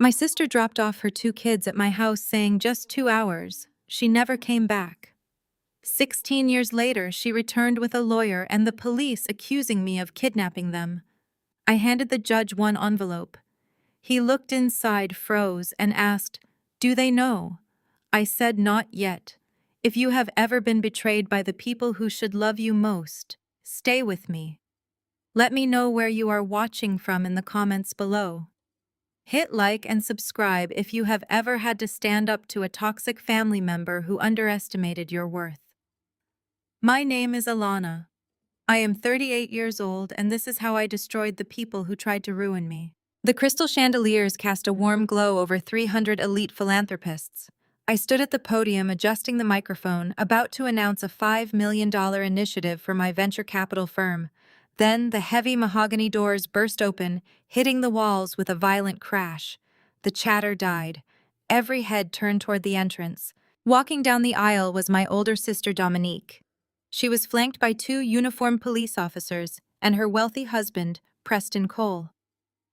My sister dropped off her 2 kids at my house saying just 2 hours. She never came back. 16 years later, she returned with a lawyer and the police accusing me of kidnapping them. I handed the judge one envelope. He looked inside, froze, and asked, "Do they know?" I said, "Not yet. If you have ever been betrayed by the people who should love you most, stay with me. Let me know where you are watching from in the comments below. Hit like and subscribe if you have ever had to stand up to a toxic family member who underestimated your worth. My name is Alana. I am 38 years old, and this is how I destroyed the people who tried to ruin me. The crystal chandeliers cast a warm glow over 300 elite philanthropists. I stood at the podium adjusting the microphone, about to announce a $5 million initiative for my venture capital firm. Then the heavy mahogany doors burst open, hitting the walls with a violent crash. The chatter died. Every head turned toward the entrance. Walking down the aisle was my older sister Dominique. She was flanked by 2 uniformed police officers and her wealthy husband, Preston Cole.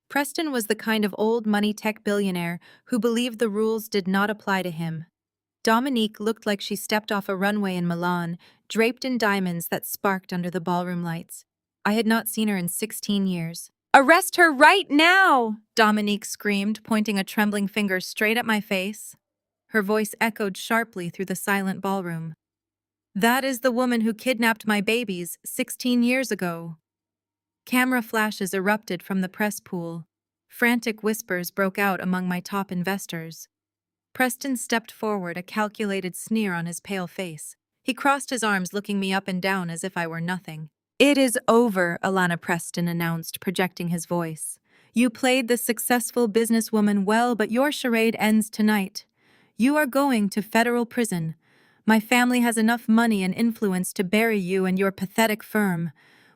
Preston was the kind of old money tech billionaire who believed the rules did not apply to him. Dominique looked like she stepped off a runway in Milan, draped in diamonds that sparkled under the ballroom lights. I had not seen her in 16 years. "Arrest her right now!" Dominique screamed, pointing a trembling finger straight at my face. Her voice echoed sharply through the silent ballroom. "That is the woman who kidnapped my babies 16 years ago." Camera flashes erupted from the press pool. Frantic whispers broke out among my top investors. Preston stepped forward, a calculated sneer on his pale face. He crossed his arms, looking me up and down as if I were nothing. "It is over," Alana Preston announced, projecting his voice. "You played the successful businesswoman well, but your charade ends tonight. You are going to federal prison. My family has enough money and influence to bury you and your pathetic firm.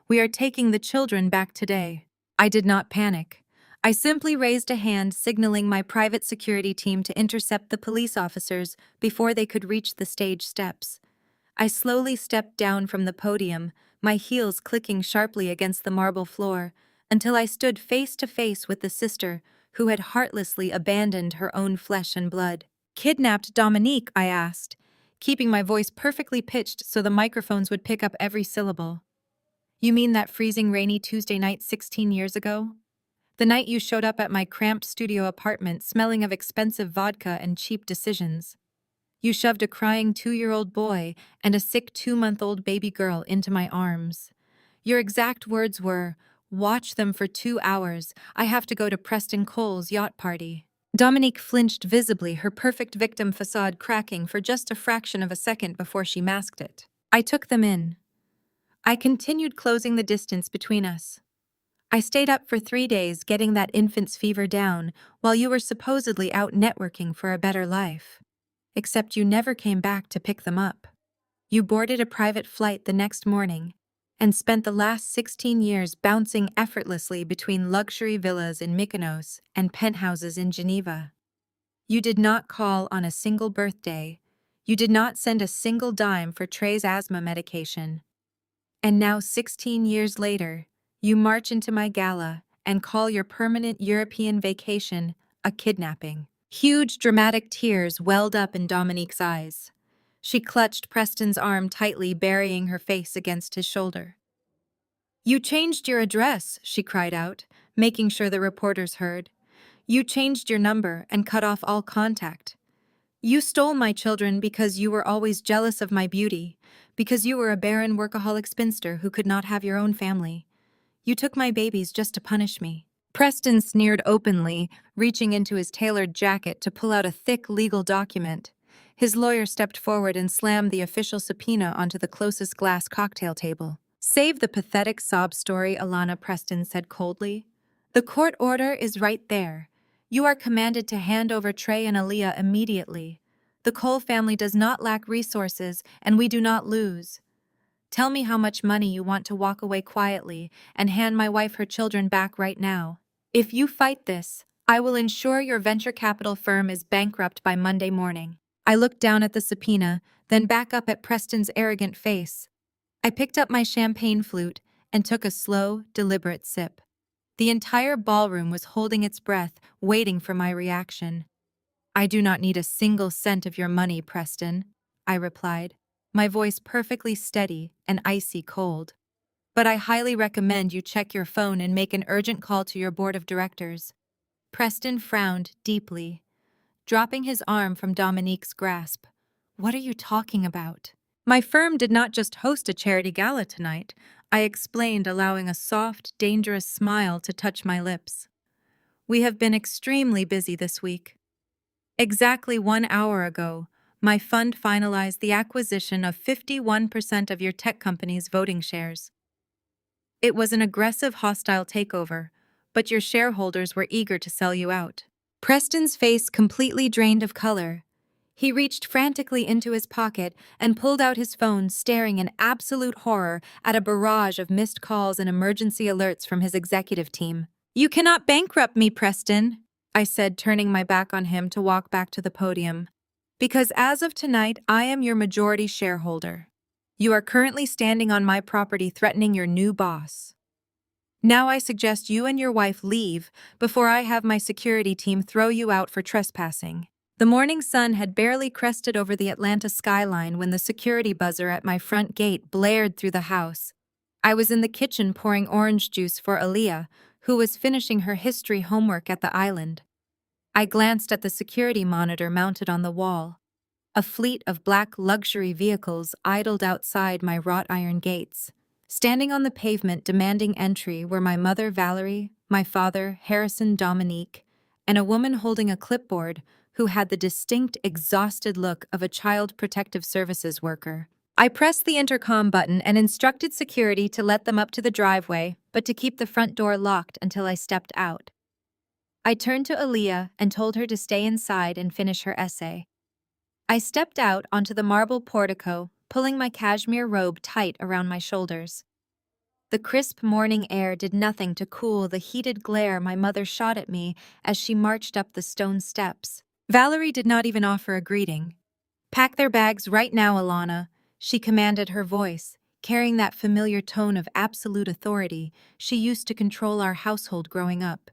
We are taking the children back today." I did not panic. I simply raised a hand, signaling my private security team to intercept the police officers before they could reach the stage steps. I slowly stepped down from the podium, my heels clicking sharply against the marble floor, until I stood face to face with the sister who had heartlessly abandoned her own flesh and blood. "Kidnapped Dominique?" I asked, keeping my voice perfectly pitched so the microphones would pick up every syllable. "You mean that freezing rainy Tuesday night 16 years ago? The night you showed up at my cramped studio apartment smelling of expensive vodka and cheap decisions. You shoved a crying 2-year-old boy and a sick 2-month-old baby girl into my arms. Your exact words were, 'Watch them for 2 hours. I have to go to Preston Cole's yacht party.'" Dominique flinched visibly, her perfect victim facade cracking for just a fraction of a second before she masked it. I took them in. I continued closing the distance between us. I stayed up for 3 days getting that infant's fever down while you were supposedly out networking for a better life. Except you never came back to pick them up. You boarded a private flight the next morning and spent the last 16 years bouncing effortlessly between luxury villas in Mykonos and penthouses in Geneva. You did not call on a single birthday. You did not send a single dime for Trey's asthma medication. And now, 16 years later, you march into my gala and call your permanent European vacation a kidnapping. Huge dramatic tears welled up in Dominique's eyes. She clutched Preston's arm tightly, burying her face against his shoulder. "You changed your address," she cried out, making sure the reporters heard. "You changed your number and cut off all contact. You stole my children because you were always jealous of my beauty, because you were a barren workaholic spinster who could not have your own family. You took my babies just to punish me." Preston sneered openly, reaching into his tailored jacket to pull out a thick legal document. His lawyer stepped forward and slammed the official subpoena onto the closest glass cocktail table. "Save the pathetic sob story," Alana Preston said coldly. "The court order is right there. You are commanded to hand over Trey and Aaliyah immediately. The Cole family does not lack resources, and we do not lose. Tell me how much money you want to walk away quietly and hand my wife her children back right now. If you fight this, I will ensure your venture capital firm is bankrupt by Monday morning." I looked down at the subpoena, then back up at Preston's arrogant face. I picked up my champagne flute and took a slow, deliberate sip. The entire ballroom was holding its breath, waiting for my reaction. "I do not need a single cent of your money, Preston," I replied, my voice perfectly steady and icy cold. "But I highly recommend you check your phone and make an urgent call to your board of directors." Preston frowned deeply, dropping his arm from Dominique's grasp. "What are you talking about?" "My firm did not just host a charity gala tonight," I explained, allowing a soft, dangerous smile to touch my lips. "We have been extremely busy this week. Exactly 1 hour ago, my fund finalized the acquisition of 51% of your tech company's voting shares. It was an aggressive, hostile takeover, but your shareholders were eager to sell you out." Preston's face completely drained of color. He reached frantically into his pocket and pulled out his phone, staring in absolute horror at a barrage of missed calls and emergency alerts from his executive team. "You cannot bankrupt me, Preston," I said, turning my back on him to walk back to the podium. "Because as of tonight, I am your majority shareholder. You are currently standing on my property threatening your new boss. Now I suggest you and your wife leave before I have my security team throw you out for trespassing." The morning sun had barely crested over the Atlanta skyline when the security buzzer at my front gate blared through the house. I was in the kitchen pouring orange juice for Aaliyah, who was finishing her history homework at the island. I glanced at the security monitor mounted on the wall. A fleet of black luxury vehicles idled outside my wrought iron gates. Standing on the pavement demanding entry were my mother Valerie, my father Harrison Dominique, and a woman holding a clipboard who had the distinct, exhausted look of a child protective services worker. I pressed the intercom button and instructed security to let them up to the driveway, but to keep the front door locked until I stepped out. I turned to Aaliyah and told her to stay inside and finish her essay. I stepped out onto the marble portico, pulling my cashmere robe tight around my shoulders. The crisp morning air did nothing to cool the heated glare my mother shot at me as she marched up the stone steps. Valerie did not even offer a greeting. "Pack their bags right now, Alana," she commanded, her voice carrying that familiar tone of absolute authority she used to control our household growing up.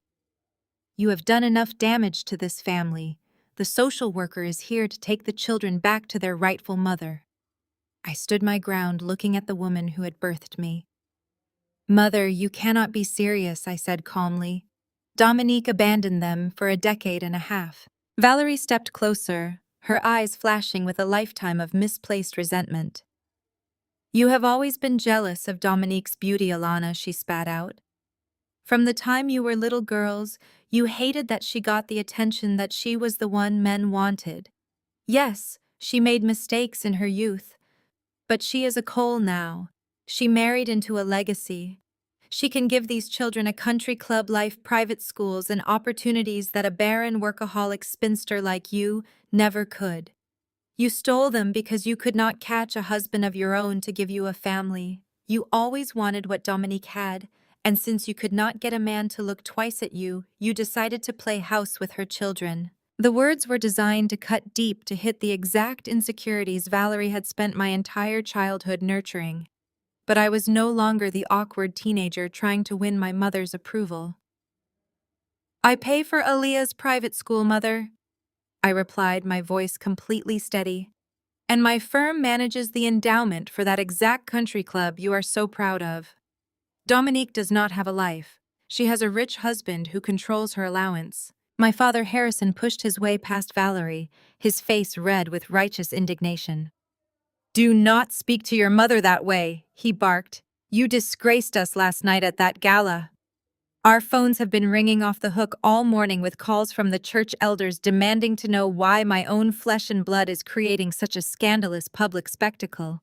"You have done enough damage to this family. The social worker is here to take the children back to their rightful mother." I stood my ground, looking at the woman who had birthed me. "Mother, you cannot be serious," I said calmly. "Dominique abandoned them for a decade and a half." Valerie stepped closer, her eyes flashing with a lifetime of misplaced resentment. "You have always been jealous of Dominique's beauty, Alana," she spat out. "From the time you were little girls, you hated that she got the attention, that she was the one men wanted. Yes, she made mistakes in her youth, but she is a Cole now. She married into a legacy. She can give these children a country club life, private schools, and opportunities that a barren workaholic spinster like you never could. You stole them because you could not catch a husband of your own to give you a family. You always wanted what Dominique had, and since you could not get a man to look twice at you, you decided to play house with her children." The words were designed to cut deep, to hit the exact insecurities Valerie had spent my entire childhood nurturing. But I was no longer the awkward teenager trying to win my mother's approval. "I pay for Aaliyah's private school, Mother," I replied, my voice completely steady. "And my firm manages the endowment for that exact country club you are so proud of. Dominique does not have a life. She has a rich husband who controls her allowance." My father Harrison pushed his way past Valerie, his face red with righteous indignation. "Do not speak to your mother that way," he barked. "You disgraced us last night at that gala." Our phones have been ringing off the hook all morning with calls from the church elders demanding to know why my own flesh and blood is creating such a scandalous public spectacle.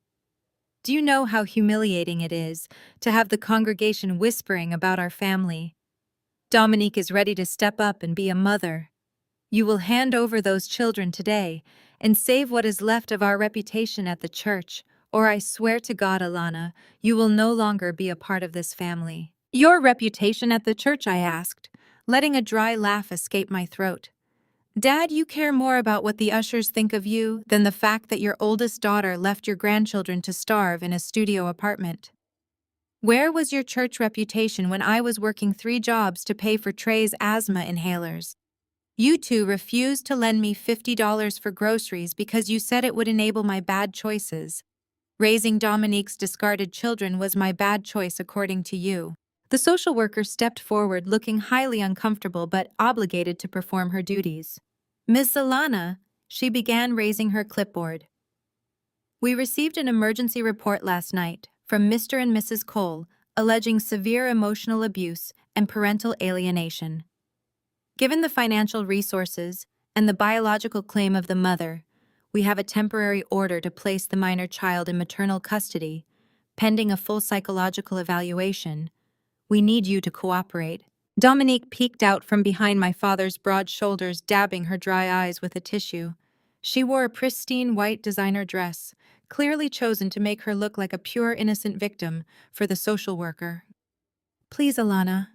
Do you know how humiliating it is to have the congregation whispering about our family? Dominique is ready to step up and be a mother. You will hand over those children today and save what is left of our reputation at the church, or I swear to God, Alana, you will no longer be a part of this family." "Your reputation at the church?" I asked, letting a dry laugh escape my throat. "Dad, you care more about what the ushers think of you than the fact that your oldest daughter left your grandchildren to starve in a studio apartment." Where was your church reputation when I was working 3 jobs to pay for Trey's asthma inhalers? You two refused to lend me $50 for groceries because you said it would enable my bad choices. Raising Dominique's discarded children was my bad choice according to you. The social worker stepped forward looking highly uncomfortable but obligated to perform her duties. Ms. Zalana, she began raising her clipboard. We received an emergency report last night from Mr. and Mrs. Cole alleging severe emotional abuse and parental alienation. Given the financial resources and the biological claim of the mother, we have a temporary order to place the minor child in maternal custody, pending a full psychological evaluation. We need you to cooperate. Dominique peeked out from behind my father's broad shoulders, dabbing her dry eyes with a tissue. She wore a pristine white designer dress, clearly chosen to make her look like a pure innocent victim for the social worker. Please, Alana,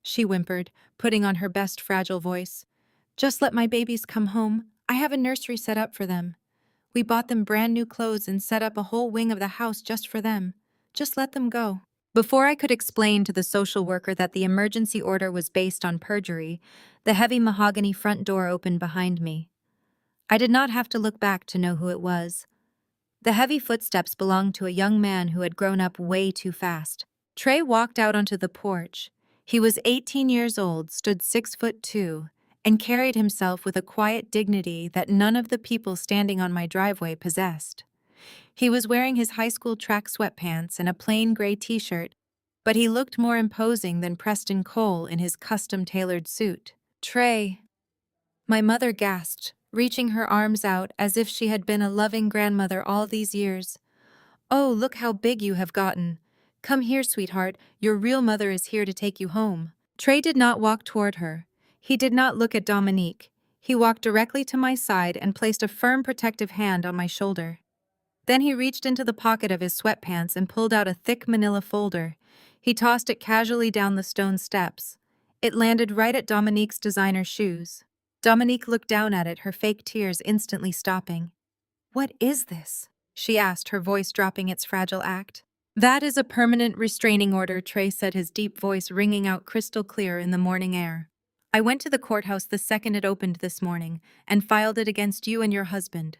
she whimpered, putting on her best fragile voice. Just let my babies come home. I have a nursery set up for them. We bought them brand new clothes and set up a whole wing of the house just for them. Just let them go. Before I could explain to the social worker that the emergency order was based on perjury, the heavy mahogany front door opened behind me. I did not have to look back to know who it was. The heavy footsteps belonged to a young man who had grown up way too fast. Trey walked out onto the porch. He was 18 years old, stood 6'2", and carried himself with a quiet dignity that none of the people standing on my driveway possessed. He was wearing his high school track sweatpants and a plain gray t-shirt, but he looked more imposing than Preston Cole in his custom-tailored suit. Trey, my mother gasped, reaching her arms out as if she had been a loving grandmother all these years. Oh, look how big you have gotten. Come here, sweetheart, your real mother is here to take you home. Trey did not walk toward her. He did not look at Dominique. He walked directly to my side and placed a firm protective hand on my shoulder. Then he reached into the pocket of his sweatpants and pulled out a thick manila folder. He tossed it casually down the stone steps. It landed right at Dominique's designer shoes. Dominique looked down at it, her fake tears instantly stopping. What is this? She asked, her voice dropping its fragile act. That is a permanent restraining order, Trey said, his deep voice ringing out crystal clear in the morning air. I went to the courthouse the second it opened this morning and filed it against you and your husband.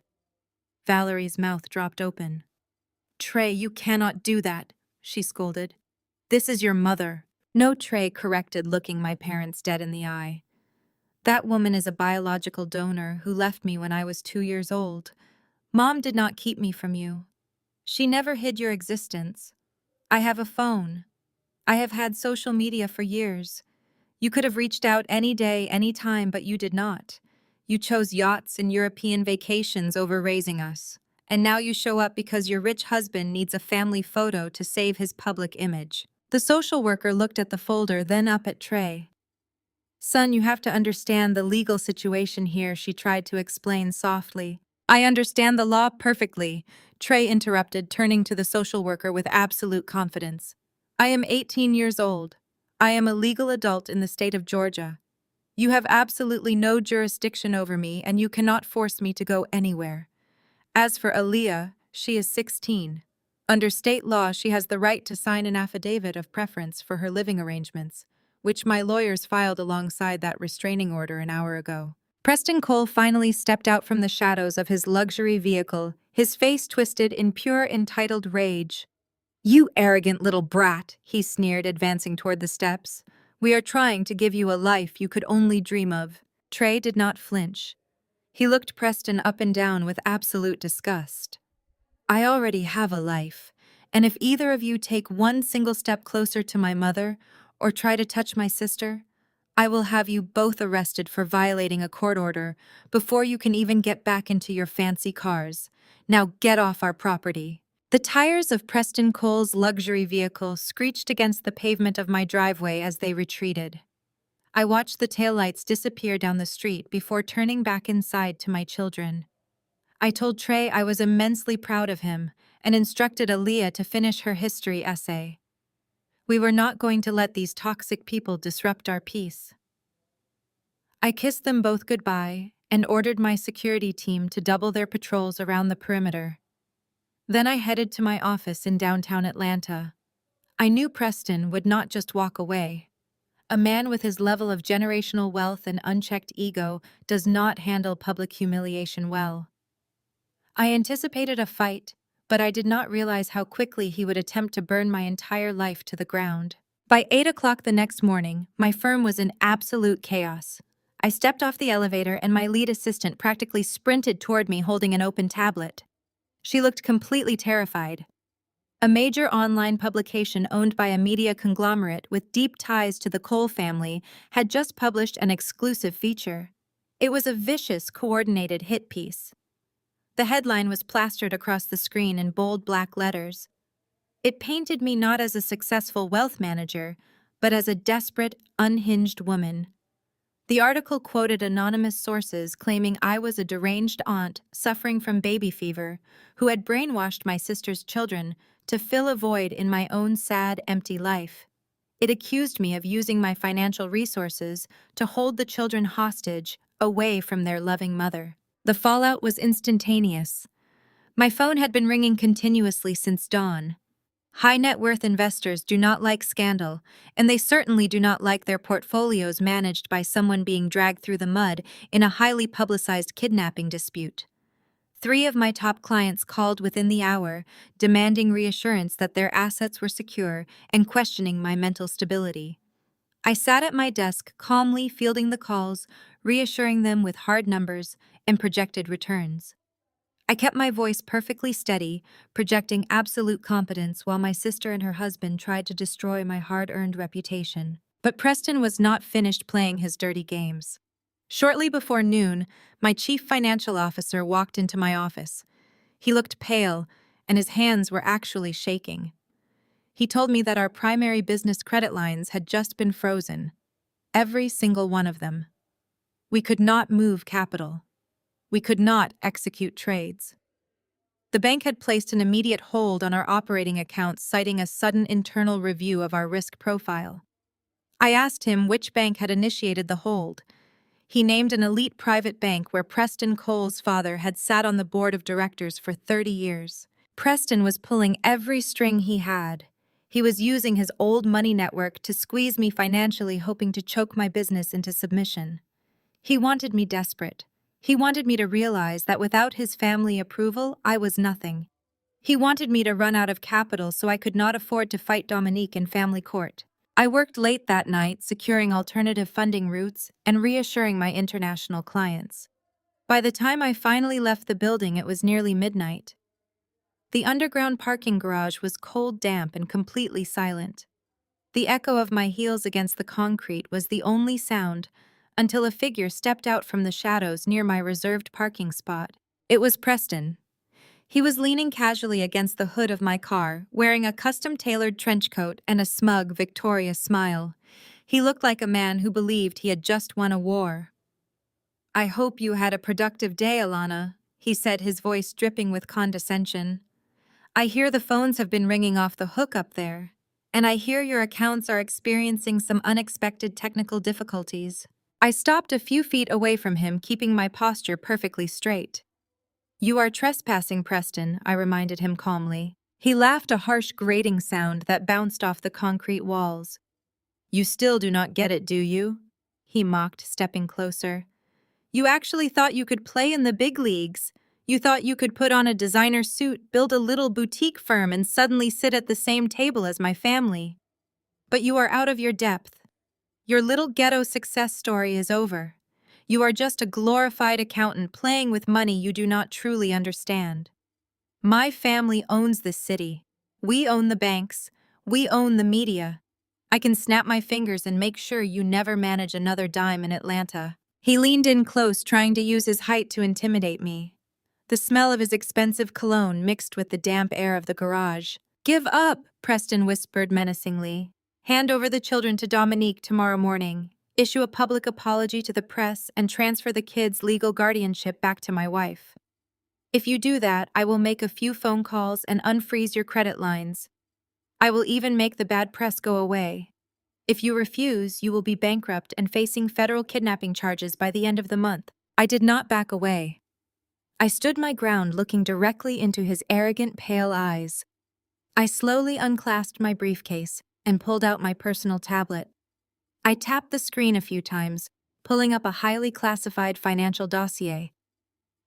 Valerie's mouth dropped open. Trey, you cannot do that, she scolded. This is your mother. No, Trey corrected, looking my parents dead in the eye. That woman is a biological donor who left me when I was 2 years old. Mom did not keep me from you. She never hid your existence. I have a phone. I have had social media for years. You could have reached out any day, any time, but you did not. You chose yachts and European vacations over raising us. And now you show up because your rich husband needs a family photo to save his public image. The social worker looked at the folder, then up at Trey. Son, you have to understand the legal situation here, she tried to explain softly. I understand the law perfectly, Trey interrupted, turning to the social worker with absolute confidence. I am 18 years old. I am a legal adult in the state of Georgia. You have absolutely no jurisdiction over me, and you cannot force me to go anywhere. As for Aaliyah, she is 16. Under state law, she has the right to sign an affidavit of preference for her living arrangements, which my lawyers filed alongside that restraining order an hour ago. Preston Cole finally stepped out from the shadows of his luxury vehicle, his face twisted in pure entitled rage. You arrogant little brat, he sneered, advancing toward the steps. We are trying to give you a life you could only dream of. Trey did not flinch. He looked Preston up and down with absolute disgust. I already have a life, and if either of you take one single step closer to my mother or try to touch my sister, I will have you both arrested for violating a court order before you can even get back into your fancy cars. Now get off our property. The tires of Preston Cole's luxury vehicle screeched against the pavement of my driveway as they retreated. I watched the taillights disappear down the street before turning back inside to my children. I told Trey I was immensely proud of him and instructed Aaliyah to finish her history essay. We were not going to let these toxic people disrupt our peace. I kissed them both goodbye and ordered my security team to double their patrols around the perimeter. Then I headed to my office in downtown Atlanta. I knew Preston would not just walk away. A man with his level of generational wealth and unchecked ego does not handle public humiliation well. I anticipated a fight, but I did not realize how quickly he would attempt to burn my entire life to the ground. By 8 o'clock the next morning, my firm was in absolute chaos. I stepped off the elevator and my lead assistant practically sprinted toward me holding an open tablet. She looked completely terrified. A major online publication owned by a media conglomerate with deep ties to the Cole family had just published an exclusive feature. It was a vicious, coordinated hit piece. The headline was plastered across the screen in bold black letters. It painted me not as a successful wealth manager, but as a desperate, unhinged woman. The article quoted anonymous sources claiming I was a deranged aunt suffering from baby fever who had brainwashed my sister's children to fill a void in my own sad, empty life. It accused me of using my financial resources to hold the children hostage away from their loving mother. The fallout was instantaneous. My phone had been ringing continuously since dawn. High-net-worth investors do not like scandal, and they certainly do not like their portfolios managed by someone being dragged through the mud in a highly publicized kidnapping dispute. 3 of my top clients called within the hour, demanding reassurance that their assets were secure and questioning my mental stability. I sat at my desk calmly fielding the calls, reassuring them with hard numbers and projected returns. I kept my voice perfectly steady, projecting absolute competence while my sister and her husband tried to destroy my hard-earned reputation. But Preston was not finished playing his dirty games. Shortly before noon, my chief financial officer walked into my office. He looked pale, and his hands were actually shaking. He told me that our primary business credit lines had just been frozen. Every single one of them. We could not move capital. We could not execute trades. The bank had placed an immediate hold on our operating accounts, citing a sudden internal review of our risk profile. I asked him which bank had initiated the hold. He named an elite private bank where Preston Cole's father had sat on the board of directors for 30 years. Preston was pulling every string he had. He was using his old money network to squeeze me financially, hoping to choke my business into submission. He wanted me desperate. He wanted me to realize that without his family approval, I was nothing. He wanted me to run out of capital so I could not afford to fight Dominique in family court. I worked late that night, securing alternative funding routes and reassuring my international clients. By the time I finally left the building, it was nearly midnight. The underground parking garage was cold, damp, and completely silent. The echo of my heels against the concrete was the only sound, until a figure stepped out from the shadows near my reserved parking spot. It was Preston. He was leaning casually against the hood of my car, wearing a custom-tailored trench coat and a smug, victorious smile. He looked like a man who believed he had just won a war. "I hope you had a productive day, Alana," he said, his voice dripping with condescension. "I hear the phones have been ringing off the hook up there, and I hear your accounts are experiencing some unexpected technical difficulties." I stopped a few feet away from him, keeping my posture perfectly straight. "You are trespassing, Preston," I reminded him calmly. He laughed, a harsh grating sound that bounced off the concrete walls. "You still do not get it, do you?" he mocked, stepping closer. "You actually thought you could play in the big leagues. You thought you could put on a designer suit, build a little boutique firm, and suddenly sit at the same table as my family. But you are out of your depth. Your little ghetto success story is over. You are just a glorified accountant playing with money you do not truly understand. My family owns this city. We own the banks. We own the media. I can snap my fingers and make sure you never manage another dime in Atlanta." He leaned in close, trying to use his height to intimidate me. The smell of his expensive cologne mixed with the damp air of the garage. "Give up," Preston whispered menacingly. "Hand over the children to Dominique tomorrow morning. Issue a public apology to the press and transfer the kids' legal guardianship back to my wife. If you do that, I will make a few phone calls and unfreeze your credit lines. I will even make the bad press go away. If you refuse, you will be bankrupt and facing federal kidnapping charges by the end of the month." I did not back away. I stood my ground, looking directly into his arrogant, pale eyes. I slowly unclasped my briefcase and pulled out my personal tablet. I tapped the screen a few times, pulling up a highly classified financial dossier.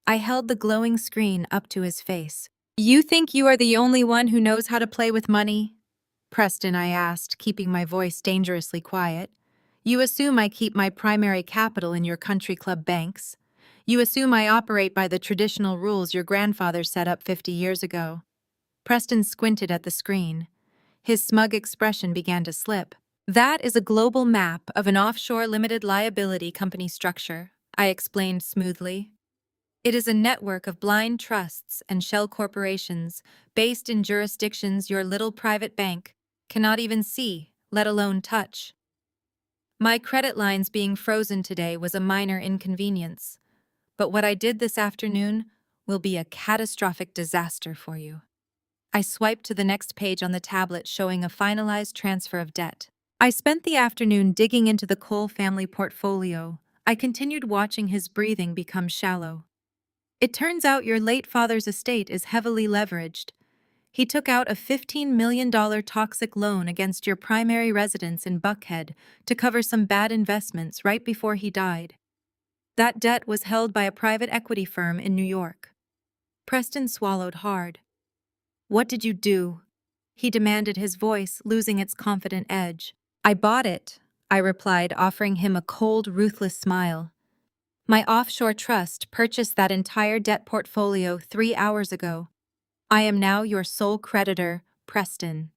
I held the glowing screen up to his face. "You think you are the only one who knows how to play with money?" Preston, I asked, keeping my voice dangerously quiet. "You assume I keep my primary capital in your country club banks. You assume I operate by the traditional rules your grandfather set up 50 years ago." Preston squinted at the screen. His smug expression began to slip. "That is a global map of an offshore limited liability company structure," I explained smoothly. "It is a network of blind trusts and shell corporations based in jurisdictions your little private bank cannot even see, let alone touch. My credit lines being frozen today was a minor inconvenience, but what I did this afternoon will be a catastrophic disaster for you." I swiped to the next page on the tablet showing a finalized transfer of debt. I spent the afternoon digging into the Cole family portfolio. I continued watching his breathing become shallow. "It turns out your late father's estate is heavily leveraged. He took out a $15 million toxic loan against your primary residence in Buckhead to cover some bad investments right before he died. That debt was held by a private equity firm in New York." Preston swallowed hard. "What did you do?" he demanded, his voice losing its confident edge. "I bought it," I replied, offering him a cold, ruthless smile. "My offshore trust purchased that entire debt portfolio 3 hours ago. I am now your sole creditor, Preston.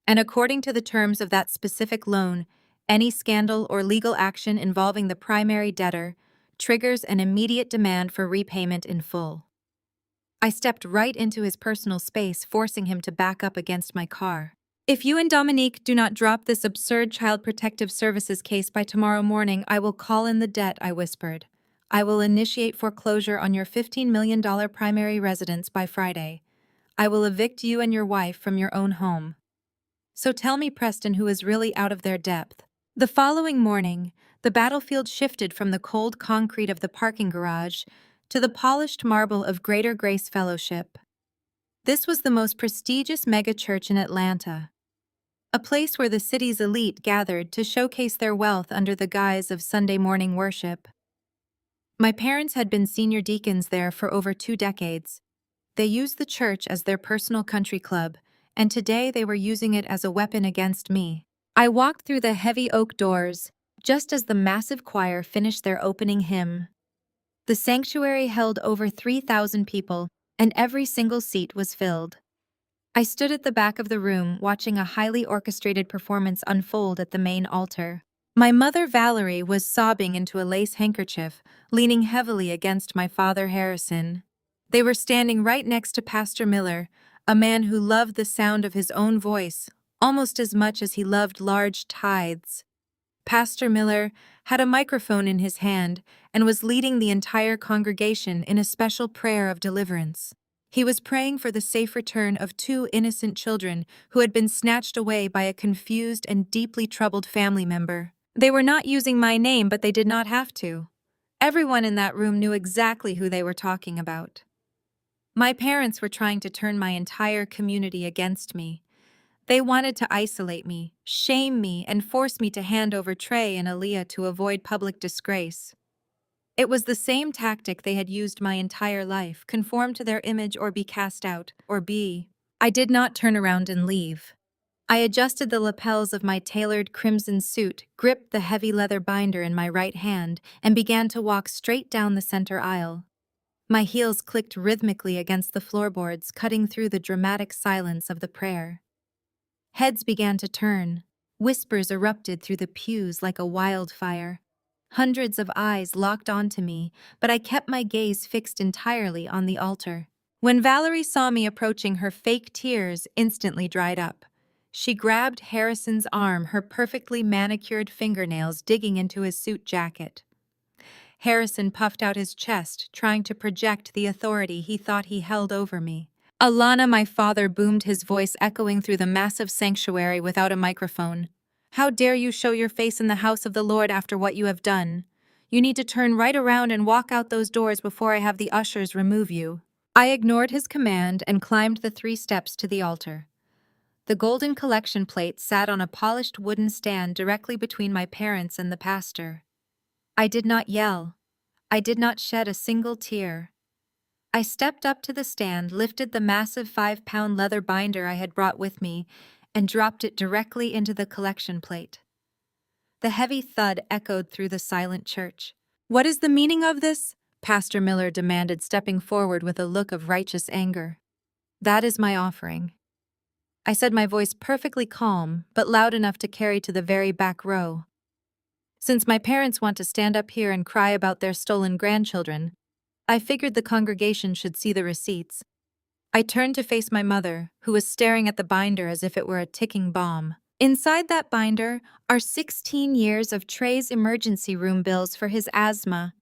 And according to the terms of that specific loan, any scandal or legal action involving the primary debtor triggers an immediate demand for repayment in full." I stepped right into his personal space, forcing him to back up against my car. "If you and Dominique do not drop this absurd Child Protective Services case by tomorrow morning, I will call in the debt," I whispered. "I will initiate foreclosure on your $15 million primary residence by Friday. I will evict you and your wife from your own home." So tell me, Preston, who is really out of their depth. The following morning, the battlefield shifted from the cold concrete of the parking garage to the polished marble of Greater Grace Fellowship. This was the most prestigious megachurch in Atlanta, a place where the city's elite gathered to showcase their wealth under the guise of Sunday morning worship. My parents had been senior deacons there for over 2 decades. They used the church as their personal country club, and today they were using it as a weapon against me. I walked through the heavy oak doors, just as the massive choir finished their opening hymn. The sanctuary held over 3,000 people, and every single seat was filled. I stood at the back of the room, watching a highly orchestrated performance unfold at the main altar. My mother, Valerie, was sobbing into a lace handkerchief, leaning heavily against my father, Harrison. They were standing right next to Pastor Miller, a man who loved the sound of his own voice almost as much as he loved large tithes. Pastor Miller had a microphone in his hand and was leading the entire congregation in a special prayer of deliverance. He was praying for the safe return of 2 innocent children who had been snatched away by a confused and deeply troubled family member. They were not using my name, but they did not have to. Everyone in that room knew exactly who they were talking about. My parents were trying to turn my entire community against me. They wanted to isolate me, shame me, and force me to hand over Trey and Aaliyah to avoid public disgrace. It was the same tactic they had used my entire life: conform to their image or be cast out, or be. I did not turn around and leave. I adjusted the lapels of my tailored crimson suit, gripped the heavy leather binder in my right hand, and began to walk straight down the center aisle. My heels clicked rhythmically against the floorboards, cutting through the dramatic silence of the prayer. Heads began to turn. Whispers erupted through the pews like a wildfire. Hundreds of eyes locked onto me, but I kept my gaze fixed entirely on the altar. When Valerie saw me approaching, her fake tears instantly dried up. She grabbed Harrison's arm, her perfectly manicured fingernails digging into his suit jacket. Harrison puffed out his chest, trying to project the authority he thought he held over me. "Alana," my father boomed, his voice echoing through the massive sanctuary without a microphone. "How dare you show your face in the house of the Lord after what you have done? You need to turn right around and walk out those doors before I have the ushers remove you." I ignored his command and climbed the 3 steps to the altar. The golden collection plate sat on a polished wooden stand directly between my parents and the pastor. I did not yell. I did not shed a single tear. I stepped up to the stand, lifted the massive 5-pound leather binder I had brought with me, and dropped it directly into the collection plate. The heavy thud echoed through the silent church. "What is the meaning of this?" Pastor Miller demanded, stepping forward with a look of righteous anger. "That is my offering," I said, my voice perfectly calm, but loud enough to carry to the very back row. "Since my parents want to stand up here and cry about their stolen grandchildren, I figured the congregation should see the receipts." I turned to face my mother, who was staring at the binder as if it were a ticking bomb. "Inside that binder are 16 years of Trey's emergency room bills for his asthma,"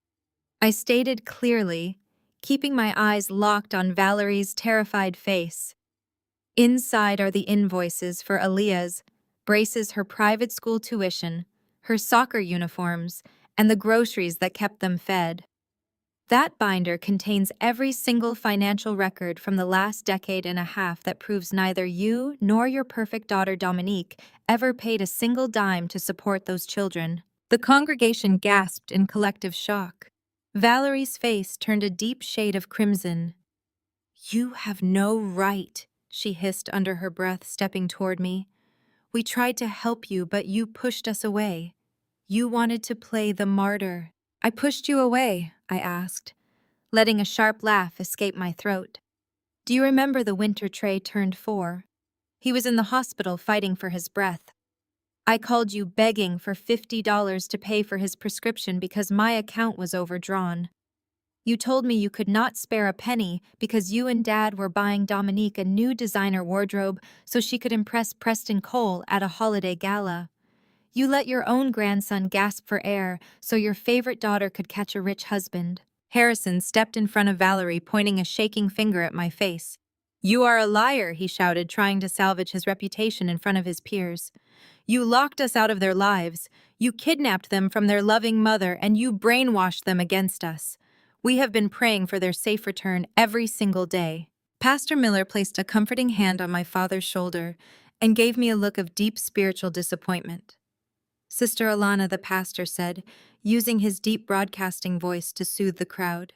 I stated clearly, keeping my eyes locked on Valerie's terrified face. "Inside are the invoices for Aaliyah's braces, her private school tuition, her soccer uniforms, and the groceries that kept them fed. That binder contains every single financial record from the last decade and a half that proves neither you nor your perfect daughter Dominique ever paid a single dime to support those children." The congregation gasped in collective shock. Valerie's face turned a deep shade of crimson. "You have no right," she hissed under her breath, stepping toward me. "We tried to help you, but you pushed us away. You wanted to play the martyr." "I pushed you away?" I asked, letting a sharp laugh escape my throat. "Do you remember the winter Trey turned 4? He was in the hospital fighting for his breath. I called you begging for $50 to pay for his prescription because my account was overdrawn. You told me you could not spare a penny because you and Dad were buying Dominique a new designer wardrobe so she could impress Preston Cole at a holiday gala. You let your own grandson gasp for air so your favorite daughter could catch a rich husband." Harrison stepped in front of Valerie, pointing a shaking finger at my face. "You are a liar," he shouted, trying to salvage his reputation in front of his peers. "You locked us out of their lives, you kidnapped them from their loving mother, and you brainwashed them against us. We have been praying for their safe return every single day." Pastor Miller placed a comforting hand on my father's shoulder and gave me a look of deep spiritual disappointment. "Sister Alana," the pastor said, using his deep broadcasting voice to soothe the crowd,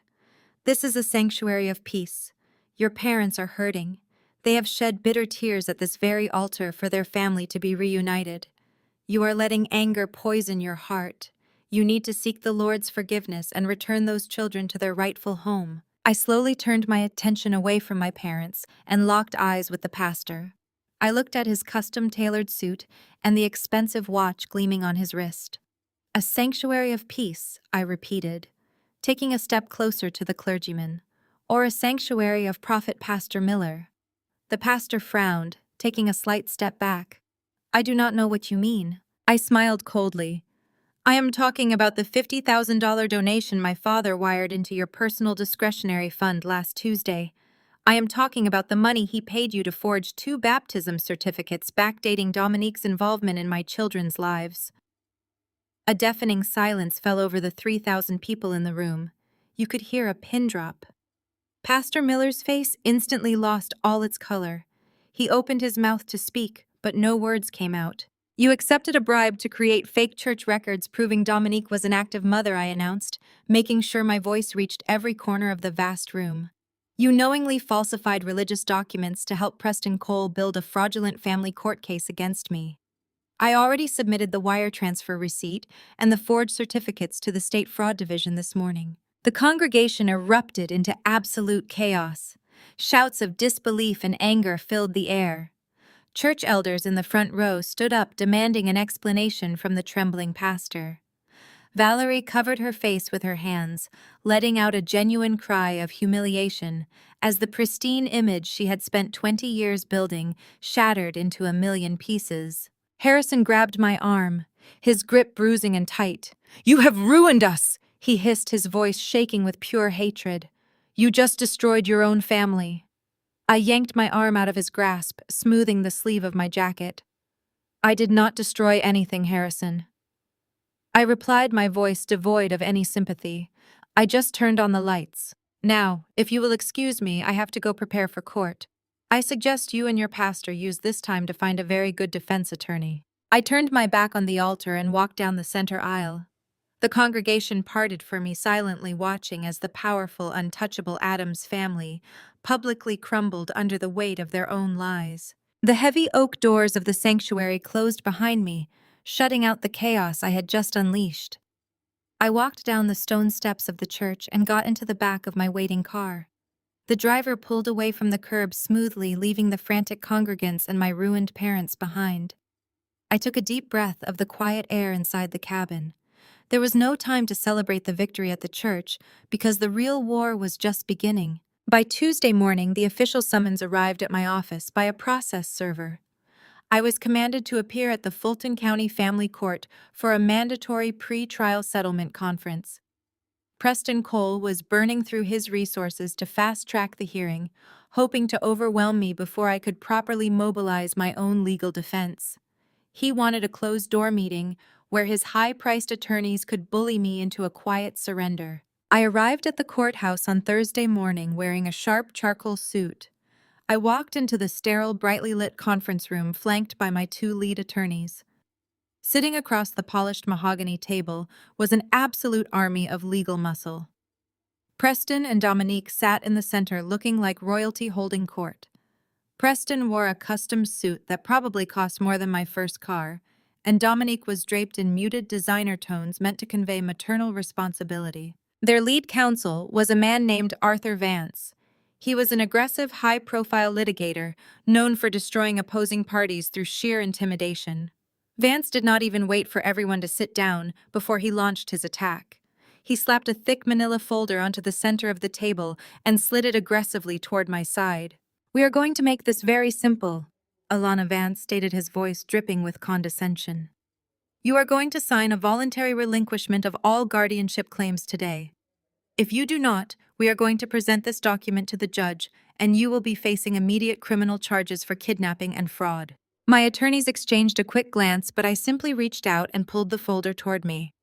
"this is a sanctuary of peace. Your parents are hurting. They have shed bitter tears at this very altar for their family to be reunited. You are letting anger poison your heart. You need to seek the Lord's forgiveness and return those children to their rightful home." I slowly turned my attention away from my parents and locked eyes with the pastor. I looked at his custom-tailored suit and the expensive watch gleaming on his wrist. "A sanctuary of peace," I repeated, taking a step closer to the clergyman. "Or a sanctuary of Prophet Pastor Miller." The pastor frowned, taking a slight step back. "I do not know what you mean." I smiled coldly. "I am talking about the $50,000 donation my father wired into your personal discretionary fund last Tuesday. I am talking about the money he paid you to forge 2 baptism certificates backdating Dominique's involvement in my children's lives." A deafening silence fell over the 3,000 people in the room. You could hear a pin drop. Pastor Miller's face instantly lost all its color. He opened his mouth to speak, but no words came out. "You accepted a bribe to create fake church records proving Dominique was an active mother," I announced, making sure my voice reached every corner of the vast room. "You knowingly falsified religious documents to help Preston Cole build a fraudulent family court case against me. I already submitted the wire transfer receipt and the forged certificates to the State Fraud Division this morning." The congregation erupted into absolute chaos. Shouts of disbelief and anger filled the air. Church elders in the front row stood up, demanding an explanation from the trembling pastor. Valerie covered her face with her hands, letting out a genuine cry of humiliation as the pristine image she had spent 20 years building shattered into a million pieces. Harrison grabbed my arm, his grip bruising and tight. "You have ruined us!" he hissed, his voice shaking with pure hatred. "You just destroyed your own family." I yanked my arm out of his grasp, smoothing the sleeve of my jacket. "I did not destroy anything, Harrison," I replied, my voice devoid of any sympathy. "I just turned on the lights. Now, if you will excuse me, I have to go prepare for court." I suggest you and your pastor use this time to find a very good defense attorney. I turned my back on the altar and walked down the center aisle. The congregation parted for me, silently watching as the powerful, untouchable Adams family publicly crumbled under the weight of their own lies. The heavy oak doors of the sanctuary closed behind me, shutting out the chaos I had just unleashed. I walked down the stone steps of the church and got into the back of my waiting car. The driver pulled away from the curb smoothly, leaving the frantic congregants and my ruined parents behind. I took a deep breath of the quiet air inside the cabin. There was no time to celebrate the victory at the church because the real war was just beginning. By Tuesday morning, the official summons arrived at my office by a process server. I was commanded to appear at the Fulton County Family Court for a mandatory pre-trial settlement conference. Preston Cole was burning through his resources to fast-track the hearing, hoping to overwhelm me before I could properly mobilize my own legal defense. He wanted a closed-door meeting where his high-priced attorneys could bully me into a quiet surrender. I arrived at the courthouse on Thursday morning wearing a sharp charcoal suit. I walked into the sterile, brightly lit conference room flanked by my two lead attorneys. Sitting across the polished mahogany table was an absolute army of legal muscle. Preston and Dominique sat in the center looking like royalty holding court. Preston wore a custom suit that probably cost more than my first car, and Dominique was draped in muted designer tones meant to convey maternal responsibility. Their lead counsel was a man named Arthur Vance. He was an aggressive, high-profile litigator known for destroying opposing parties through sheer intimidation. Vance did not even wait for everyone to sit down before he launched his attack. He slapped a thick manila folder onto the center of the table and slid it aggressively toward my side. "We are going to make this very simple," Alana Vance stated, his voice dripping with condescension. "You are going to sign a voluntary relinquishment of all guardianship claims today. If you do not, we are going to present this document to the judge, and you will be facing immediate criminal charges for kidnapping and fraud." My attorneys exchanged a quick glance, but I simply reached out and pulled the folder toward me.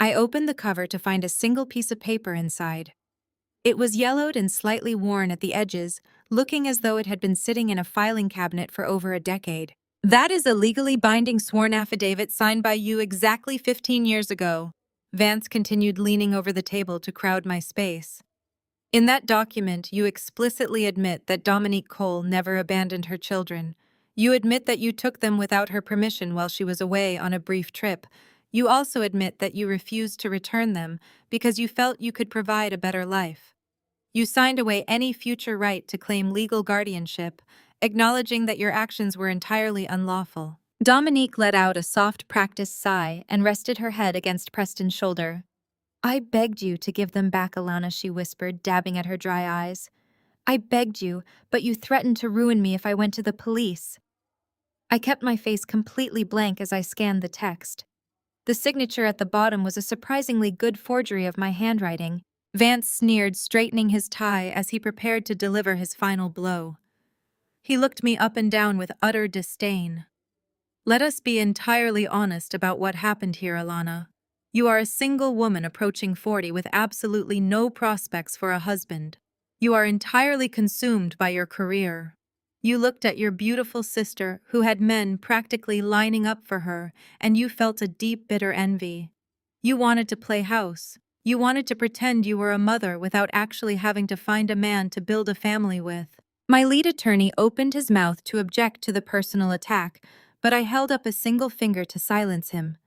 I opened the cover to find a single piece of paper inside. It was yellowed and slightly worn at the edges, looking as though it had been sitting in a filing cabinet for over a decade. "That is a legally binding sworn affidavit signed by you exactly 15 years ago," Vance continued, leaning over the table to crowd my space. "In that document, you explicitly admit that Dominique Cole never abandoned her children. You admit that you took them without her permission while she was away on a brief trip. You also admit that you refused to return them because you felt you could provide a better life. You signed away any future right to claim legal guardianship, acknowledging that your actions were entirely unlawful." Dominique let out a soft, practiced sigh and rested her head against Preston's shoulder. "I begged you to give them back, Alana," she whispered, dabbing at her dry eyes. "I begged you, but you threatened to ruin me if I went to the police." I kept my face completely blank as I scanned the text. The signature at the bottom was a surprisingly good forgery of my handwriting. Vance sneered, straightening his tie as he prepared to deliver his final blow. He looked me up and down with utter disdain. "Let us be entirely honest about what happened here, Alana. You are a single woman approaching 40 with absolutely no prospects for a husband. You are entirely consumed by your career. You looked at your beautiful sister, who had men practically lining up for her, and you felt a deep, bitter envy. You wanted to play house. You wanted to pretend you were a mother without actually having to find a man to build a family with." My lead attorney opened his mouth to object to the personal attack, but I held up a single finger to silence him.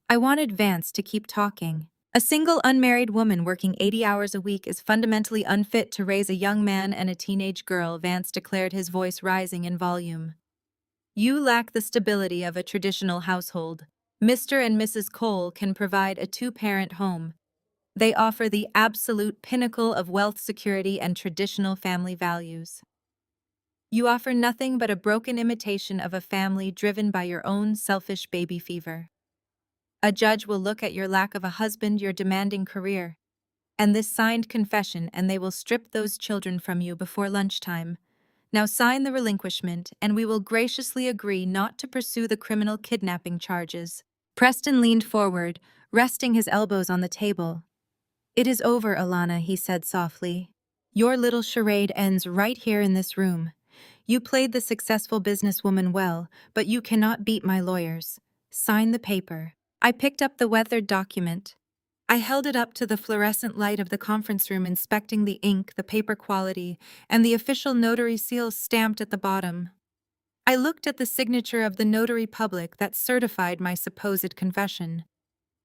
I wanted Vance to keep talking. "A single unmarried woman working 80 hours a week is fundamentally unfit to raise a young man and a teenage girl," Vance declared, his voice rising in volume. "You lack the stability of a traditional household. Mr. and Mrs. Cole can provide a two-parent home. They offer the absolute pinnacle of wealth security and traditional family values. You offer nothing but a broken imitation of a family driven by your own selfish baby fever. A judge will look at your lack of a husband, your demanding career, and this signed confession, and they will strip those children from you before lunchtime. Now sign the relinquishment, and we will graciously agree not to pursue the criminal kidnapping charges." Preston leaned forward, resting his elbows on the table. "It is over, Alana," he said softly. "Your little charade ends right here in this room. You played the successful businesswoman well, but you cannot beat my lawyers. Sign the paper. I picked up the weathered document. I held it up to the fluorescent light of the conference room, inspecting the ink, the paper quality, and the official notary seal stamped at the bottom. I looked at the signature of the notary public that certified my supposed confession.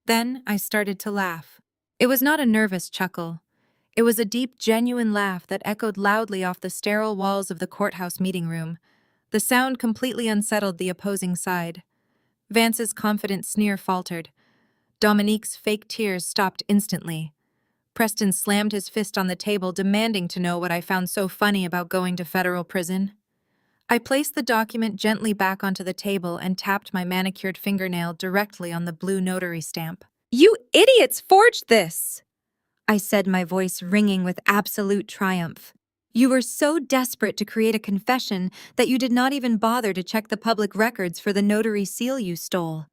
Then I started to laugh. It was not a nervous chuckle. It was a deep, genuine laugh that echoed loudly off the sterile walls of the courthouse meeting room. The sound completely unsettled the opposing side. Vance's confident sneer faltered. Dominique's fake tears stopped instantly. Preston slammed his fist on the table, demanding to know what I found so funny about going to federal prison. I placed the document gently back onto the table and tapped my manicured fingernail directly on the blue notary stamp. "You idiots forged this!" I said, my voice ringing with absolute triumph. "You were so desperate to create a confession that you did not even bother to check the public records for the notary seal you stole."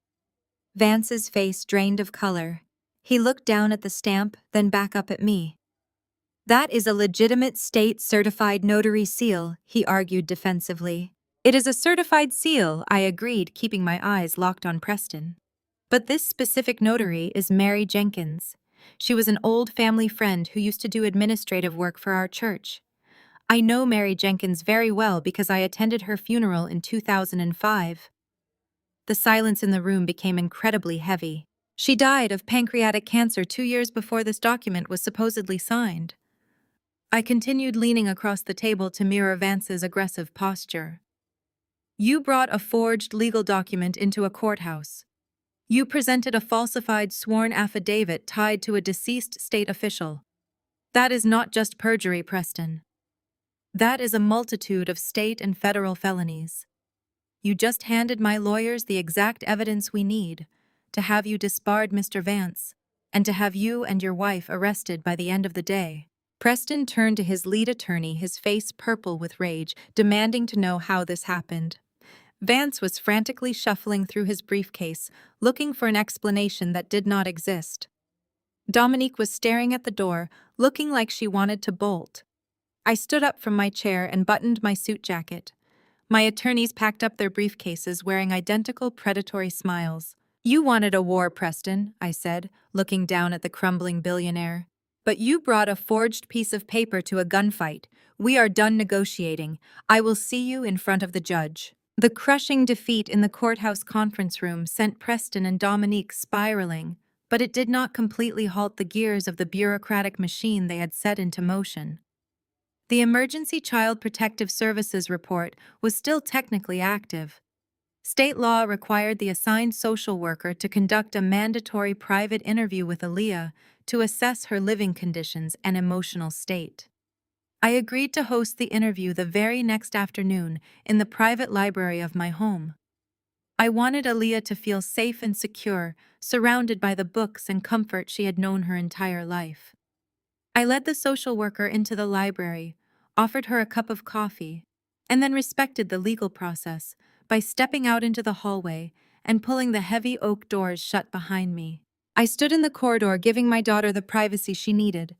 Vance's face drained of color. He looked down at the stamp, then back up at me. "That is a legitimate state-certified notary seal," he argued defensively. "It is a certified seal," I agreed, keeping my eyes locked on Preston. "But this specific notary is Mary Jenkins. She was an old family friend who used to do administrative work for our church. I know Mary Jenkins very well because I attended her funeral in 2005. The silence in the room became incredibly heavy. She died of pancreatic cancer 2 years before this document was supposedly signed. I continued leaning across the table to mirror Vance's aggressive posture. "You brought a forged legal document into a courthouse. You presented a falsified sworn affidavit tied to a deceased state official. That is not just perjury, Preston. That is a multitude of state and federal felonies. You just handed my lawyers the exact evidence we need to have you disbarred, Mr. Vance, and to have you and your wife arrested by the end of the day." Preston turned to his lead attorney, his face purple with rage, demanding to know how this happened. Vance was frantically shuffling through his briefcase, looking for an explanation that did not exist. Dominique was staring at the door, looking like she wanted to bolt. I stood up from my chair and buttoned my suit jacket. My attorneys packed up their briefcases, wearing identical predatory smiles. "You wanted a war, Preston," I said, looking down at the crumbling billionaire. "But you brought a forged piece of paper to a gunfight. We are done negotiating. I will see you in front of the judge." The crushing defeat in the courthouse conference room sent Preston and Dominique spiraling, but it did not completely halt the gears of the bureaucratic machine they had set into motion. The Emergency Child Protective Services report was still technically active. State law required the assigned social worker to conduct a mandatory private interview with Aaliyah to assess her living conditions and emotional state. I agreed to host the interview the very next afternoon in the private library of my home. I wanted Aaliyah to feel safe and secure, surrounded by the books and comfort she had known her entire life. I led the social worker into the library, offered her a cup of coffee, and then respected the legal process by stepping out into the hallway and pulling the heavy oak doors shut behind me. I stood in the corridor, giving my daughter the privacy she needed,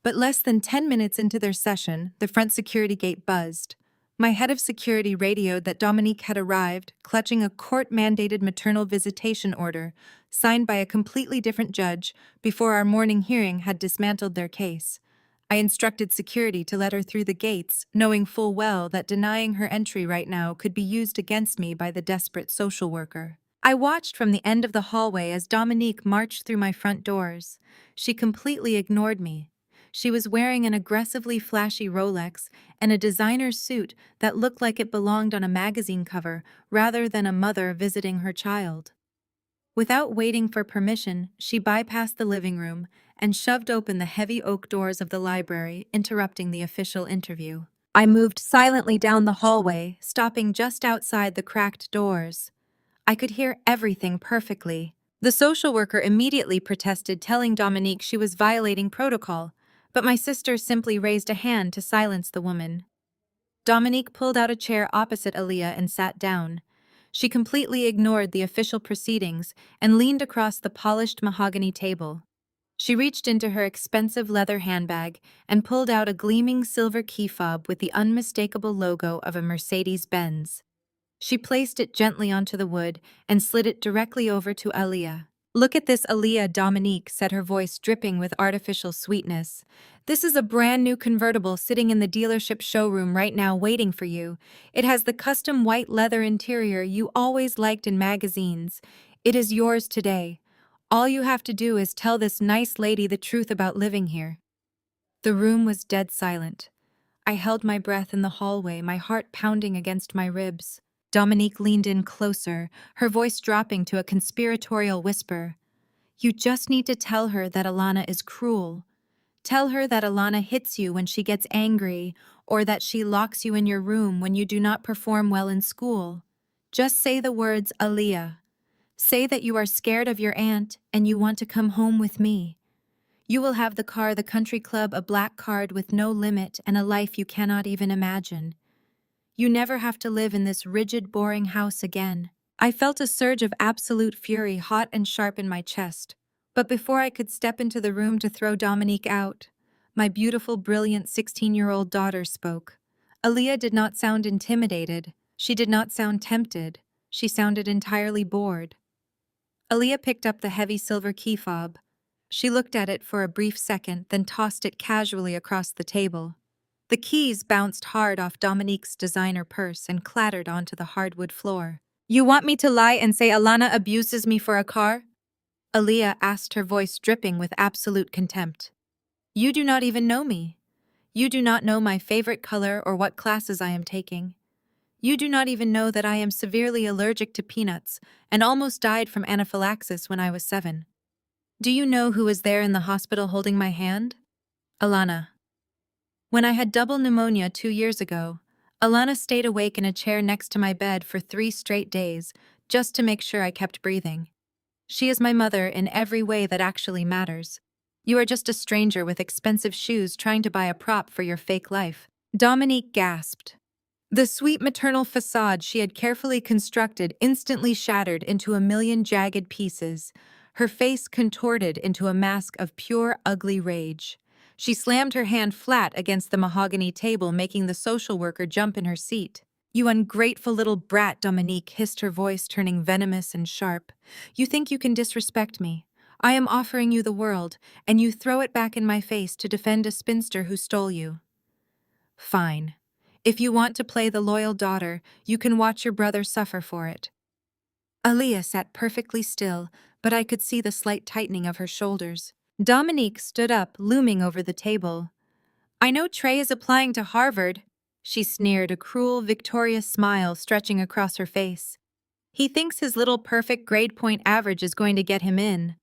but less than 10 minutes into their session, the front security gate buzzed. My head of security radioed that Dominique had arrived, clutching a court-mandated maternal visitation order signed by a completely different judge before our morning hearing had dismantled their case. I instructed security to let her through the gates, knowing full well that denying her entry right now could be used against me by the desperate social worker. I watched from the end of the hallway as Dominique marched through my front doors. She completely ignored me. She was wearing an aggressively flashy Rolex and a designer suit that looked like it belonged on a magazine cover rather than a mother visiting her child. Without waiting for permission, she bypassed the living room and shoved open the heavy oak doors of the library, interrupting the official interview. I moved silently down the hallway, stopping just outside the cracked doors. I could hear everything perfectly. The social worker immediately protested, telling Dominique she was violating protocol, but my sister simply raised a hand to silence the woman. Dominique pulled out a chair opposite Aaliyah and sat down. She completely ignored the official proceedings and leaned across the polished mahogany table. She reached into her expensive leather handbag and pulled out a gleaming silver key fob with the unmistakable logo of a Mercedes-Benz. She placed it gently onto the wood and slid it directly over to Aaliyah. "Look at this, Aaliyah," Dominique said, her voice dripping with artificial sweetness. "This is a brand new convertible sitting in the dealership showroom right now waiting for you. It has the custom white leather interior you always liked in magazines. It is yours today. All you have to do is tell this nice lady the truth about living here." The room was dead silent. I held my breath in the hallway, my heart pounding against my ribs. Dominique leaned in closer, her voice dropping to a conspiratorial whisper. "You just need to tell her that Alana is cruel. Tell her that Alana hits you when she gets angry, or that she locks you in your room when you do not perform well in school. Just say the words, Aaliyah. Say that you are scared of your aunt and you want to come home with me. You will have the car, the country club, a black card with no limit, and a life you cannot even imagine. You never have to live in this rigid, boring house again." I felt a surge of absolute fury, hot and sharp in my chest. But before I could step into the room to throw Dominique out, my beautiful, brilliant 16-year-old daughter spoke. Aaliyah did not sound intimidated. She did not sound tempted. She sounded entirely bored. Aaliyah picked up the heavy silver key fob. She looked at it for a brief second, then tossed it casually across the table. The keys bounced hard off Dominique's designer purse and clattered onto the hardwood floor. "You want me to lie and say Alana abuses me for a car?" Aaliyah asked, her voice dripping with absolute contempt. "You do not even know me. You do not know my favorite color or what classes I am taking. You do not even know that I am severely allergic to peanuts and almost died from anaphylaxis when I was 7. Do you know who was there in the hospital holding my hand? Alana. When I had double pneumonia 2 years ago, Alana stayed awake in a chair next to my bed for 3 straight days, just to make sure I kept breathing. She is my mother in every way that actually matters. You are just a stranger with expensive shoes trying to buy a prop for your fake life." Dominique gasped. The sweet maternal facade she had carefully constructed instantly shattered into a million jagged pieces, her face contorted into a mask of pure, ugly rage. She slammed her hand flat against the mahogany table, making the social worker jump in her seat. "You ungrateful little brat," Dominique hissed, her voice turning venomous and sharp. "You think you can disrespect me? I am offering you the world, and you throw it back in my face to defend a spinster who stole you. Fine. If you want to play the loyal daughter, you can watch your brother suffer for it." Aaliyah sat perfectly still, but I could see the slight tightening of her shoulders. Dominique stood up, looming over the table. "I know Trey is applying to Harvard," she sneered, a cruel, victorious smile stretching across her face. "He thinks his little perfect grade point average is going to get him in.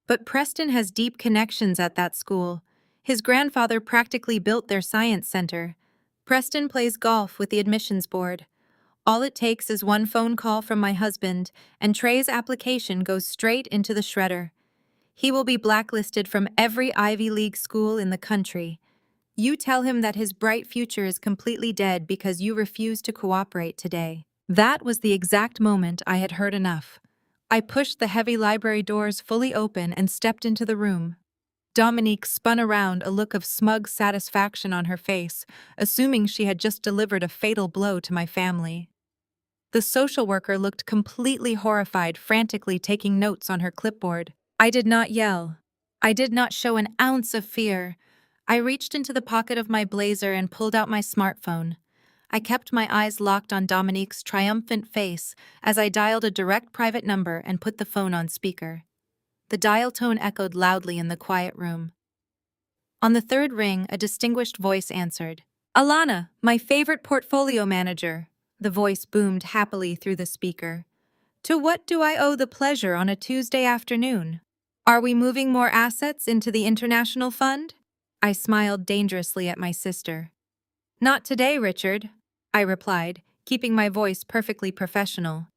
But Preston has deep connections at that school. His grandfather practically built their science center. Preston plays golf with the admissions board. All it takes is one phone call from my husband, and Trey's application goes straight into the shredder. He will be blacklisted from every Ivy League school in the country. You tell him that his bright future is completely dead because you refuse to cooperate today." That was the exact moment I had heard enough. I pushed the heavy library doors fully open and stepped into the room. Dominique spun around, a look of smug satisfaction on her face, assuming she had just delivered a fatal blow to my family. The social worker looked completely horrified, frantically taking notes on her clipboard. I did not yell. I did not show an ounce of fear. I reached into the pocket of my blazer and pulled out my smartphone. I kept my eyes locked on Dominique's triumphant face as I dialed a direct private number and put the phone on speaker. The dial tone echoed loudly in the quiet room. On the third ring, a distinguished voice answered. "Alana, my favorite portfolio manager." The voice boomed happily through the speaker. "To what do I owe the pleasure on a Tuesday afternoon? Are we moving more assets into the International Fund?" I smiled dangerously at my sister. "Not today, Richard," I replied, keeping my voice perfectly professional.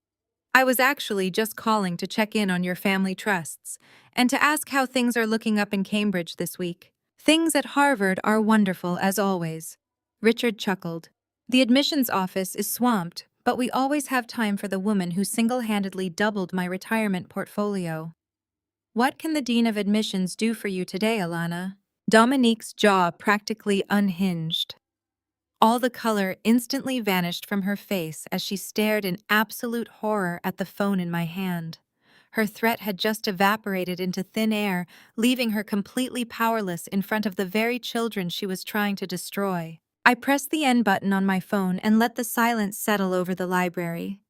"I was actually just calling to check in on your family trusts and to ask how things are looking up in Cambridge this week." "Things at Harvard are wonderful, as always," Richard chuckled. "The admissions office is swamped, but we always have time for the woman who single-handedly doubled my retirement portfolio." What can the Dean of Admissions do for you today, Alana? Dominique's jaw practically unhinged. All the color instantly vanished from her face as she stared in absolute horror at the phone in my hand. Her threat had just evaporated into thin air, leaving her completely powerless in front of the very children she was trying to destroy. I pressed the end button on my phone and let the silence settle over the library.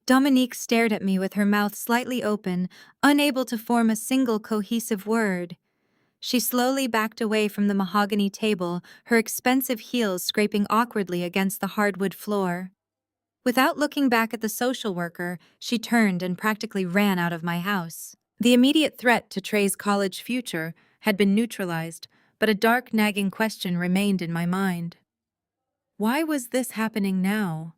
Dominique stared at me with her mouth slightly open, unable to form a single cohesive word. She slowly backed away from the mahogany table, her expensive heels scraping awkwardly against the hardwood floor. Without looking back at the social worker, she turned and practically ran out of my house. The immediate threat to Trey's college future had been neutralized, but a dark, nagging question remained in my mind. Why was this happening now?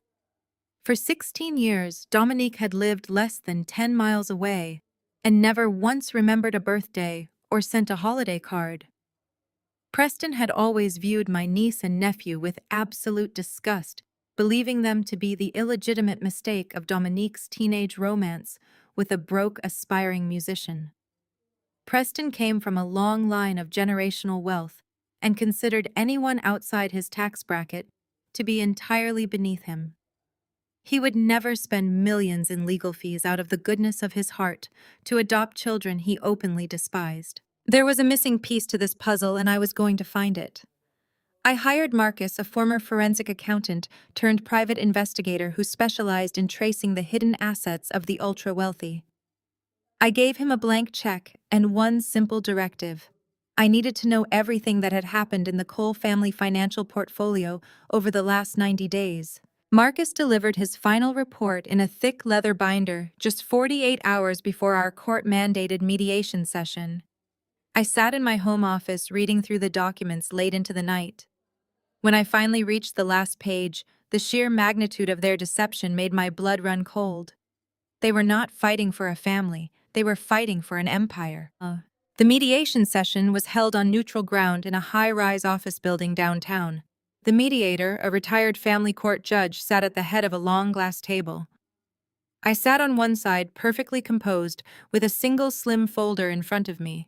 For 16 years, Dominique had lived less than 10 miles away and never once remembered a birthday or sent a holiday card. Preston had always viewed my niece and nephew with absolute disgust, believing them to be the illegitimate mistake of Dominique's teenage romance with a broke, aspiring musician. Preston came from a long line of generational wealth and considered anyone outside his tax bracket to be entirely beneath him. He would never spend millions in legal fees out of the goodness of his heart to adopt children he openly despised. There was a missing piece to this puzzle, and I was going to find it. I hired Marcus, a former forensic accountant turned private investigator who specialized in tracing the hidden assets of the ultra-wealthy. I gave him a blank check and one simple directive. I needed to know everything that had happened in the Cole family financial portfolio over the last 90 days. Marcus delivered his final report in a thick leather binder just 48 hours before our court-mandated mediation session. I sat in my home office reading through the documents late into the night. When I finally reached the last page, the sheer magnitude of their deception made my blood run cold. They were not fighting for a family, they were fighting for an empire. The mediation session was held on neutral ground in a high-rise office building downtown. The mediator, a retired family court judge, sat at the head of a long glass table. I sat on one side, perfectly composed, with a single slim folder in front of me.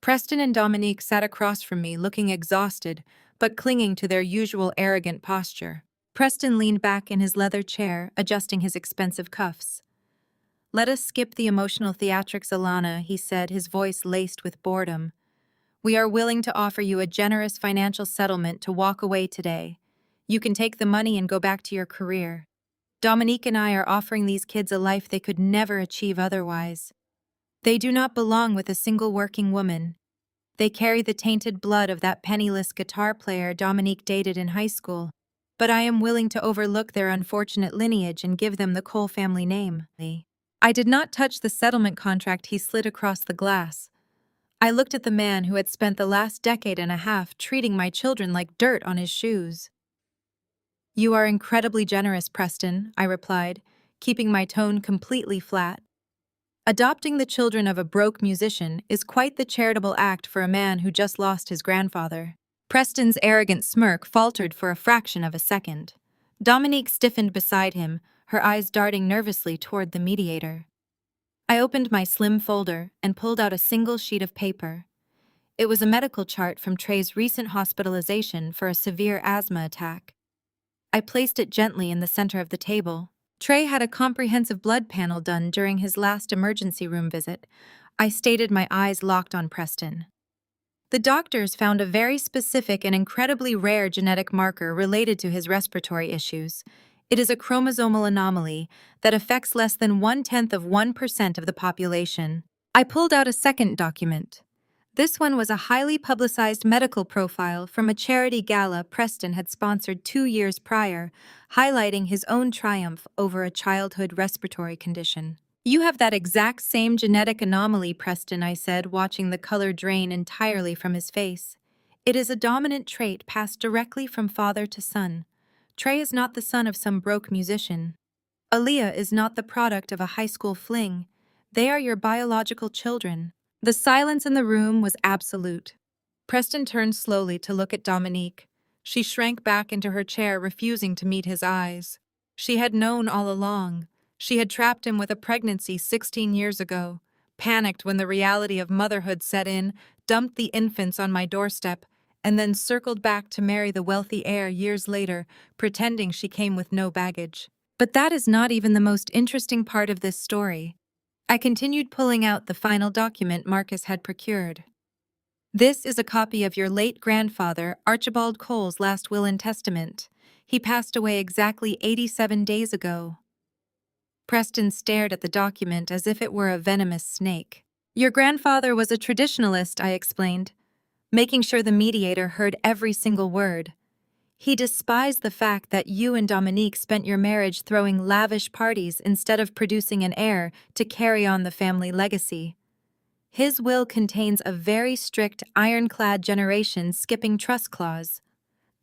Preston and Dominique sat across from me, looking exhausted, but clinging to their usual arrogant posture. Preston leaned back in his leather chair, adjusting his expensive cuffs. "Let us skip the emotional theatrics, Alana," he said, his voice laced with boredom. "We are willing to offer you a generous financial settlement to walk away today. You can take the money and go back to your career. Dominique and I are offering these kids a life they could never achieve otherwise. They do not belong with a single working woman. They carry the tainted blood of that penniless guitar player Dominique dated in high school. But I am willing to overlook their unfortunate lineage and give them the Cole family name." I did not touch the settlement contract he slid across the glass. I looked at the man who had spent the last decade and a half treating my children like dirt on his shoes. "You are incredibly generous, Preston," I replied, keeping my tone completely flat. "Adopting the children of a broke musician is quite the charitable act for a man who just lost his grandfather." Preston's arrogant smirk faltered for a fraction of a second. Dominique stiffened beside him, her eyes darting nervously toward the mediator. I opened my slim folder and pulled out a single sheet of paper. It was a medical chart from Trey's recent hospitalization for a severe asthma attack. I placed it gently in the center of the table. Trey had a comprehensive blood panel done during his last emergency room visit. I stated, my eyes locked on Preston. The doctors found a very specific and incredibly rare genetic marker related to his respiratory issues. It is a chromosomal anomaly that affects less than 0.1% of the population. I pulled out a second document. This one was a highly publicized medical profile from a charity gala Preston had sponsored 2 years prior, highlighting his own triumph over a childhood respiratory condition. "You have that exact same genetic anomaly, Preston," I said, watching the color drain entirely from his face. "It is a dominant trait passed directly from father to son. Trey is not the son of some broke musician. Aaliyah is not the product of a high school fling. They are your biological children." The silence in the room was absolute. Preston turned slowly to look at Dominique. She shrank back into her chair, refusing to meet his eyes. She had known all along. She had trapped him with a pregnancy 16 years ago, panicked when the reality of motherhood set in, dumped the infants on my doorstep, and then circled back to marry the wealthy heir years later, pretending she came with no baggage. But that is not even the most interesting part of this story. I continued pulling out the final document Marcus had procured. This is a copy of your late grandfather, Archibald Cole's last will and testament. He passed away exactly 87 days ago. Preston stared at the document as if it were a venomous snake. Your grandfather was a traditionalist, I explained, making sure the mediator heard every single word. He despised the fact that you and Dominique spent your marriage throwing lavish parties instead of producing an heir to carry on the family legacy. His will contains a very strict ironclad generation-skipping trust clause.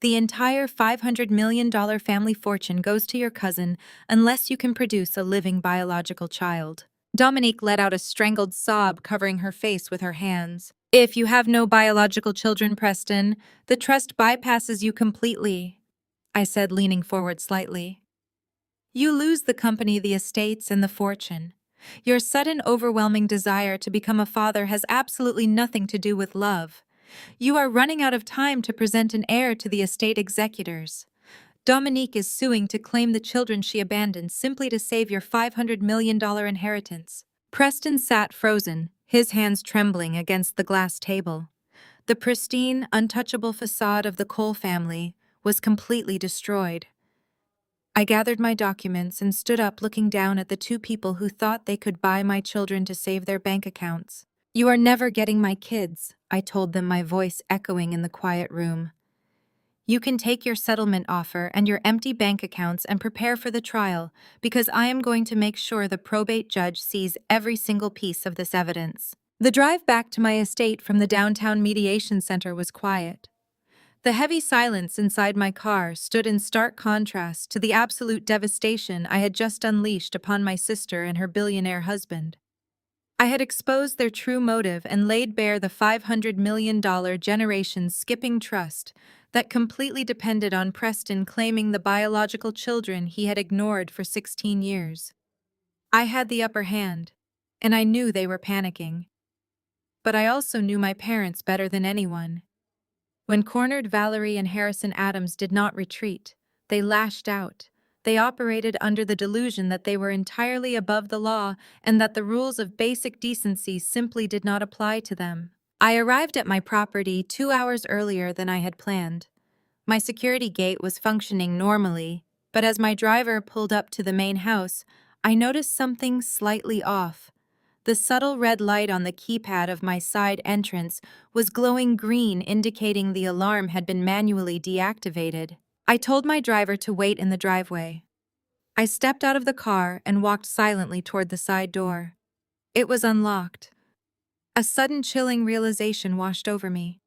The entire $500 million family fortune goes to your cousin unless you can produce a living biological child. Dominique let out a strangled sob, covering her face with her hands. If you have no biological children, Preston, the trust bypasses you completely, I said, leaning forward slightly. You lose the company, the estates, and the fortune. Your sudden, overwhelming desire to become a father has absolutely nothing to do with love. You are running out of time to present an heir to the estate executors. Dominique is suing to claim the children she abandoned simply to save your $500 million inheritance. Preston sat frozen, his hands trembling against the glass table. The pristine, untouchable facade of the Cole family was completely destroyed. I gathered my documents and stood up, looking down at the two people who thought they could buy my children to save their bank accounts. You are never getting my kids, I told them, my voice echoing in the quiet room. You can take your settlement offer and your empty bank accounts and prepare for the trial, because I am going to make sure the probate judge sees every single piece of this evidence. The drive back to my estate from the downtown mediation center was quiet. The heavy silence inside my car stood in stark contrast to the absolute devastation I had just unleashed upon my sister and her billionaire husband. I had exposed their true motive and laid bare the $500 million generation-skipping trust that completely depended on Preston claiming the biological children he had ignored for 16 years. I had the upper hand, and I knew they were panicking. But I also knew my parents better than anyone. When cornered, Valerie and Harrison Adams did not retreat. They lashed out. They operated under the delusion that they were entirely above the law and that the rules of basic decency simply did not apply to them. I arrived at my property 2 hours earlier than I had planned. My security gate was functioning normally, but as my driver pulled up to the main house, I noticed something slightly off. The subtle red light on the keypad of my side entrance was glowing green, indicating the alarm had been manually deactivated. I told my driver to wait in the driveway. I stepped out of the car and walked silently toward the side door. It was unlocked. A sudden chilling realization washed over me.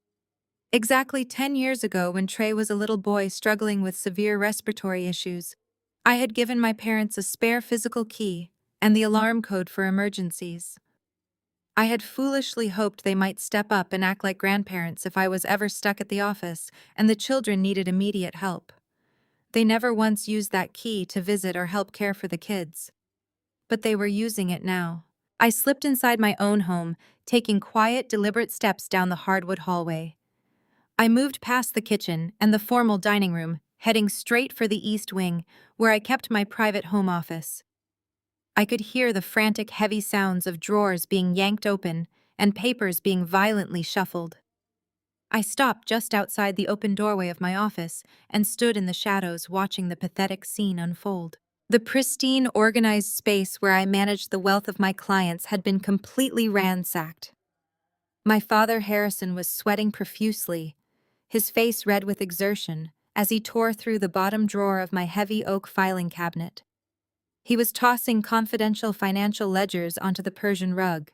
Exactly 10 years ago, when Trey was a little boy struggling with severe respiratory issues, I had given my parents a spare physical key and the alarm code for emergencies. I had foolishly hoped they might step up and act like grandparents if I was ever stuck at the office and the children needed immediate help. They never once used that key to visit or help care for the kids. But they were using it now. I slipped inside my own home, taking quiet, deliberate steps down the hardwood hallway. I moved past the kitchen and the formal dining room, heading straight for the east wing, where I kept my private home office. I could hear the frantic, heavy sounds of drawers being yanked open and papers being violently shuffled. I stopped just outside the open doorway of my office and stood in the shadows, watching the pathetic scene unfold. The pristine, organized space where I managed the wealth of my clients had been completely ransacked. My father, Harrison, was sweating profusely, his face red with exertion, as he tore through the bottom drawer of my heavy oak filing cabinet. He was tossing confidential financial ledgers onto the Persian rug.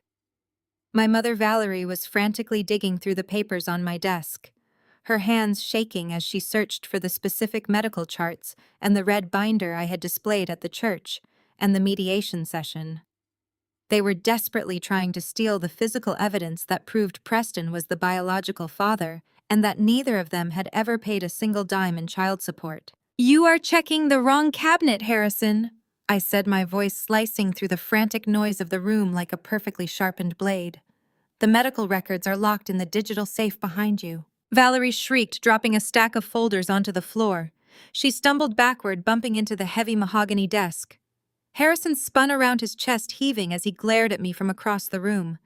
My mother, Valerie, was frantically digging through the papers on my desk, her hands shaking as she searched for the specific medical charts and the red binder I had displayed at the church and the mediation session. They were desperately trying to steal the physical evidence that proved Preston was the biological father and that neither of them had ever paid a single dime in child support. "You are checking the wrong cabinet, Harrison," I said, my voice slicing through the frantic noise of the room like a perfectly sharpened blade. The medical records are locked in the digital safe behind you. Valerie shrieked, dropping a stack of folders onto the floor. She stumbled backward, bumping into the heavy mahogany desk. Harrison spun around, his chest heaving as he glared at me from across the room.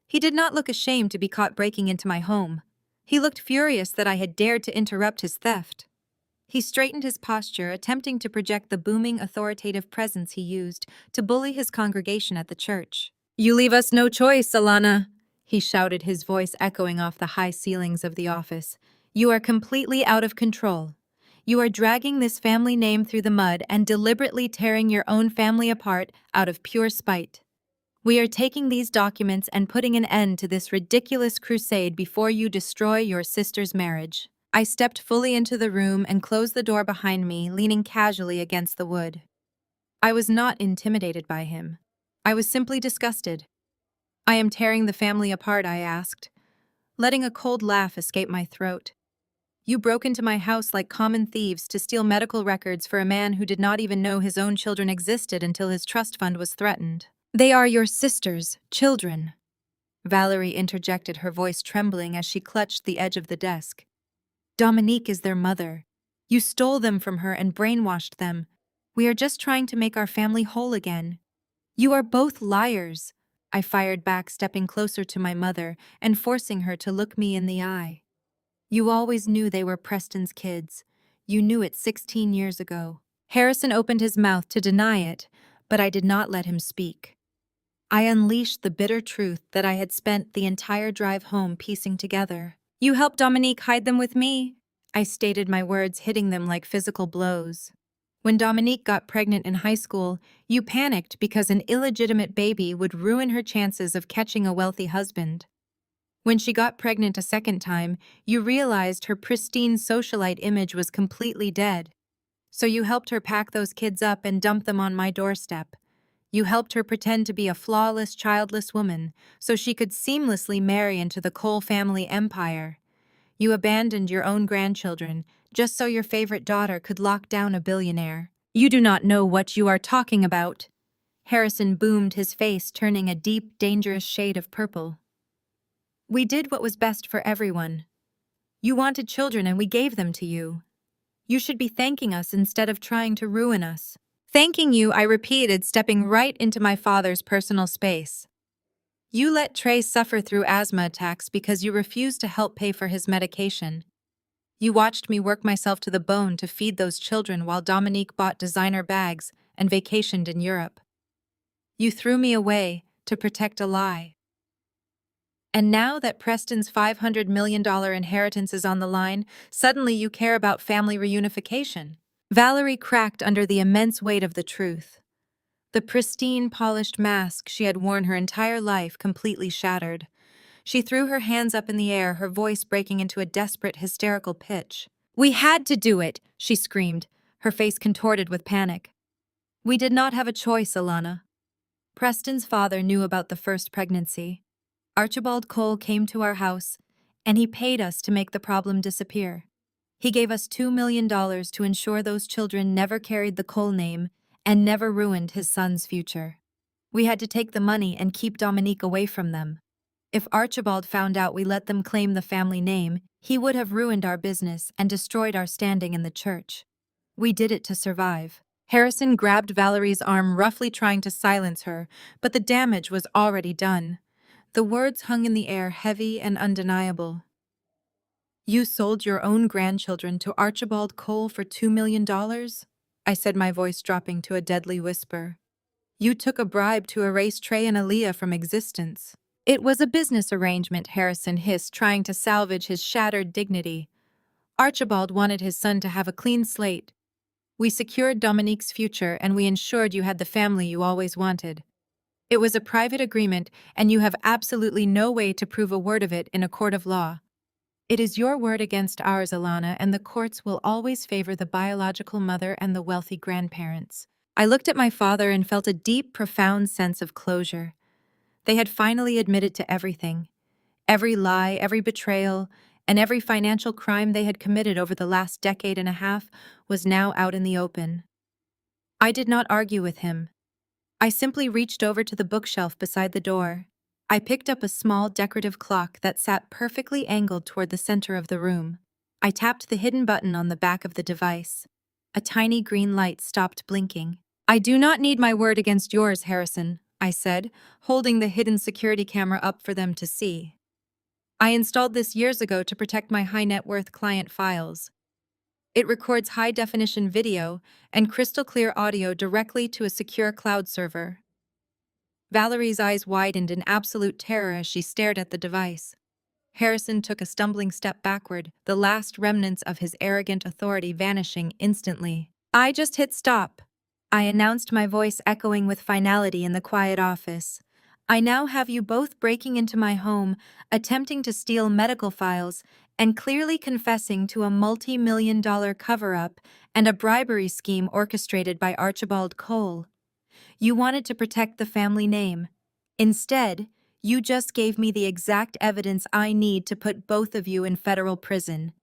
He did not look ashamed to be caught breaking into my home. He looked furious that I had dared to interrupt his theft. He straightened his posture, attempting to project the booming, authoritative presence he used to bully his congregation at the church. "You leave us no choice, Alana," he shouted, his voice echoing off the high ceilings of the office. "You are completely out of control. You are dragging this family name through the mud and deliberately tearing your own family apart out of pure spite. We are taking these documents and putting an end to this ridiculous crusade before you destroy your sister's marriage." I stepped fully into the room and closed the door behind me, leaning casually against the wood. I was not intimidated by him. I was simply disgusted. "I am tearing the family apart," I asked, letting a cold laugh escape my throat. "You broke into my house like common thieves to steal medical records for a man who did not even know his own children existed until his trust fund was threatened." "They are your sister's children," Valerie interjected, her voice trembling as she clutched the edge of the desk. "Dominique is their mother. You stole them from her and brainwashed them. We are just trying to make our family whole again." "You are both liars," I fired back, stepping closer to my mother and forcing her to look me in the eye. "You always knew they were Preston's kids. You knew it 16 years ago." Harrison opened his mouth to deny it, but I did not let him speak. I unleashed the bitter truth that I had spent the entire drive home piecing together. "You helped Dominique hide them with me," I stated, my words hitting them like physical blows. "When Dominique got pregnant in high school, you panicked because an illegitimate baby would ruin her chances of catching a wealthy husband. When she got pregnant a second time, you realized her pristine socialite image was completely dead. So you helped her pack those kids up and dump them on my doorstep. You helped her pretend to be a flawless, childless woman so she could seamlessly marry into the Cole family empire. You abandoned your own grandchildren just so your favorite daughter could lock down a billionaire. You do not know what you are talking about." Harrison boomed, his face turning a deep, dangerous shade of purple. "We did what was best for everyone. You wanted children and we gave them to you. You should be thanking us instead of trying to ruin us." "Thanking you," I repeated, stepping right into my father's personal space. "You let Trey suffer through asthma attacks because you refused to help pay for his medication. You watched me work myself to the bone to feed those children while Dominique bought designer bags and vacationed in Europe. You threw me away to protect a lie. And now that Preston's $500 million inheritance is on the line, suddenly you care about family reunification." Valerie cracked under the immense weight of the truth. The pristine, polished mask she had worn her entire life completely shattered. She threw her hands up in the air, her voice breaking into a desperate, hysterical pitch. "We had to do it," she screamed, her face contorted with panic. "We did not have a choice, Alana. Preston's father knew about the first pregnancy. Archibald Cole came to our house, and he paid us to make the problem disappear. He gave us $2 million to ensure those children never carried the Cole name and never ruined his son's future. We had to take the money and keep Dominique away from them. If Archibald found out we let them claim the family name, he would have ruined our business and destroyed our standing in the church. We did it to survive." Harrison grabbed Valerie's arm, roughly trying to silence her, but the damage was already done. The words hung in the air, heavy and undeniable. "You sold your own grandchildren to Archibald Cole for $2 million? I said, my voice dropping to a deadly whisper. "You took a bribe to erase Trey and Aaliyah from existence." "It was a business arrangement," Harrison hissed, trying to salvage his shattered dignity. "Archibald wanted his son to have a clean slate. We secured Dominique's future and we ensured you had the family you always wanted. It was a private agreement and you have absolutely no way to prove a word of it in a court of law. It is your word against ours, Alana, and the courts will always favor the biological mother and the wealthy grandparents." I looked at my father and felt a deep, profound sense of closure. They had finally admitted to everything. Every lie, every betrayal, and every financial crime they had committed over the last decade and a half was now out in the open. I did not argue with him. I simply reached over to the bookshelf beside the door. I picked up a small decorative clock that sat perfectly angled toward the center of the room. I tapped the hidden button on the back of the device. A tiny green light stopped blinking. "I do not need my word against yours, Harrison," I said, holding the hidden security camera up for them to see. "I installed this years ago to protect my high net worth client files. It records high-definition video and crystal-clear audio directly to a secure cloud server." Valerie's eyes widened in absolute terror as she stared at the device. Harrison took a stumbling step backward, the last remnants of his arrogant authority vanishing instantly. "I just hit stop," I announced, my voice echoing with finality in the quiet office. "I now have you both breaking into my home, attempting to steal medical files, and clearly confessing to a multi-million-dollar cover-up and a bribery scheme orchestrated by Archibald Cole. You wanted to protect the family name. Instead, you just gave me the exact evidence I need to put both of you in federal prison.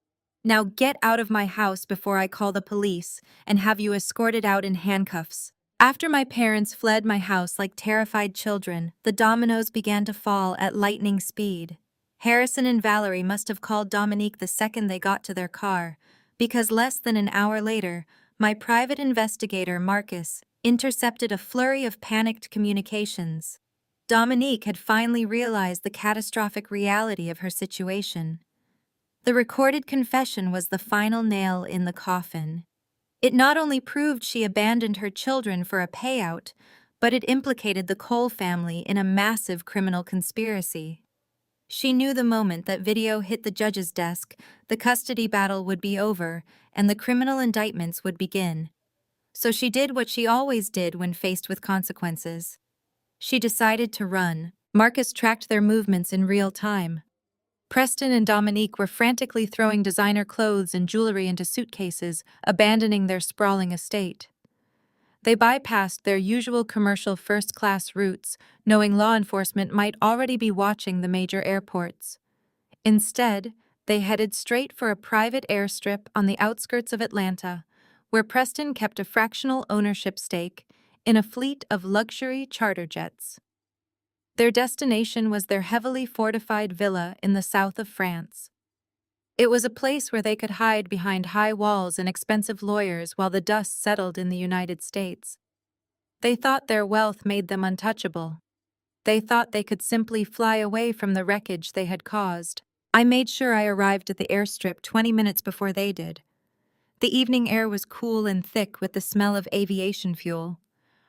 Now get out of my house before I call the police and have you escorted out in handcuffs." After my parents fled my house like terrified children, the dominoes began to fall at lightning speed. Harrison and Valerie must have called Dominique the second they got to their car, because less than an hour later, my private investigator, Marcus, intercepted a flurry of panicked communications. Dominique had finally realized the catastrophic reality of her situation. The recorded confession was the final nail in the coffin. It not only proved she abandoned her children for a payout, but it implicated the Cole family in a massive criminal conspiracy. She knew the moment that video hit the judge's desk, the custody battle would be over, and the criminal indictments would begin. So she did what she always did when faced with consequences. She decided to run. Marcus tracked their movements in real time. Preston and Dominique were frantically throwing designer clothes and jewelry into suitcases, abandoning their sprawling estate. They bypassed their usual commercial first-class routes, knowing law enforcement might already be watching the major airports. Instead, they headed straight for a private airstrip on the outskirts of Atlanta, where Preston kept a fractional ownership stake in a fleet of luxury charter jets. Their destination was their heavily fortified villa in the south of France. It was a place where they could hide behind high walls and expensive lawyers while the dust settled in the United States. They thought their wealth made them untouchable. They thought they could simply fly away from the wreckage they had caused. I made sure I arrived at the airstrip 20 minutes before they did. The evening air was cool and thick with the smell of aviation fuel.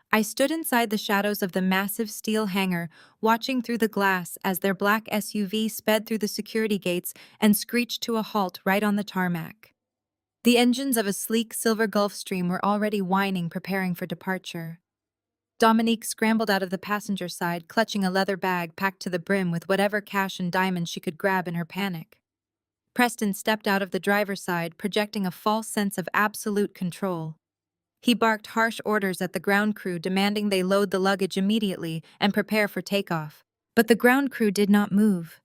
I stood inside the shadows of the massive steel hangar, watching through the glass as their black SUV sped through the security gates and screeched to a halt right on the tarmac. The engines of a sleek silver Gulfstream were already whining, preparing for departure. Dominique scrambled out of the passenger side, clutching a leather bag packed to the brim with whatever cash and diamonds she could grab in her panic. Preston stepped out of the driver's side, projecting a false sense of absolute control. He barked harsh orders at the ground crew, demanding they load the luggage immediately and prepare for takeoff. But the ground crew did not move.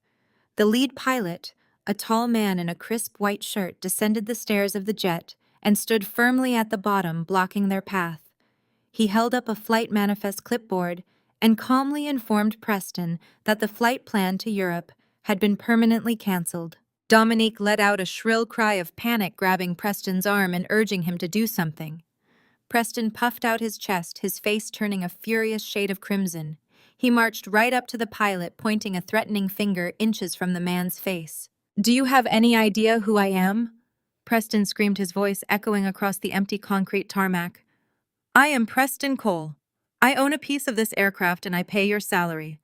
The lead pilot, a tall man in a crisp white shirt, descended the stairs of the jet and stood firmly at the bottom, blocking their path. He held up a flight manifest clipboard and calmly informed Preston that the flight plan to Europe had been permanently canceled. Dominique let out a shrill cry of panic, grabbing Preston's arm and urging him to do something. Preston puffed out his chest, his face turning a furious shade of crimson. He marched right up to the pilot, pointing a threatening finger inches from the man's face. "Do you have any idea who I am?" Preston screamed, his voice echoing across the empty concrete tarmac. "I am Preston Cole. I own a piece of this aircraft and I pay your salary.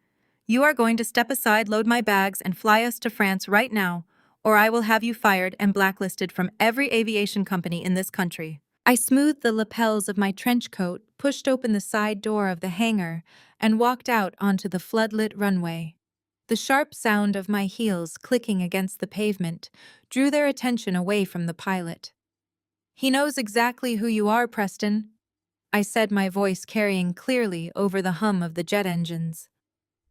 You are going to step aside, load my bags, and fly us to France right now, or I will have you fired and blacklisted from every aviation company in this country." I smoothed the lapels of my trench coat, pushed open the side door of the hangar, and walked out onto the floodlit runway. The sharp sound of my heels clicking against the pavement drew their attention away from the pilot. "He knows exactly who you are, Preston," I said, my voice carrying clearly over the hum of the jet engines.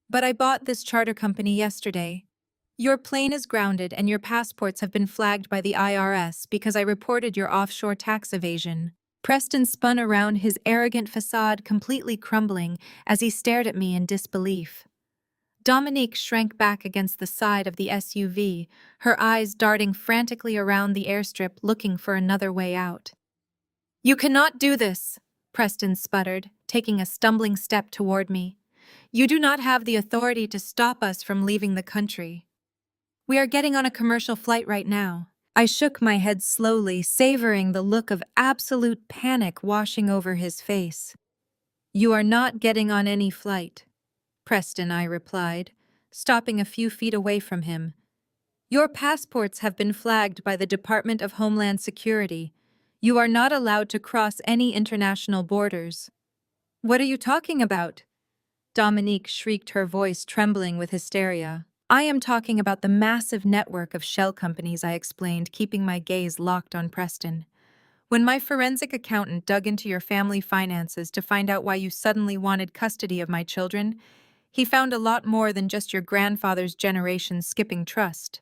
"But I bought this charter company yesterday. Your plane is grounded and your passports have been flagged by the IRS because I reported your offshore tax evasion." Preston spun around, his arrogant facade completely crumbling as he stared at me in disbelief. Dominique shrank back against the side of the SUV, her eyes darting frantically around the airstrip looking for another way out. "You cannot do this," Preston sputtered, taking a stumbling step toward me. "You do not have the authority to stop us from leaving the country. We are getting on a commercial flight right now." I shook my head slowly, savoring the look of absolute panic washing over his face. "You are not getting on any flight," Preston, I replied, stopping a few feet away from him. "Your passports have been flagged by the Department of Homeland Security. You are not allowed to cross any international borders." "What are you talking about?" Dominique shrieked, her voice trembling with hysteria. "I am talking about the massive network of shell companies," I explained, keeping my gaze locked on Preston. "When my forensic accountant dug into your family finances to find out why you suddenly wanted custody of my children, he found a lot more than just your grandfather's generation-skipping trust.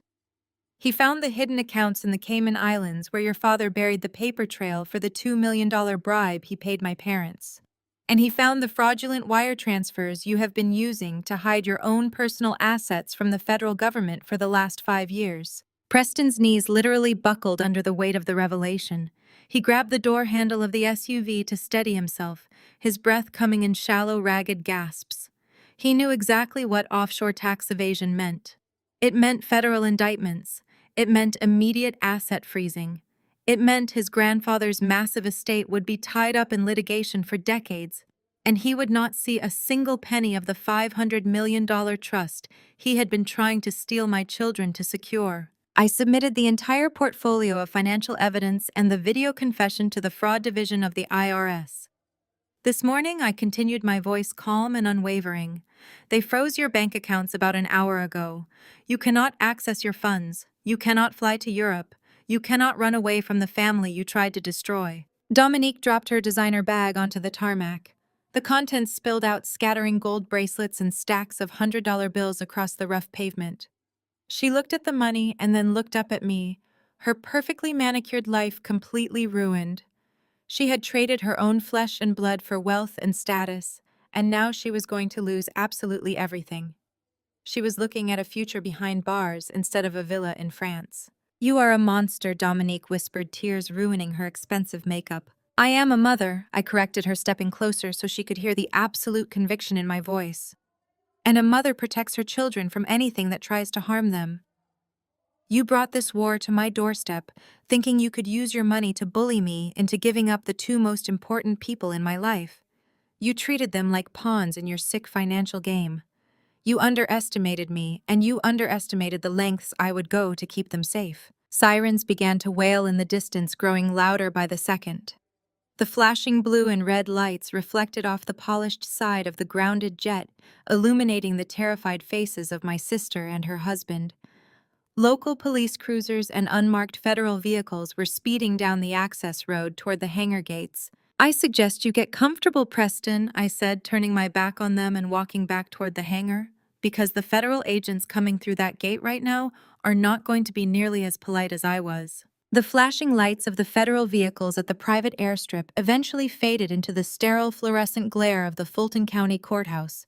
He found the hidden accounts in the Cayman Islands where your father buried the paper trail for the $2 million bribe he paid my parents. And he found the fraudulent wire transfers you have been using to hide your own personal assets from the federal government for the last 5 years." Preston's knees literally buckled under the weight of the revelation. He grabbed the door handle of the SUV to steady himself, his breath coming in shallow, ragged gasps. He knew exactly what offshore tax evasion meant. It meant federal indictments. It meant immediate asset freezing. It meant his grandfather's massive estate would be tied up in litigation for decades, and he would not see a single penny of the $500 million trust he had been trying to steal my children to secure. I submitted the entire portfolio of financial evidence and the video confession to the fraud division of the IRS. This morning, I continued, my voice calm and unwavering. "They froze your bank accounts about an hour ago. You cannot access your funds. You cannot fly to Europe. You cannot run away from the family you tried to destroy." Dominique dropped her designer bag onto the tarmac. The contents spilled out, scattering gold bracelets and stacks of $100 bills across the rough pavement. She looked at the money and then looked up at me, her perfectly manicured life completely ruined. She had traded her own flesh and blood for wealth and status, and now she was going to lose absolutely everything. She was looking at a future behind bars instead of a villa in France. "You are a monster," Dominique whispered, tears ruining her expensive makeup. "I am a mother," I corrected her, stepping closer so she could hear the absolute conviction in my voice. "And a mother protects her children from anything that tries to harm them. You brought this war to my doorstep, thinking you could use your money to bully me into giving up the two most important people in my life. You treated them like pawns in your sick financial game. You underestimated me, and you underestimated the lengths I would go to keep them safe." Sirens began to wail in the distance, growing louder by the second. The flashing blue and red lights reflected off the polished side of the grounded jet, illuminating the terrified faces of my sister and her husband. Local police cruisers and unmarked federal vehicles were speeding down the access road toward the hangar gates. "I suggest you get comfortable, Preston," I said, turning my back on them and walking back toward the hangar, "because the federal agents coming through that gate right now are not going to be nearly as polite as I was." The flashing lights of the federal vehicles at the private airstrip eventually faded into the sterile fluorescent glare of the Fulton County Courthouse.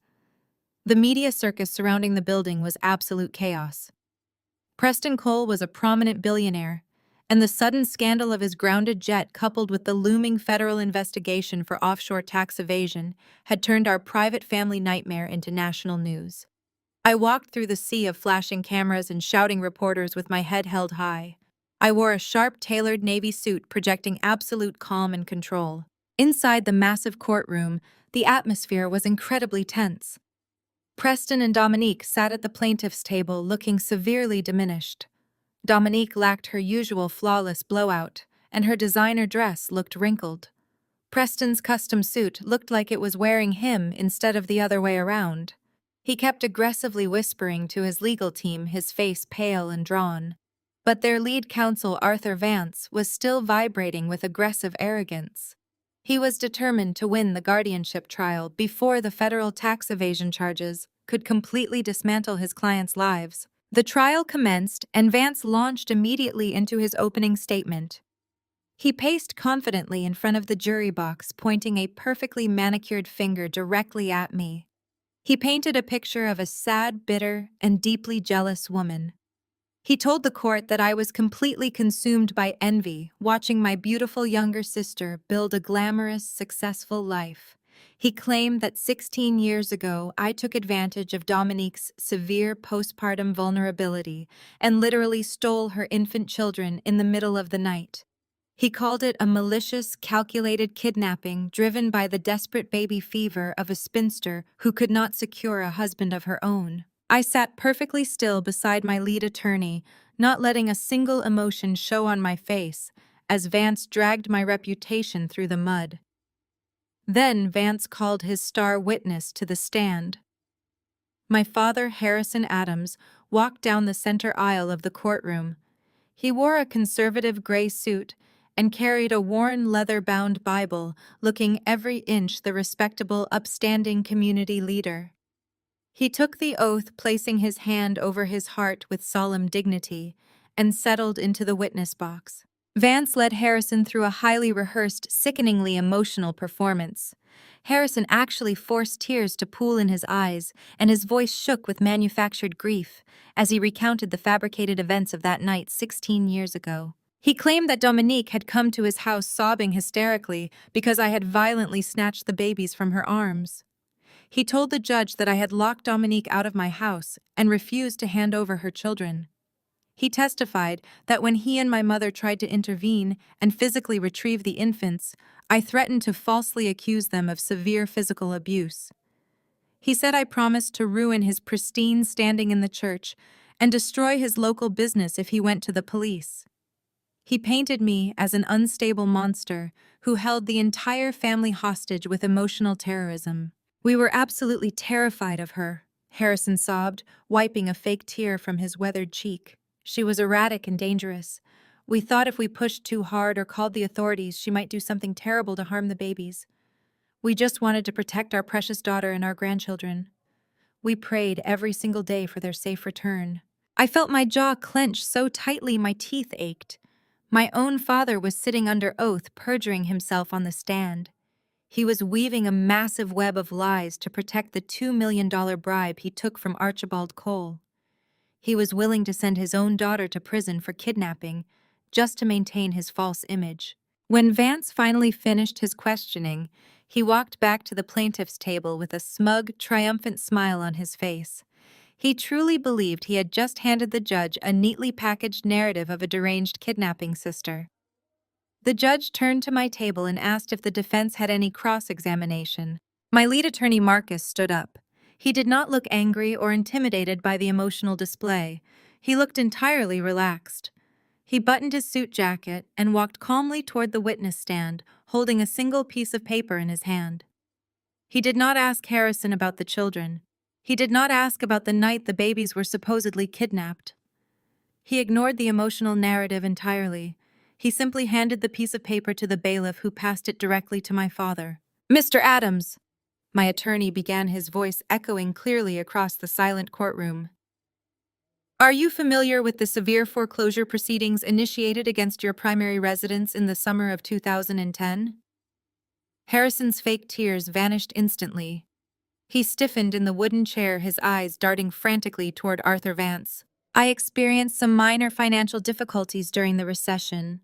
The media circus surrounding the building was absolute chaos. Preston Cole was a prominent billionaire, and the sudden scandal of his grounded jet, coupled with the looming federal investigation for offshore tax evasion, had turned our private family nightmare into national news. I walked through the sea of flashing cameras and shouting reporters with my head held high. I wore a sharp, tailored navy suit projecting absolute calm and control. Inside the massive courtroom, the atmosphere was incredibly tense. Preston and Dominique sat at the plaintiff's table looking severely diminished. Dominique lacked her usual flawless blowout, and her designer dress looked wrinkled. Preston's custom suit looked like it was wearing him instead of the other way around. He kept aggressively whispering to his legal team, his face pale and drawn. But their lead counsel, Arthur Vance, was still vibrating with aggressive arrogance. He was determined to win the guardianship trial before the federal tax evasion charges could completely dismantle his clients' lives. The trial commenced, and Vance launched immediately into his opening statement. He paced confidently in front of the jury box, pointing a perfectly manicured finger directly at me. He painted a picture of a sad, bitter, and deeply jealous woman. He told the court that I was completely consumed by envy, watching my beautiful younger sister build a glamorous, successful life. He claimed that 16 years ago, I took advantage of Dominique's severe postpartum vulnerability and literally stole her infant children in the middle of the night. He called it a malicious, calculated kidnapping driven by the desperate baby fever of a spinster who could not secure a husband of her own. I sat perfectly still beside my lead attorney, not letting a single emotion show on my face, as Vance dragged my reputation through the mud. Then Vance called his star witness to the stand. My father, Harrison Adams, walked down the center aisle of the courtroom. He wore a conservative gray suit and carried a worn leather-bound Bible, looking every inch the respectable, upstanding community leader. He took the oath, placing his hand over his heart with solemn dignity, and settled into the witness box. Vance led Harrison through a highly rehearsed, sickeningly emotional performance. Harrison actually forced tears to pool in his eyes, and his voice shook with manufactured grief as he recounted the fabricated events of that night 16 years ago. He claimed that Dominique had come to his house sobbing hysterically because I had violently snatched the babies from her arms. He told the judge that I had locked Dominique out of my house and refused to hand over her children. He testified that when he and my mother tried to intervene and physically retrieve the infants, I threatened to falsely accuse them of severe physical abuse. He said I promised to ruin his pristine standing in the church and destroy his local business if he went to the police. He painted me as an unstable monster who held the entire family hostage with emotional terrorism. We were absolutely terrified of her, Harrison sobbed, wiping a fake tear from his weathered cheek. She was erratic and dangerous. We thought if we pushed too hard or called the authorities, she might do something terrible to harm the babies. We just wanted to protect our precious daughter and our grandchildren. We prayed every single day for their safe return. I felt my jaw clench so tightly my teeth ached. My own father was sitting under oath, perjuring himself on the stand. He was weaving a massive web of lies to protect the $2 million bribe he took from Archibald Cole. He was willing to send his own daughter to prison for kidnapping just to maintain his false image. When Vance finally finished his questioning, he walked back to the plaintiff's table with a smug, triumphant smile on his face. He truly believed he had just handed the judge a neatly packaged narrative of a deranged kidnapping sister. The judge turned to my table and asked if the defense had any cross-examination. My lead attorney, Marcus, stood up. He did not look angry or intimidated by the emotional display. He looked entirely relaxed. He buttoned his suit jacket and walked calmly toward the witness stand, holding a single piece of paper in his hand. He did not ask Harrison about the children. He did not ask about the night the babies were supposedly kidnapped. He ignored the emotional narrative entirely. He simply handed the piece of paper to the bailiff, who passed it directly to my father. "Mr. Adams," my attorney began, his voice echoing clearly across the silent courtroom. "Are you familiar with the severe foreclosure proceedings initiated against your primary residence in the summer of 2010? Harrison's fake tears vanished instantly. He stiffened in the wooden chair, his eyes darting frantically toward Arthur Vance. "I experienced some minor financial difficulties during the recession,"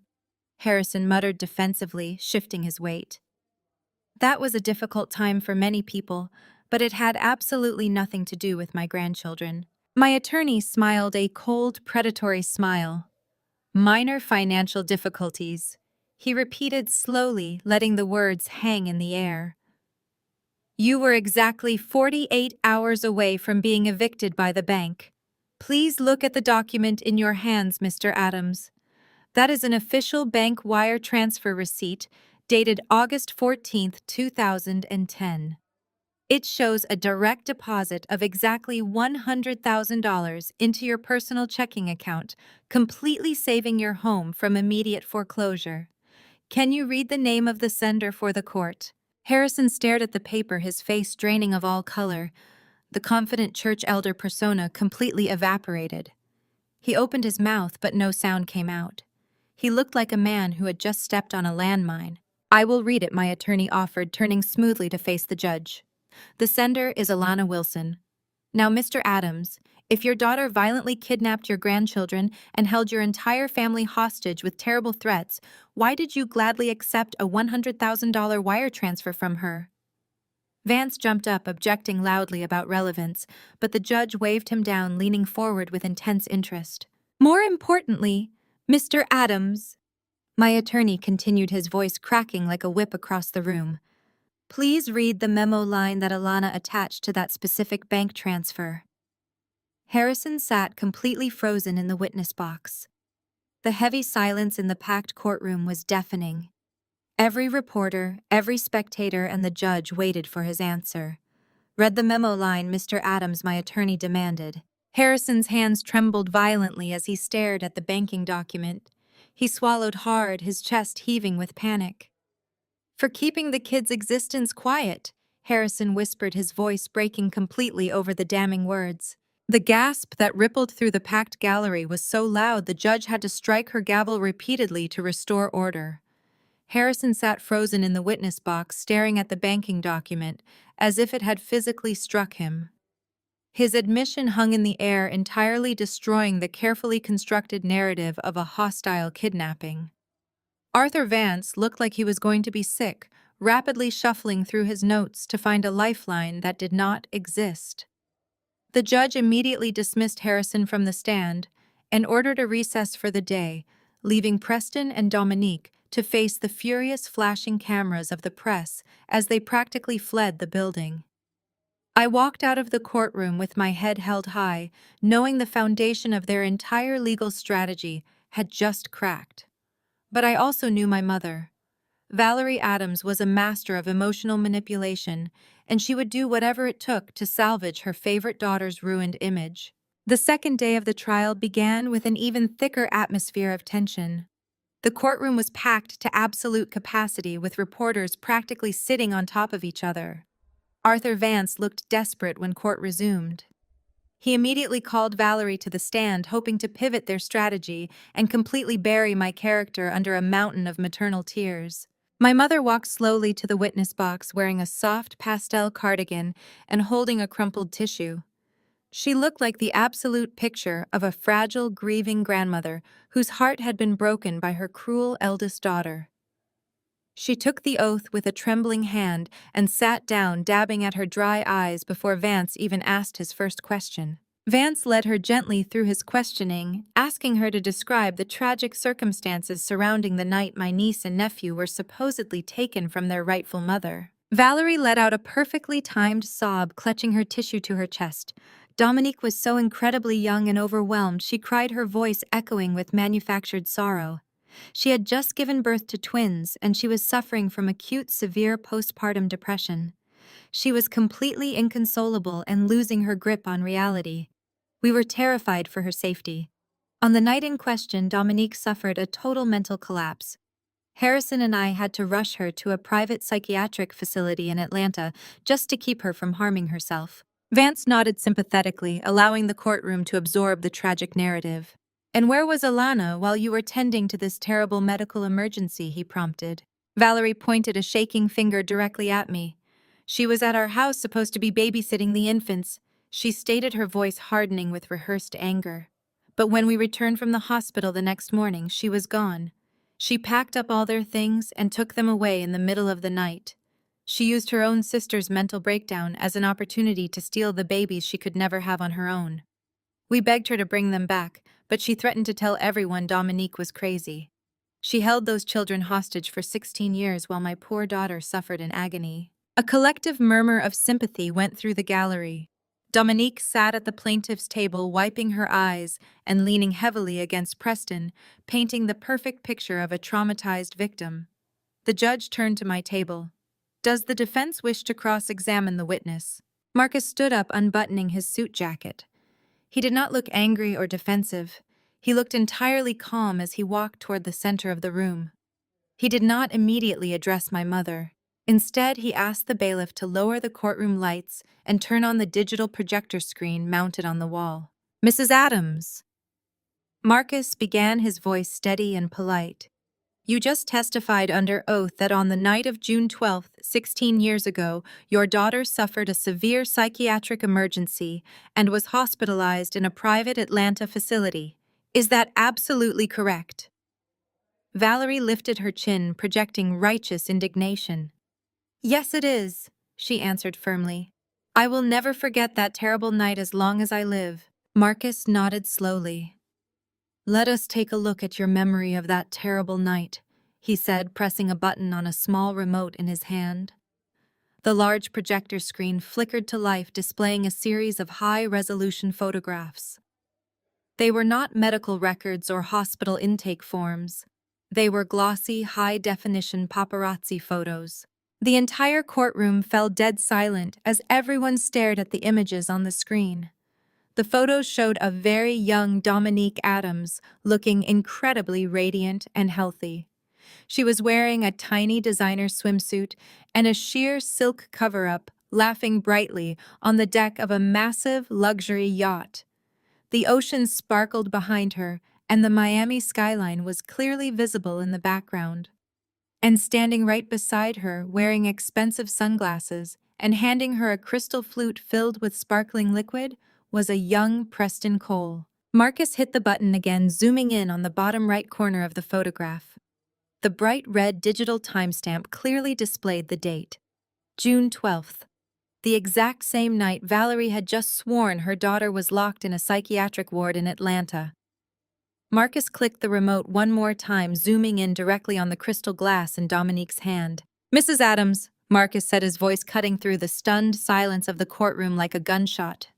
Harrison muttered defensively, shifting his weight. "That was a difficult time for many people, but it had absolutely nothing to do with my grandchildren." My attorney smiled a cold, predatory smile. "Minor financial difficulties," he repeated slowly, letting the words hang in the air. "You were exactly 48 hours away from being evicted by the bank. Please look at the document in your hands, Mr. Adams. That is an official bank wire transfer receipt dated August 14, 2010. It shows a direct deposit of exactly $100,000 into your personal checking account, completely saving your home from immediate foreclosure. Can you read the name of the sender for the court?" Harrison stared at the paper, his face draining of all color. The confident church elder persona completely evaporated. He opened his mouth, but no sound came out. He looked like a man who had just stepped on a landmine. "I will read it," my attorney offered, turning smoothly to face the judge. "The sender is Alana Wilson. Now, Mr. Adams, if your daughter violently kidnapped your grandchildren and held your entire family hostage with terrible threats, why did you gladly accept a $100,000 wire transfer from her?" Vance jumped up, objecting loudly about relevance, but the judge waved him down, leaning forward with intense interest. "More importantly, Mr. Adams," my attorney continued, his voice cracking like a whip across the room, "please read the memo line that Alana attached to that specific bank transfer." Harrison sat completely frozen in the witness box. The heavy silence in the packed courtroom was deafening. Every reporter, every spectator, and the judge waited for his answer. "Read the memo line, Mr. Adams," my attorney demanded. Harrison's hands trembled violently as he stared at the banking document. He swallowed hard, his chest heaving with panic. "For keeping the kid's existence quiet," Harrison whispered, his voice breaking completely over the damning words. The gasp that rippled through the packed gallery was so loud the judge had to strike her gavel repeatedly to restore order. Harrison sat frozen in the witness box, staring at the banking document, as if it had physically struck him. His admission hung in the air, entirely destroying the carefully constructed narrative of a hostile kidnapping. Arthur Vance looked like he was going to be sick, rapidly shuffling through his notes to find a lifeline that did not exist. The judge immediately dismissed Harrison from the stand and ordered a recess for the day, leaving Preston and Dominique to face the furious flashing cameras of the press as they practically fled the building. I walked out of the courtroom with my head held high, knowing the foundation of their entire legal strategy had just cracked. But I also knew my mother. Valerie Adams was a master of emotional manipulation, and she would do whatever it took to salvage her favorite daughter's ruined image. The second day of the trial began with an even thicker atmosphere of tension. The courtroom was packed to absolute capacity, with reporters practically sitting on top of each other. Arthur Vance looked desperate when court resumed. He immediately called Valerie to the stand, hoping to pivot their strategy and completely bury my character under a mountain of maternal tears. My mother walked slowly to the witness box, wearing a soft pastel cardigan and holding a crumpled tissue. She looked like the absolute picture of a fragile, grieving grandmother whose heart had been broken by her cruel eldest daughter. She took the oath with a trembling hand and sat down, dabbing at her dry eyes before Vance even asked his first question. Vance led her gently through his questioning, asking her to describe the tragic circumstances surrounding the night my niece and nephew were supposedly taken from their rightful mother. Valerie let out a perfectly timed sob, clutching her tissue to her chest. Dominique was so incredibly young and overwhelmed, she cried, her voice echoing with manufactured sorrow. She had just given birth to twins, and she was suffering from acute, severe postpartum depression. She was completely inconsolable and losing her grip on reality. We were terrified for her safety. On the night in question, Dominique suffered a total mental collapse. Harrison and I had to rush her to a private psychiatric facility in Atlanta just to keep her from harming herself. Vance nodded sympathetically, allowing the courtroom to absorb the tragic narrative. "And where was Alana while you were tending to this terrible medical emergency?" he prompted. Valerie pointed a shaking finger directly at me. "She was at our house, supposed to be babysitting the infants," she stated, her voice hardening with rehearsed anger. "But when we returned from the hospital the next morning, she was gone. She packed up all their things and took them away in the middle of the night. She used her own sister's mental breakdown as an opportunity to steal the babies she could never have on her own. We begged her to bring them back, but she threatened to tell everyone Dominique was crazy. She held those children hostage for 16 years while my poor daughter suffered in agony." A collective murmur of sympathy went through the gallery. Dominique sat at the plaintiff's table, wiping her eyes and leaning heavily against Preston, painting the perfect picture of a traumatized victim. The judge turned to my table. "Does the defense wish to cross-examine the witness?" Marcus stood up, unbuttoning his suit jacket. He did not look angry or defensive. He looked entirely calm as he walked toward the center of the room. He did not immediately address my mother. Instead, he asked the bailiff to lower the courtroom lights and turn on the digital projector screen mounted on the wall. "Mrs. Adams." Marcus began, his voice steady and polite. You just testified under oath that on the night of June 12th, 16 years ago, your daughter suffered a severe psychiatric emergency and was hospitalized in a private Atlanta facility. Is that absolutely correct? Valerie lifted her chin, projecting righteous indignation. Yes, it is, she answered firmly. I will never forget that terrible night as long as I live. Marcus nodded slowly. Let us take a look at your memory of that terrible night, he said, pressing a button on a small remote in his hand. The large projector screen flickered to life, displaying a series of high-resolution photographs. They were not medical records or hospital intake forms. They were glossy, high-definition paparazzi photos. The entire courtroom fell dead silent as everyone stared at the images on the screen. The photos showed a very young Dominique Adams, looking incredibly radiant and healthy. She was wearing a tiny designer swimsuit and a sheer silk cover-up, laughing brightly on the deck of a massive luxury yacht. The ocean sparkled behind her, and the Miami skyline was clearly visible in the background. And standing right beside her, wearing expensive sunglasses and handing her a crystal flute filled with sparkling liquid, was a young Preston Cole. Marcus hit the button again, zooming in on the bottom right corner of the photograph. The bright red digital timestamp clearly displayed the date, June 12th. The exact same night Valerie had just sworn her daughter was locked in a psychiatric ward in Atlanta. Marcus clicked the remote one more time, zooming in directly on the crystal glass in Dominique's hand. Mrs. Adams, Marcus said, his voice cutting through the stunned silence of the courtroom like a gunshot.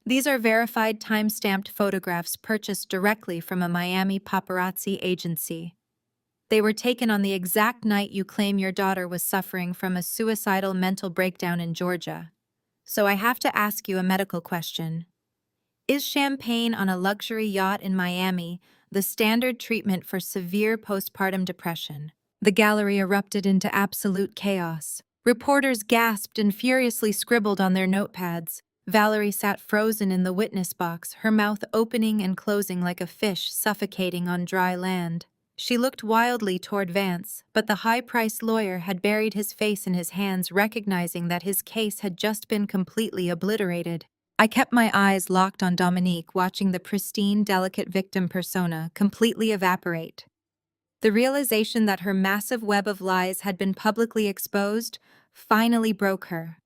These are verified time-stamped photographs purchased directly from a Miami paparazzi agency. They were taken on the exact night you claim your daughter was suffering from a suicidal mental breakdown in Georgia. So I have to ask you a medical question. Is champagne on a luxury yacht in Miami the standard treatment for severe postpartum depression? The gallery erupted into absolute chaos. Reporters gasped and furiously scribbled on their notepads. Valerie sat frozen in the witness box, her mouth opening and closing like a fish suffocating on dry land. She looked wildly toward Vance, but the high-priced lawyer had buried his face in his hands, recognizing that his case had just been completely obliterated. I kept my eyes locked on Dominique, watching the pristine, delicate victim persona completely evaporate. The realization that her massive web of lies had been publicly exposed finally broke her.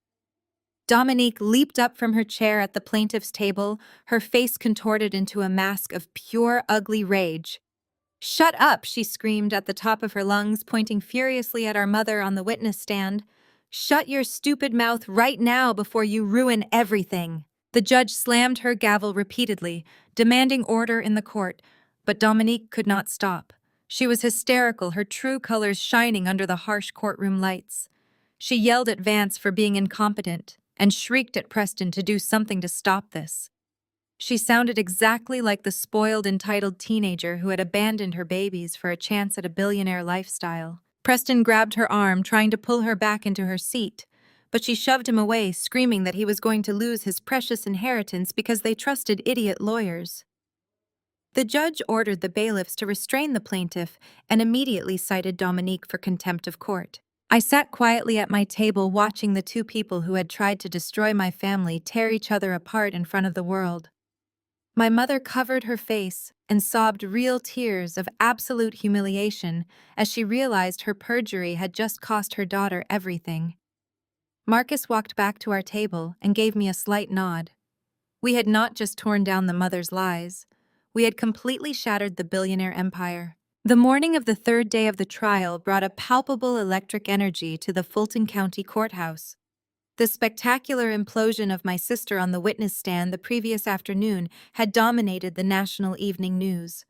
Dominique leaped up from her chair at the plaintiff's table, her face contorted into a mask of pure, ugly rage. "Shut up," she screamed at the top of her lungs, pointing furiously at our mother on the witness stand. "Shut your stupid mouth right now before you ruin everything." The judge slammed her gavel repeatedly, demanding order in the court, but Dominique could not stop. She was hysterical, her true colors shining under the harsh courtroom lights. She yelled at Vance for being incompetent and shrieked at Preston to do something to stop this. She sounded exactly like the spoiled, entitled teenager who had abandoned her babies for a chance at a billionaire lifestyle. Preston grabbed her arm, trying to pull her back into her seat, but she shoved him away, screaming that he was going to lose his precious inheritance because they trusted idiot lawyers. The judge ordered the bailiffs to restrain the plaintiff and immediately cited Dominique for contempt of court. I sat quietly at my table, watching the two people who had tried to destroy my family tear each other apart in front of the world. My mother covered her face and sobbed real tears of absolute humiliation as she realized her perjury had just cost her daughter everything. Marcus walked back to our table and gave me a slight nod. We had not just torn down the mother's lies. We had completely shattered the billionaire empire. The morning of the third day of the trial brought a palpable electric energy to the Fulton County Courthouse. The spectacular implosion of my sister on the witness stand the previous afternoon had dominated the national evening news.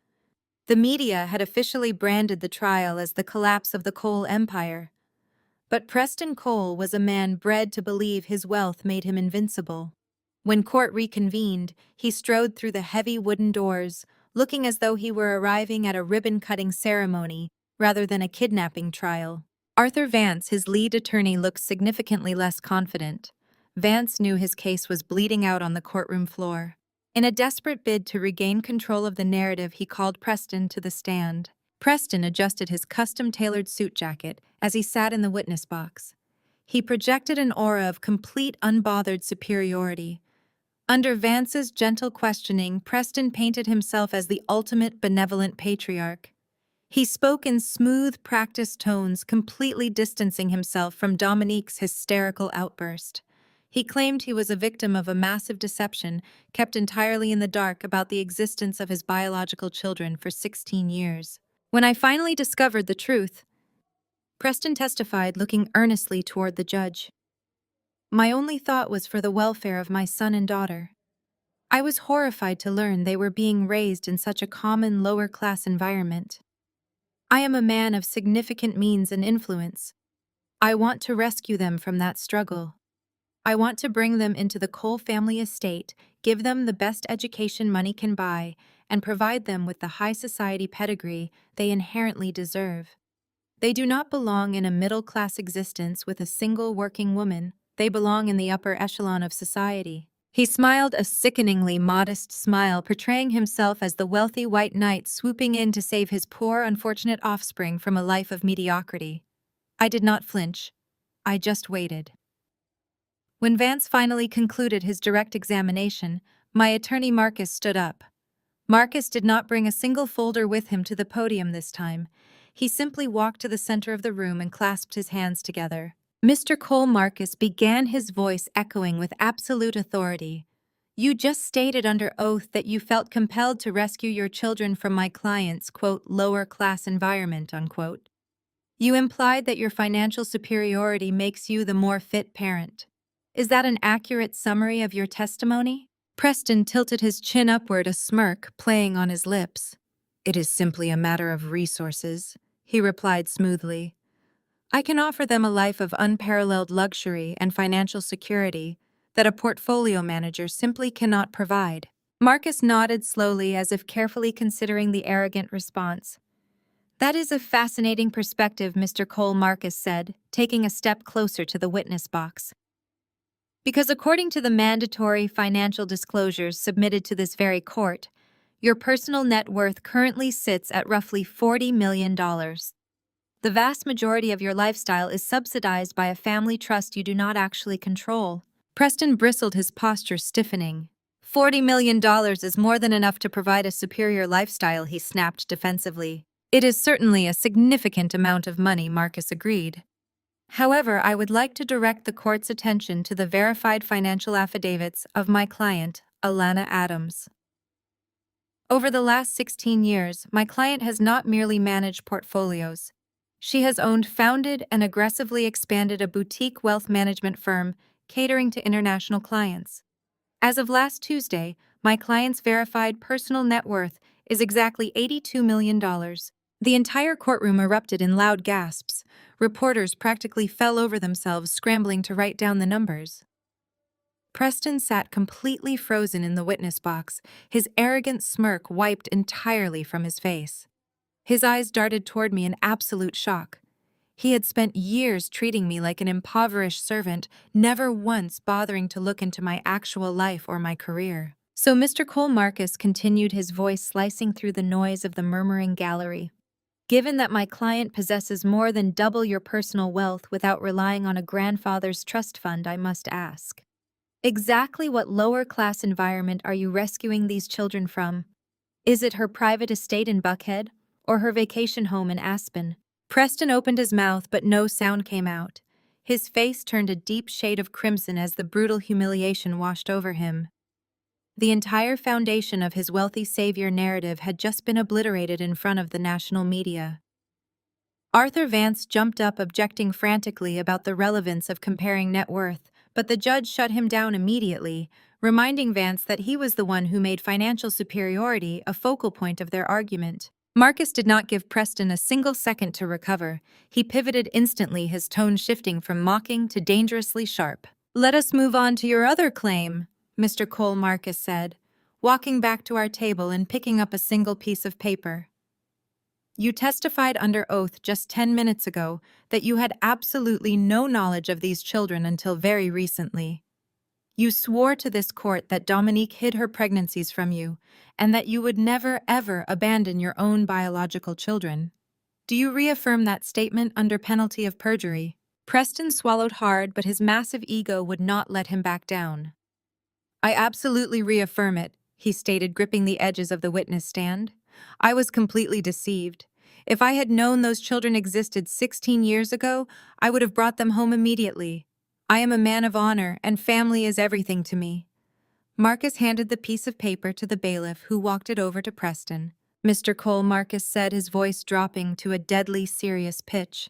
The media had officially branded the trial as the collapse of the Cole empire. But Preston Cole was a man bred to believe his wealth made him invincible. When court reconvened, he strode through the heavy wooden doors, looking as though he were arriving at a ribbon-cutting ceremony rather than a kidnapping trial. Arthur Vance, his lead attorney, looked significantly less confident. Vance knew his case was bleeding out on the courtroom floor. In a desperate bid to regain control of the narrative, he called Preston to the stand. Preston adjusted his custom-tailored suit jacket as he sat in the witness box. He projected an aura of complete unbothered superiority. Under Vance's gentle questioning, Preston painted himself as the ultimate benevolent patriarch. He spoke in smooth, practiced tones, completely distancing himself from Dominique's hysterical outburst. He claimed he was a victim of a massive deception, kept entirely in the dark about the existence of his biological children for 16 years. When I finally discovered the truth, Preston testified, looking earnestly toward the judge. My only thought was for the welfare of my son and daughter. I was horrified to learn they were being raised in such a common lower-class environment. I am a man of significant means and influence. I want to rescue them from that struggle. I want to bring them into the Cole family estate, give them the best education money can buy, and provide them with the high society pedigree they inherently deserve. They do not belong in a middle-class existence with a single working woman. They belong in the upper echelon of society. He smiled a sickeningly modest smile, portraying himself as the wealthy white knight swooping in to save his poor, unfortunate offspring from a life of mediocrity. I did not flinch. I just waited. When Vance finally concluded his direct examination, my attorney Marcus stood up. Marcus did not bring a single folder with him to the podium this time. He simply walked to the center of the room and clasped his hands together. Mr. Cole, Marcus began, his voice echoing with absolute authority. You just stated under oath that you felt compelled to rescue your children from my client's, quote, lower-class environment, unquote. You implied that your financial superiority makes you the more fit parent. Is that an accurate summary of your testimony? Preston tilted his chin upward, a smirk playing on his lips. It is simply a matter of resources, he replied smoothly. I can offer them a life of unparalleled luxury and financial security that a portfolio manager simply cannot provide. Marcus nodded slowly, as if carefully considering the arrogant response. That is a fascinating perspective, Mr. Cole, Marcus said, taking a step closer to the witness box. Because according to the mandatory financial disclosures submitted to this very court, your personal net worth currently sits at roughly $40 million. The vast majority of your lifestyle is subsidized by a family trust you do not actually control. Preston bristled, his posture stiffening. $40 million is more than enough to provide a superior lifestyle, he snapped defensively. It is certainly a significant amount of money, Marcus agreed. However, I would like to direct the court's attention to the verified financial affidavits of my client, Alana Adams. Over the last 16 years, my client has not merely managed portfolios. She has owned, founded, and aggressively expanded a boutique wealth management firm catering to international clients. As of last Tuesday, my client's verified personal net worth is exactly $82 million. The entire courtroom erupted in loud gasps. Reporters practically fell over themselves, scrambling to write down the numbers. Preston sat completely frozen in the witness box, his arrogant smirk wiped entirely from his face. His eyes darted toward me in absolute shock. He had spent years treating me like an impoverished servant, never once bothering to look into my actual life or my career. So Mr. Cole, Marcus continued, his voice slicing through the noise of the murmuring gallery. Given that my client possesses more than double your personal wealth without relying on a grandfather's trust fund, I must ask. Exactly what lower-class environment are you rescuing these children from? Is it her private estate in Buckhead, or her vacation home in Aspen? Preston opened his mouth, but no sound came out. His face turned a deep shade of crimson as the brutal humiliation washed over him. The entire foundation of his wealthy savior narrative had just been obliterated in front of the national media. Arthur Vance jumped up, objecting frantically about the relevance of comparing net worth, but the judge shut him down immediately, reminding Vance that he was the one who made financial superiority a focal point of their argument. Marcus did not give Preston a single second to recover. He pivoted instantly, his tone shifting from mocking to dangerously sharp. Let us move on to your other claim, Mr. Cole, Marcus said, walking back to our table and picking up a single piece of paper. You testified under oath just 10 minutes ago that you had absolutely no knowledge of these children until very recently. You swore to this court that Dominique hid her pregnancies from you, and that you would never, ever abandon your own biological children. Do you reaffirm that statement under penalty of perjury? Preston swallowed hard, but his massive ego would not let him back down. I absolutely reaffirm it, he stated, gripping the edges of the witness stand. I was completely deceived. If I had known those children existed 16 years ago, I would have brought them home immediately. I am a man of honor, and family is everything to me. Marcus handed the piece of paper to the bailiff, who walked it over to Preston. Mr. Cole, Marcus said, his voice dropping to a deadly serious pitch.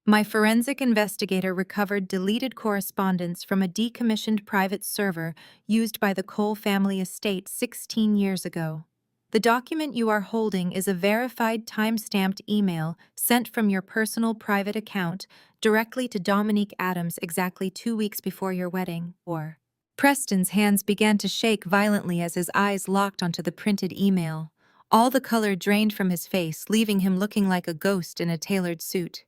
My forensic investigator recovered deleted correspondence from a decommissioned private server used by the Cole family estate 16 years ago. The document you are holding is a verified time-stamped email sent from your personal private account directly to Dominique Adams exactly 2 weeks before your wedding, or... Preston's hands began to shake violently as his eyes locked onto the printed email. All the color drained from his face, leaving him looking like a ghost in a tailored suit.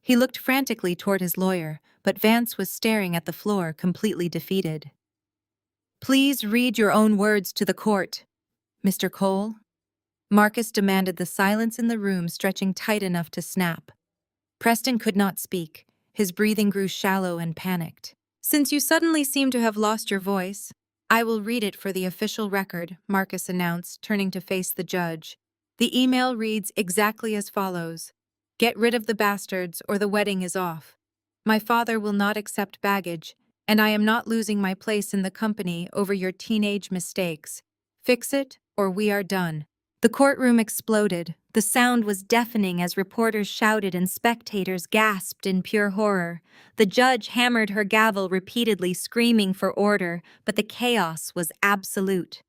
He looked frantically toward his lawyer, but Vance was staring at the floor, completely defeated. Please read your own words to the court, Mr. Cole. Marcus demanded, the silence in the room stretching tight enough to snap. Preston could not speak. His breathing grew shallow and panicked. Since you suddenly seem to have lost your voice, I will read it for the official record, Marcus announced, turning to face the judge. The email reads exactly as follows. Get rid of the bastards or the wedding is off. My father will not accept baggage, and I am not losing my place in the company over your teenage mistakes. Fix it or we are done. The courtroom exploded. The sound was deafening as reporters shouted and spectators gasped in pure horror. The judge hammered her gavel repeatedly, screaming for order, but the chaos was absolute.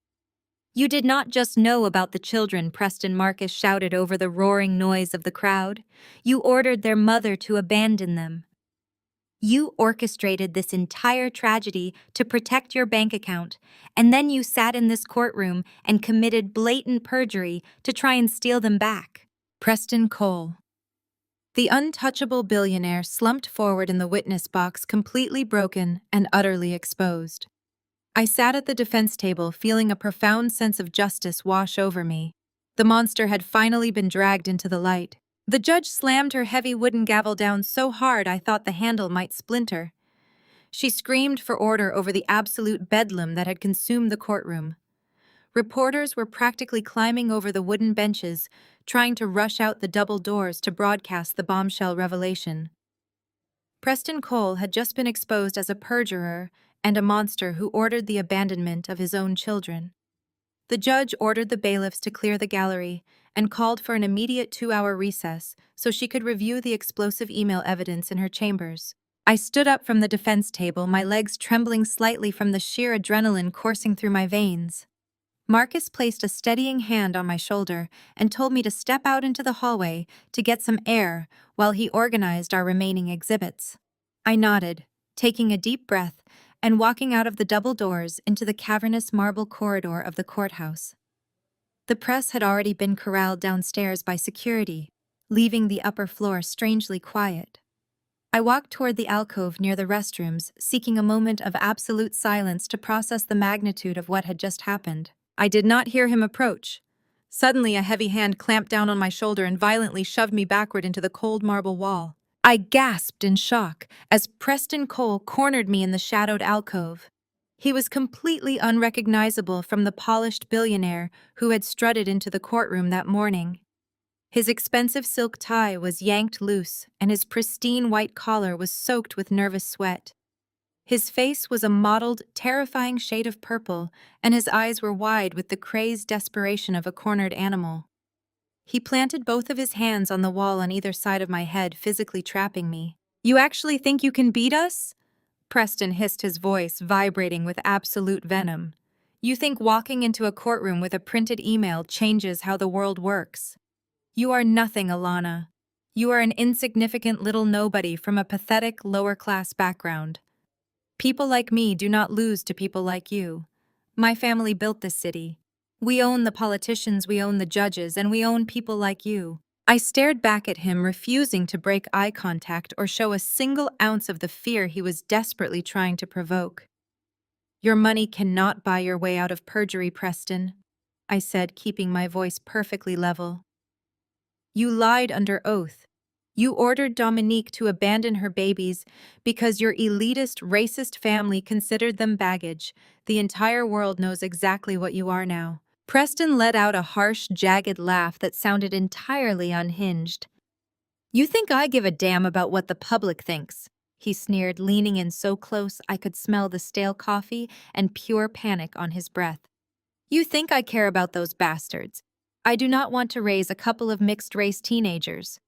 You did not just know about the children, Preston Marcus shouted over the roaring noise of the crowd. You ordered their mother to abandon them. You orchestrated this entire tragedy to protect your bank account, and then you sat in this courtroom and committed blatant perjury to try and steal them back. Preston Cole. The untouchable billionaire slumped forward in the witness box, completely broken and utterly exposed. I sat at the defense table, feeling a profound sense of justice wash over me. The monster had finally been dragged into the light. The judge slammed her heavy wooden gavel down so hard I thought the handle might splinter. She screamed for order over the absolute bedlam that had consumed the courtroom. Reporters were practically climbing over the wooden benches, trying to rush out the double doors to broadcast the bombshell revelation. Preston Cole had just been exposed as a perjurer and a monster who ordered the abandonment of his own children. The judge ordered the bailiffs to clear the gallery and called for an immediate 2-hour recess so she could review the explosive email evidence in her chambers. I stood up from the defense table, my legs trembling slightly from the sheer adrenaline coursing through my veins. Marcus placed a steadying hand on my shoulder and told me to step out into the hallway to get some air while he organized our remaining exhibits. I nodded, taking a deep breath and walking out of the double doors into the cavernous marble corridor of the courthouse. The press had already been corralled downstairs by security, leaving the upper floor strangely quiet. I walked toward the alcove near the restrooms, seeking a moment of absolute silence to process the magnitude of what had just happened. I did not hear him approach. Suddenly, a heavy hand clamped down on my shoulder and violently shoved me backward into the cold marble wall. I gasped in shock as Preston Cole cornered me in the shadowed alcove. He was completely unrecognizable from the polished billionaire who had strutted into the courtroom that morning. His expensive silk tie was yanked loose, and his pristine white collar was soaked with nervous sweat. His face was a mottled, terrifying shade of purple, and his eyes were wide with the crazed desperation of a cornered animal. He planted both of his hands on the wall on either side of my head, physically trapping me. You actually think you can beat us? Preston hissed, his voice vibrating with absolute venom. You think walking into a courtroom with a printed email changes how the world works? You are nothing, Alana. You are an insignificant little nobody from a pathetic lower-class background. People like me do not lose to people like you. My family built this city. We own the politicians, we own the judges, and we own people like you. I stared back at him, refusing to break eye contact or show a single ounce of the fear he was desperately trying to provoke. Your money cannot buy your way out of perjury, Preston, I said, keeping my voice perfectly level. You lied under oath. You ordered Dominique to abandon her babies because your elitist, racist family considered them baggage. The entire world knows exactly what you are now. Preston let out a harsh, jagged laugh that sounded entirely unhinged. You think I give a damn about what the public thinks? He sneered, leaning in so close I could smell the stale coffee and pure panic on his breath. You think I care about those bastards. I do not want to raise a couple of mixed-race teenagers.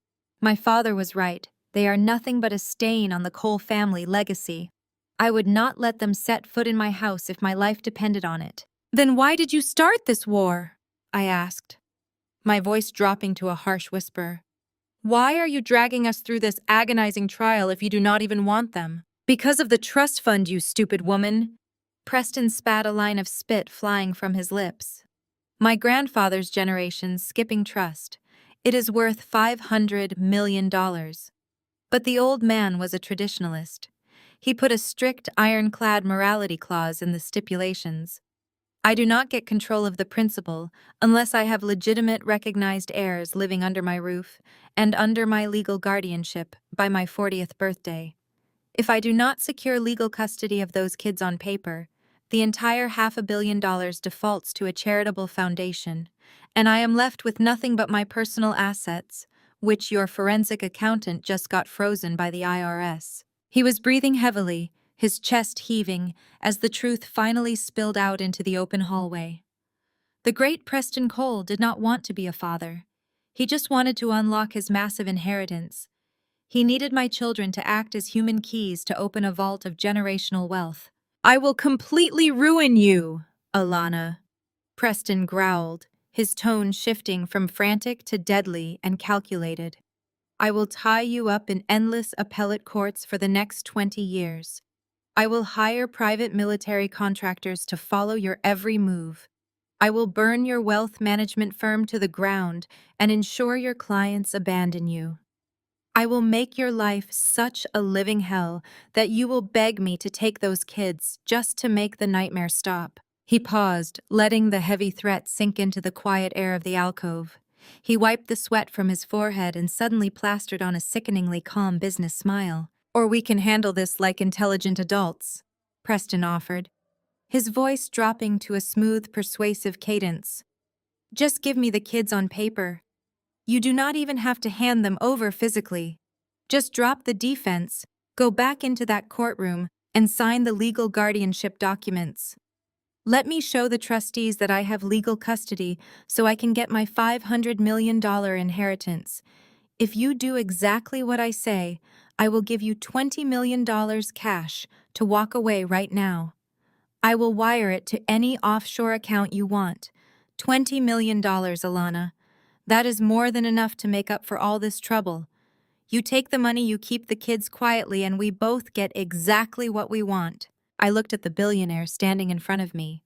My father was right. They are nothing but a stain on the Cole family legacy. I would not let them set foot in my house if my life depended on it. Then why did you start this war? I asked, my voice dropping to a harsh whisper. Why are you dragging us through this agonizing trial if you do not even want them? Because of the trust fund, you stupid woman. Preston spat a line of spit flying from his lips. My grandfather's generation skipping trust. It is worth $500 million. But the old man was a traditionalist. He put a strict ironclad morality clause in the stipulations. I do not get control of the principal unless I have legitimate recognized heirs living under my roof and under my legal guardianship by my 40th birthday. If I do not secure legal custody of those kids on paper, the entire $500 million defaults to a charitable foundation, and I am left with nothing but my personal assets, which your forensic accountant just got frozen by the IRS. He was breathing heavily, his chest heaving, as the truth finally spilled out into the open hallway. The great Preston Cole did not want to be a father. He just wanted to unlock his massive inheritance. He needed my children to act as human keys to open a vault of generational wealth. I will completely ruin you, Alana, Preston growled, his tone shifting from frantic to deadly and calculated. I will tie you up in endless appellate courts for the next 20 years. I will hire private military contractors to follow your every move. I will burn your wealth management firm to the ground and ensure your clients abandon you. I will make your life such a living hell that you will beg me to take those kids just to make the nightmare stop. He paused, letting the heavy threat sink into the quiet air of the alcove. He wiped the sweat from his forehead and suddenly plastered on a sickeningly calm business smile. Or we can handle this like intelligent adults, Preston offered, his voice dropping to a smooth, persuasive cadence. Just give me the kids on paper. You do not even have to hand them over physically. Just drop the defense, go back into that courtroom, and sign the legal guardianship documents. Let me show the trustees that I have legal custody so I can get my $500 million inheritance. If you do exactly what I say, I will give you $20 million cash to walk away right now. I will wire it to any offshore account you want. $20 million, Alana. That is more than enough to make up for all this trouble. You take the money, you keep the kids quietly, and we both get exactly what we want. I looked at the billionaire standing in front of me.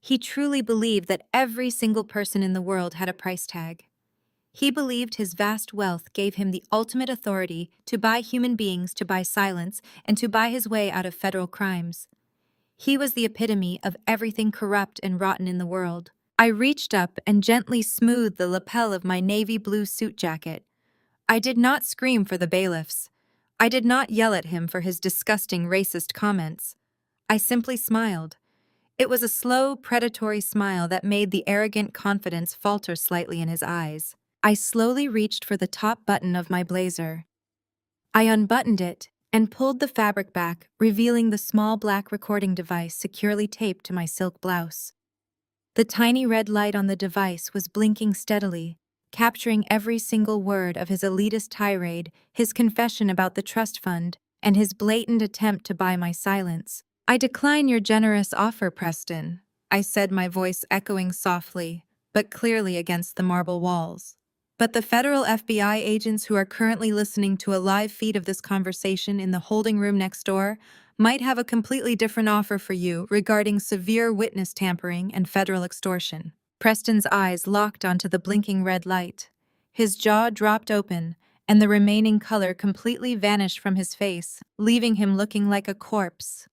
He truly believed that every single person in the world had a price tag. He believed his vast wealth gave him the ultimate authority to buy human beings, to buy silence, and to buy his way out of federal crimes. He was the epitome of everything corrupt and rotten in the world. I reached up and gently smoothed the lapel of my navy blue suit jacket. I did not scream for the bailiffs. I did not yell at him for his disgusting racist comments. I simply smiled. It was a slow, predatory smile that made the arrogant confidence falter slightly in his eyes. I slowly reached for the top button of my blazer. I unbuttoned it and pulled the fabric back, revealing the small black recording device securely taped to my silk blouse. The tiny red light on the device was blinking steadily, capturing every single word of his elitist tirade, his confession about the trust fund, and his blatant attempt to buy my silence. I decline your generous offer, Preston, I said, my voice echoing softly, but clearly against the marble walls. But the federal FBI agents who are currently listening to a live feed of this conversation in the holding room next door might have a completely different offer for you regarding severe witness tampering and federal extortion. Preston's eyes locked onto the blinking red light. His jaw dropped open, and the remaining color completely vanished from his face, leaving him looking like a corpse.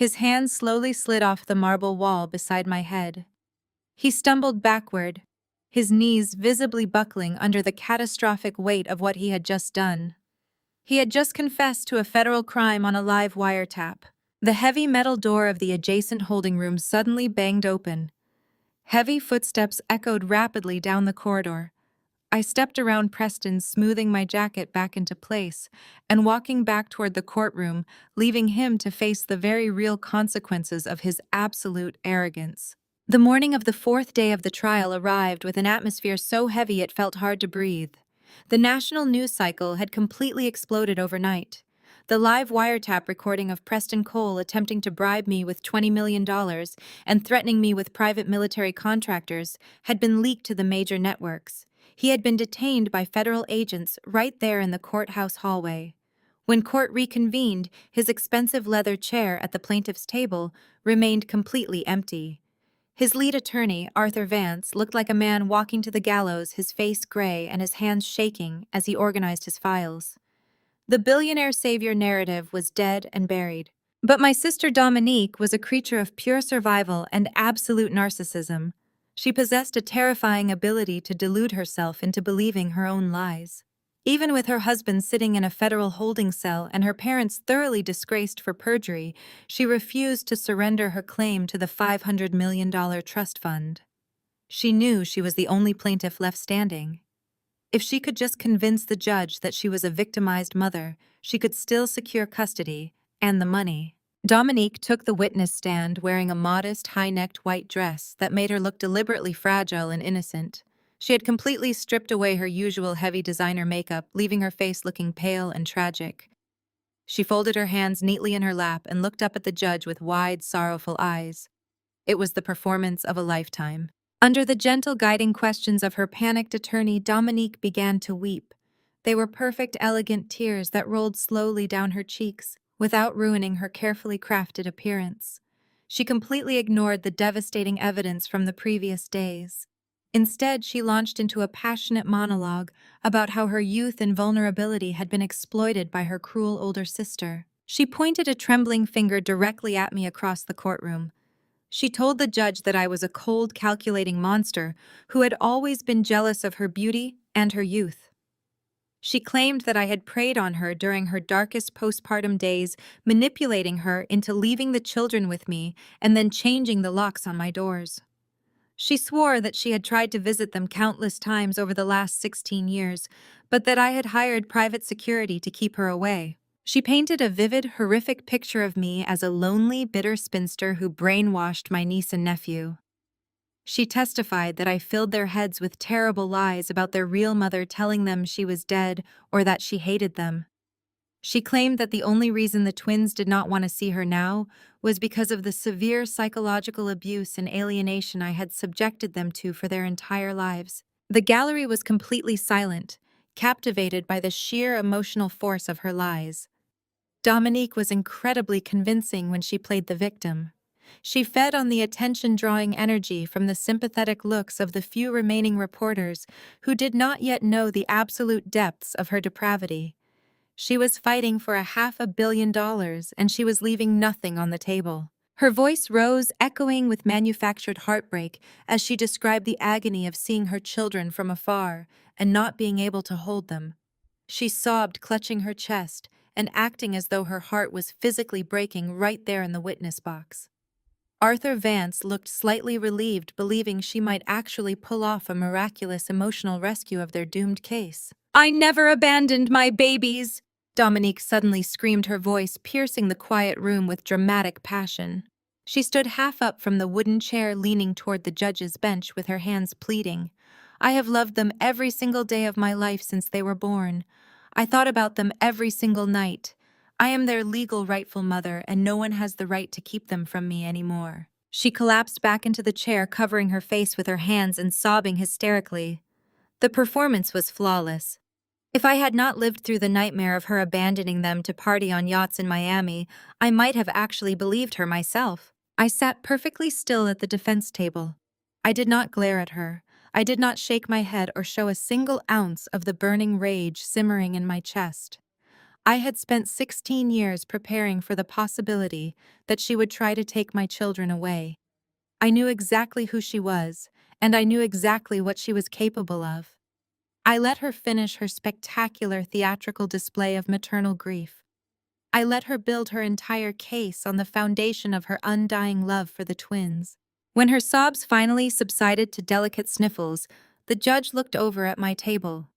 His hand slowly slid off the marble wall beside my head. He stumbled backward, his knees visibly buckling under the catastrophic weight of what he had just done. He had just confessed to a federal crime on a live wiretap. The heavy metal door of the adjacent holding room suddenly banged open. Heavy footsteps echoed rapidly down the corridor. I stepped around Preston, smoothing my jacket back into place, and walking back toward the courtroom, leaving him to face the very real consequences of his absolute arrogance. The morning of the fourth day of the trial arrived with an atmosphere so heavy it felt hard to breathe. The national news cycle had completely exploded overnight. The live wiretap recording of Preston Cole attempting to bribe me with $20 million and threatening me with private military contractors had been leaked to the major networks. He had been detained by federal agents right there in the courthouse hallway. When court reconvened, his expensive leather chair at the plaintiff's table remained completely empty. His lead attorney, Arthur Vance, looked like a man walking to the gallows, his face gray and his hands shaking as he organized his files. The billionaire savior narrative was dead and buried. But my sister Dominique was a creature of pure survival and absolute narcissism. She possessed a terrifying ability to delude herself into believing her own lies. Even with her husband sitting in a federal holding cell and her parents thoroughly disgraced for perjury, she refused to surrender her claim to the $500 million trust fund. She knew she was the only plaintiff left standing. If she could just convince the judge that she was a victimized mother, she could still secure custody and the money. Dominique took the witness stand wearing a modest, high-necked white dress that made her look deliberately fragile and innocent. She had completely stripped away her usual heavy designer makeup, leaving her face looking pale and tragic. She folded her hands neatly in her lap and looked up at the judge with wide, sorrowful eyes. It was the performance of a lifetime. Under the gentle guiding questions of her panicked attorney, Dominique began to weep. They were perfect, elegant tears that rolled slowly down her cheeks, without ruining her carefully crafted appearance. She completely ignored the devastating evidence from the previous days. Instead, she launched into a passionate monologue about how her youth and vulnerability had been exploited by her cruel older sister. She pointed a trembling finger directly at me across the courtroom. She told the judge that I was a cold, calculating monster who had always been jealous of her beauty and her youth. She claimed that I had preyed on her during her darkest postpartum days, manipulating her into leaving the children with me and then changing the locks on my doors. She swore that she had tried to visit them countless times over the last 16 years, but that I had hired private security to keep her away. She painted a vivid, horrific picture of me as a lonely, bitter spinster who brainwashed my niece and nephew. She testified that I filled their heads with terrible lies about their real mother telling them she was dead or that she hated them. She claimed that the only reason the twins did not want to see her now was because of the severe psychological abuse and alienation I had subjected them to for their entire lives. The gallery was completely silent, captivated by the sheer emotional force of her lies. Dominique was incredibly convincing when she played the victim. She fed on the attention-drawing energy from the sympathetic looks of the few remaining reporters who did not yet know the absolute depths of her depravity. She was fighting for $500 million, and she was leaving nothing on the table. Her voice rose, echoing with manufactured heartbreak as she described the agony of seeing her children from afar and not being able to hold them. She sobbed, clutching her chest and acting as though her heart was physically breaking right there in the witness box. Arthur Vance looked slightly relieved, believing she might actually pull off a miraculous emotional rescue of their doomed case. "I never abandoned my babies!" Dominique suddenly screamed, her voice piercing the quiet room with dramatic passion. She stood half up from the wooden chair, leaning toward the judge's bench with her hands pleading. "I have loved them every single day of my life since they were born. I thought about them every single night. I am their legal rightful mother, and no one has the right to keep them from me anymore." She collapsed back into the chair, covering her face with her hands and sobbing hysterically. The performance was flawless. If I had not lived through the nightmare of her abandoning them to party on yachts in Miami, I might have actually believed her myself. I sat perfectly still at the defense table. I did not glare at her. I did not shake my head or show a single ounce of the burning rage simmering in my chest. I had spent 16 years preparing for the possibility that she would try to take my children away. I knew exactly who she was, and I knew exactly what she was capable of. I let her finish her spectacular theatrical display of maternal grief. I let her build her entire case on the foundation of her undying love for the twins. When her sobs finally subsided to delicate sniffles, the judge looked over at my table.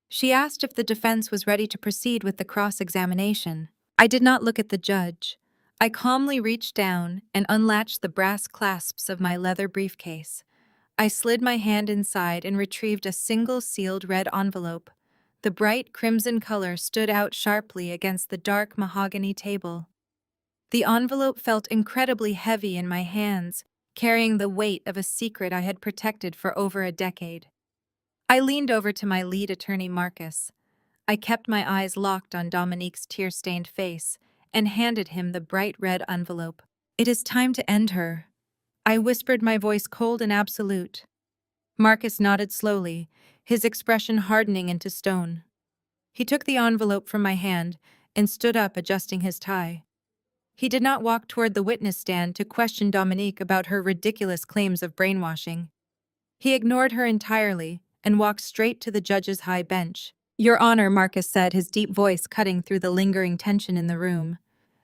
She asked if the defense was ready to proceed with the cross-examination. I did not look at the judge. I calmly reached down and unlatched the brass clasps of my leather briefcase. I slid my hand inside and retrieved a single sealed red envelope. The bright crimson color stood out sharply against the dark mahogany table. The envelope felt incredibly heavy in my hands, carrying the weight of a secret I had protected for over a decade. I leaned over to my lead attorney, Marcus. I kept my eyes locked on Dominique's tear-stained face and handed him the bright red envelope. "It is time to end her," I whispered, my voice cold and absolute. Marcus nodded slowly, his expression hardening into stone. He took the envelope from my hand and stood up, adjusting his tie. He did not walk toward the witness stand to question Dominique about her ridiculous claims of brainwashing. He ignored her entirely and walked straight to the judge's high bench. "Your Honor," Marcus said, his deep voice cutting through the lingering tension in the room.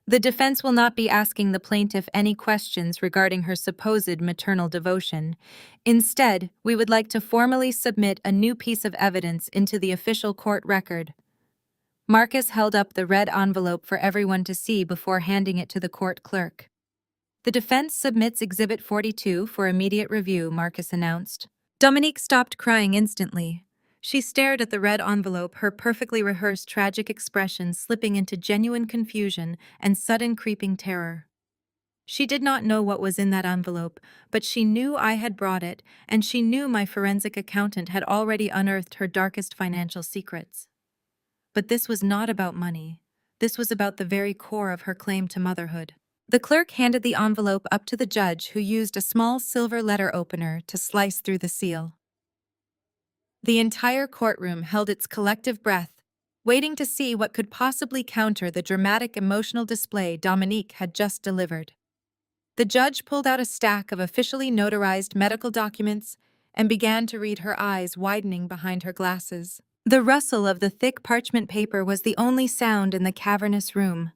"The defense will not be asking the plaintiff any questions regarding her supposed maternal devotion. Instead, we would like to formally submit a new piece of evidence into the official court record." Marcus held up the red envelope for everyone to see before handing it to the court clerk. "The defense submits Exhibit 42 for immediate review," Marcus announced. Dominique stopped crying instantly. She stared at the red envelope, her perfectly rehearsed tragic expression slipping into genuine confusion and sudden creeping terror. She did not know what was in that envelope, but she knew I had brought it, and she knew my forensic accountant had already unearthed her darkest financial secrets. But this was not about money. This was about the very core of her claim to motherhood. The clerk handed the envelope up to the judge, who used a small silver letter opener to slice through the seal. The entire courtroom held its collective breath, waiting to see what could possibly counter the dramatic emotional display Dominique had just delivered. The judge pulled out a stack of officially notarized medical documents and began to read, her eyes widening behind her glasses. The rustle of the thick parchment paper was the only sound in the cavernous room.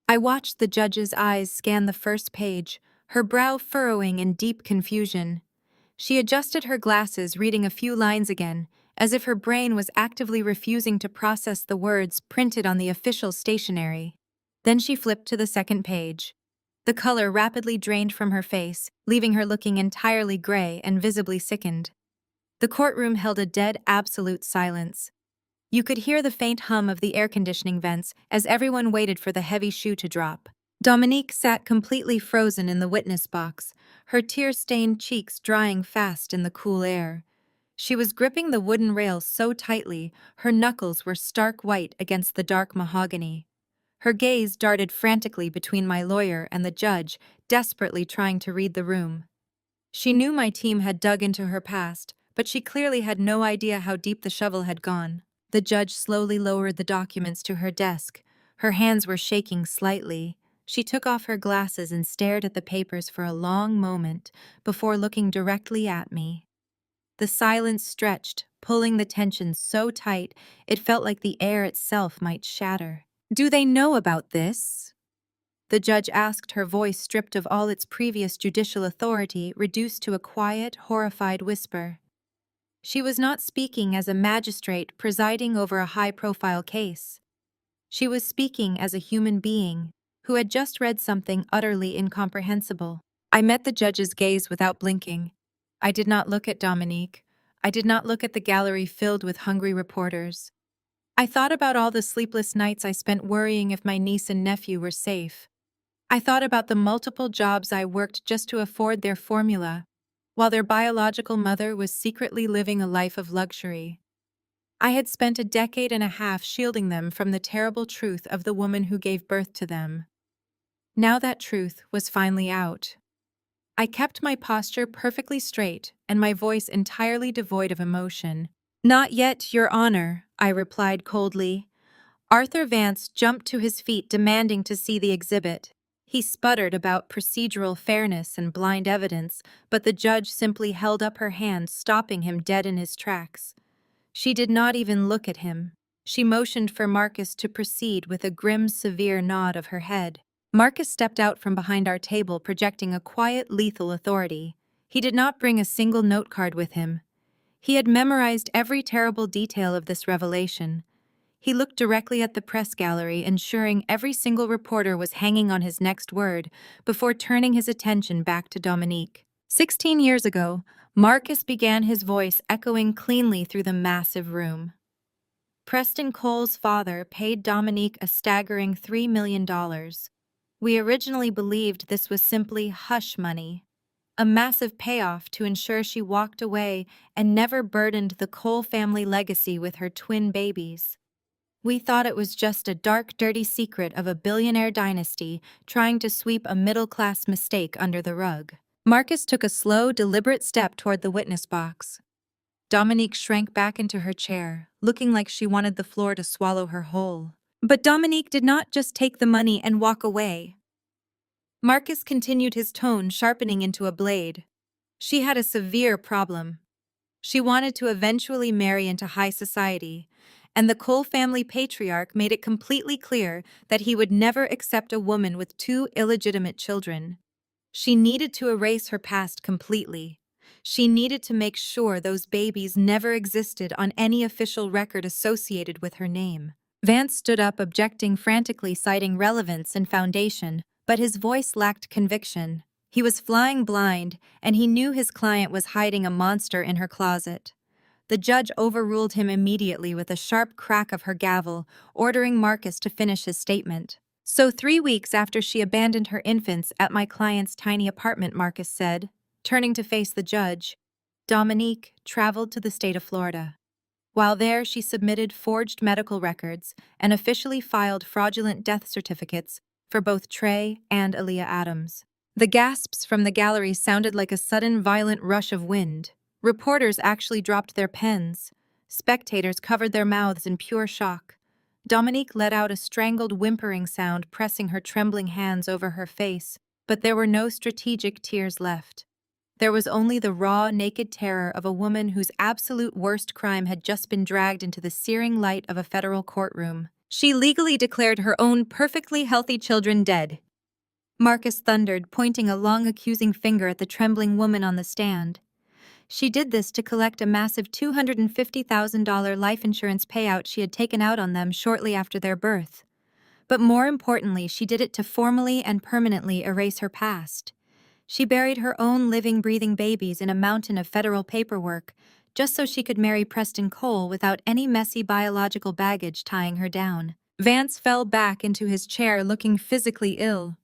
I watched the judge's eyes scan the first page, her brow furrowing in deep confusion. She adjusted her glasses, reading a few lines again, as if her brain was actively refusing to process the words printed on the official stationery. Then she flipped to the second page. The color rapidly drained from her face, leaving her looking entirely gray and visibly sickened. The courtroom held a dead, absolute silence. You could hear the faint hum of the air conditioning vents as everyone waited for the heavy shoe to drop. Dominique sat completely frozen in the witness box, her tear-stained cheeks drying fast in the cool air. She was gripping the wooden rails so tightly, her knuckles were stark white against the dark mahogany. Her gaze darted frantically between my lawyer and the judge, desperately trying to read the room. She knew my team had dug into her past, but she clearly had no idea how deep the shovel had gone. The judge slowly lowered the documents to her desk. Her hands were shaking slightly. She took off her glasses and stared at the papers for a long moment before looking directly at me. The silence stretched, pulling the tension so tight it felt like the air itself might shatter. "Do they know about this?" the judge asked, her voice stripped of all its previous judicial authority, reduced to a quiet, horrified whisper. She was not speaking as a magistrate presiding over a high-profile case. She was speaking as a human being who had just read something utterly incomprehensible. I met the judge's gaze without blinking. I did not look at Dominique. I did not look at the gallery filled with hungry reporters. I thought about all the sleepless nights I spent worrying if my niece and nephew were safe. I thought about the multiple jobs I worked just to afford their formula, while their biological mother was secretly living a life of luxury. I had spent a decade and a half shielding them from the terrible truth of the woman who gave birth to them. Now that truth was finally out. I kept my posture perfectly straight and my voice entirely devoid of emotion. "Not yet, Your Honor," I replied coldly. Arthur Vance jumped to his feet demanding to see the exhibit. He sputtered about procedural fairness and blind evidence, but the judge simply held up her hand, stopping him dead in his tracks. She did not even look at him. She motioned for Marcus to proceed with a grim, severe nod of her head. Marcus stepped out from behind our table, projecting a quiet, lethal authority. He did not bring a single note card with him. He had memorized every terrible detail of this revelation. He looked directly at the press gallery, ensuring every single reporter was hanging on his next word, before turning his attention back to Dominique. 16 years ago, Marcus began, his voice echoing cleanly through the massive room. Preston Cole's father paid Dominique a staggering $3 million. We originally believed this was simply hush money, a massive payoff to ensure she walked away and never burdened the Cole family legacy with her twin babies. We thought it was just a dark, dirty secret of a billionaire dynasty trying to sweep a middle-class mistake under the rug. Marcus took a slow, deliberate step toward the witness box. Dominique shrank back into her chair, looking like she wanted the floor to swallow her whole. But Dominique did not just take the money and walk away. Marcus continued, his tone sharpening into a blade. She had a severe problem. She wanted to eventually marry into high society, and the Cole family patriarch made it completely clear that he would never accept a woman with 2 illegitimate children. She needed to erase her past completely. She needed to make sure those babies never existed on any official record associated with her name. Vance stood up, objecting frantically, citing relevance and foundation, but his voice lacked conviction. He was flying blind, and he knew his client was hiding a monster in her closet. The judge overruled him immediately with a sharp crack of her gavel, ordering Marcus to finish his statement. "So 3 weeks after she abandoned her infants at my client's tiny apartment," Marcus said, turning to face the judge, "Dominique traveled to the state of Florida. While there, she submitted forged medical records and officially filed fraudulent death certificates for both Trey and Aaliyah Adams." The gasps from the gallery sounded like a sudden, violent rush of wind. Reporters actually dropped their pens. Spectators covered their mouths in pure shock. Dominique let out a strangled, whimpering sound, pressing her trembling hands over her face, but there were no strategic tears left. There was only the raw, naked terror of a woman whose absolute worst crime had just been dragged into the searing light of a federal courtroom. "She legally declared her own perfectly healthy children dead," Marcus thundered, pointing a long, accusing finger at the trembling woman on the stand. "She did this to collect a massive $250,000 life insurance payout she had taken out on them shortly after their birth. But more importantly, she did it to formally and permanently erase her past. She buried her own living, breathing babies in a mountain of federal paperwork, just so she could marry Preston Cole without any messy biological baggage tying her down." Vance fell back into his chair, looking physically ill.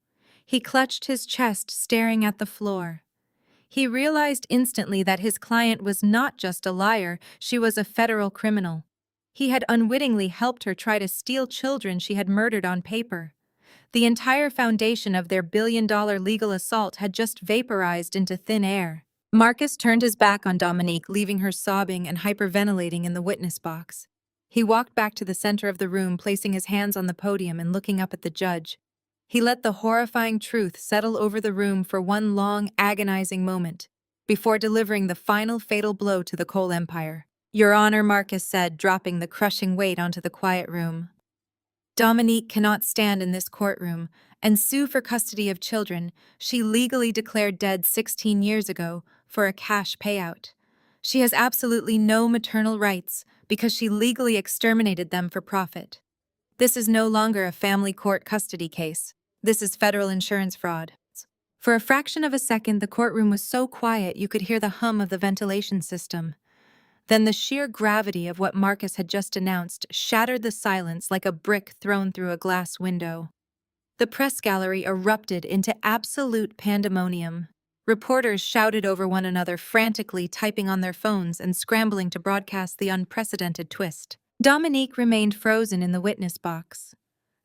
He clutched his chest, staring at the floor. He realized instantly that his client was not just a liar, she was a federal criminal. He had unwittingly helped her try to steal children she had murdered on paper. The entire foundation of their billion-dollar legal assault had just vaporized into thin air. Marcus turned his back on Dominique, leaving her sobbing and hyperventilating in the witness box. He walked back to the center of the room, placing his hands on the podium and looking up at the judge. He let the horrifying truth settle over the room for one long, agonizing moment, before delivering the final fatal blow to the Cole empire. "Your Honor," Marcus said, dropping the crushing weight onto the quiet room, "Dominique cannot stand in this courtroom and sue for custody of children she legally declared dead 16 years ago for a cash payout. She has absolutely no maternal rights because she legally exterminated them for profit. This is no longer a family court custody case. This is federal insurance fraud." For a fraction of a second, the courtroom was so quiet you could hear the hum of the ventilation system. Then the sheer gravity of what Marcus had just announced shattered the silence like a brick thrown through a glass window. The press gallery erupted into absolute pandemonium. Reporters shouted over one another, frantically typing on their phones and scrambling to broadcast the unprecedented twist. Dominique remained frozen in the witness box.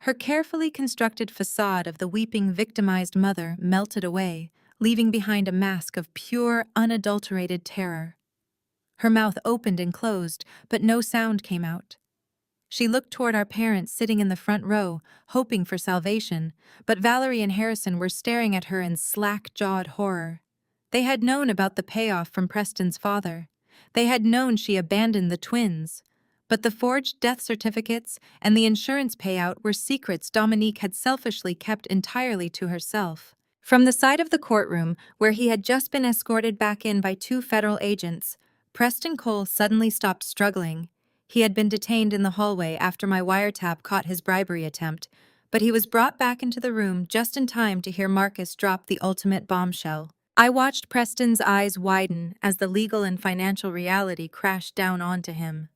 Her carefully constructed facade of the weeping, victimized mother melted away, leaving behind a mask of pure, unadulterated terror. Her mouth opened and closed, but no sound came out. She looked toward our parents sitting in the front row, hoping for salvation, but Valerie and Harrison were staring at her in slack-jawed horror. They had known about the payoff from Preston's father. They had known she abandoned the twins. But the forged death certificates and the insurance payout were secrets Dominique had selfishly kept entirely to herself. From the side of the courtroom, where he had just been escorted back in by 2 federal agents, Preston Cole suddenly stopped struggling. He had been detained in the hallway after my wiretap caught his bribery attempt, but he was brought back into the room just in time to hear Marcus drop the ultimate bombshell. I watched Preston's eyes widen as the legal and financial reality crashed down onto him.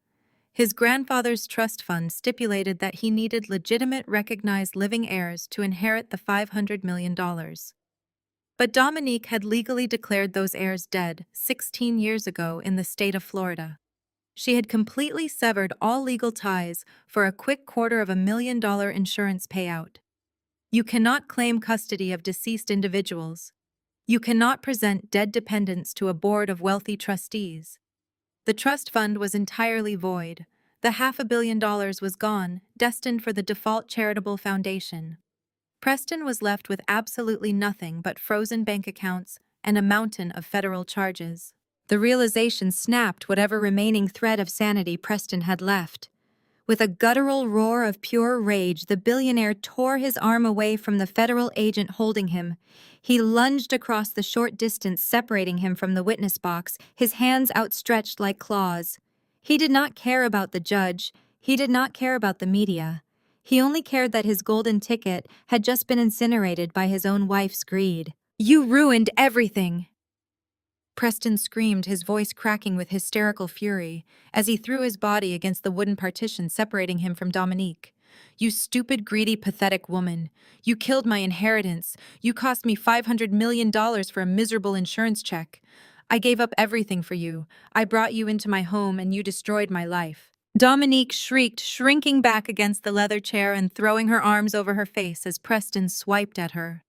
His grandfather's trust fund stipulated that he needed legitimate recognized living heirs to inherit the $500 million. But Dominique had legally declared those heirs dead 16 years ago in the state of Florida. She had completely severed all legal ties for a quick $250,000 insurance payout. You cannot claim custody of deceased individuals. You cannot present dead dependents to a board of wealthy trustees. The trust fund was entirely void. The $500 million was gone, destined for the default charitable foundation. Preston was left with absolutely nothing but frozen bank accounts and a mountain of federal charges. The realization snapped whatever remaining thread of sanity Preston had left. With a guttural roar of pure rage, the billionaire tore his arm away from the federal agent holding him. He lunged across the short distance separating him from the witness box, his hands outstretched like claws. He did not care about the judge. He did not care about the media. He only cared that his golden ticket had just been incinerated by his own wife's greed. "You ruined everything!" Preston screamed, his voice cracking with hysterical fury, as he threw his body against the wooden partition separating him from Dominique. "You stupid, greedy, pathetic woman. You killed my inheritance. You cost me $500 million for a miserable insurance check. I gave up everything for you. I brought you into my home and you destroyed my life." Dominique shrieked, shrinking back against the leather chair and throwing her arms over her face as Preston swiped at her.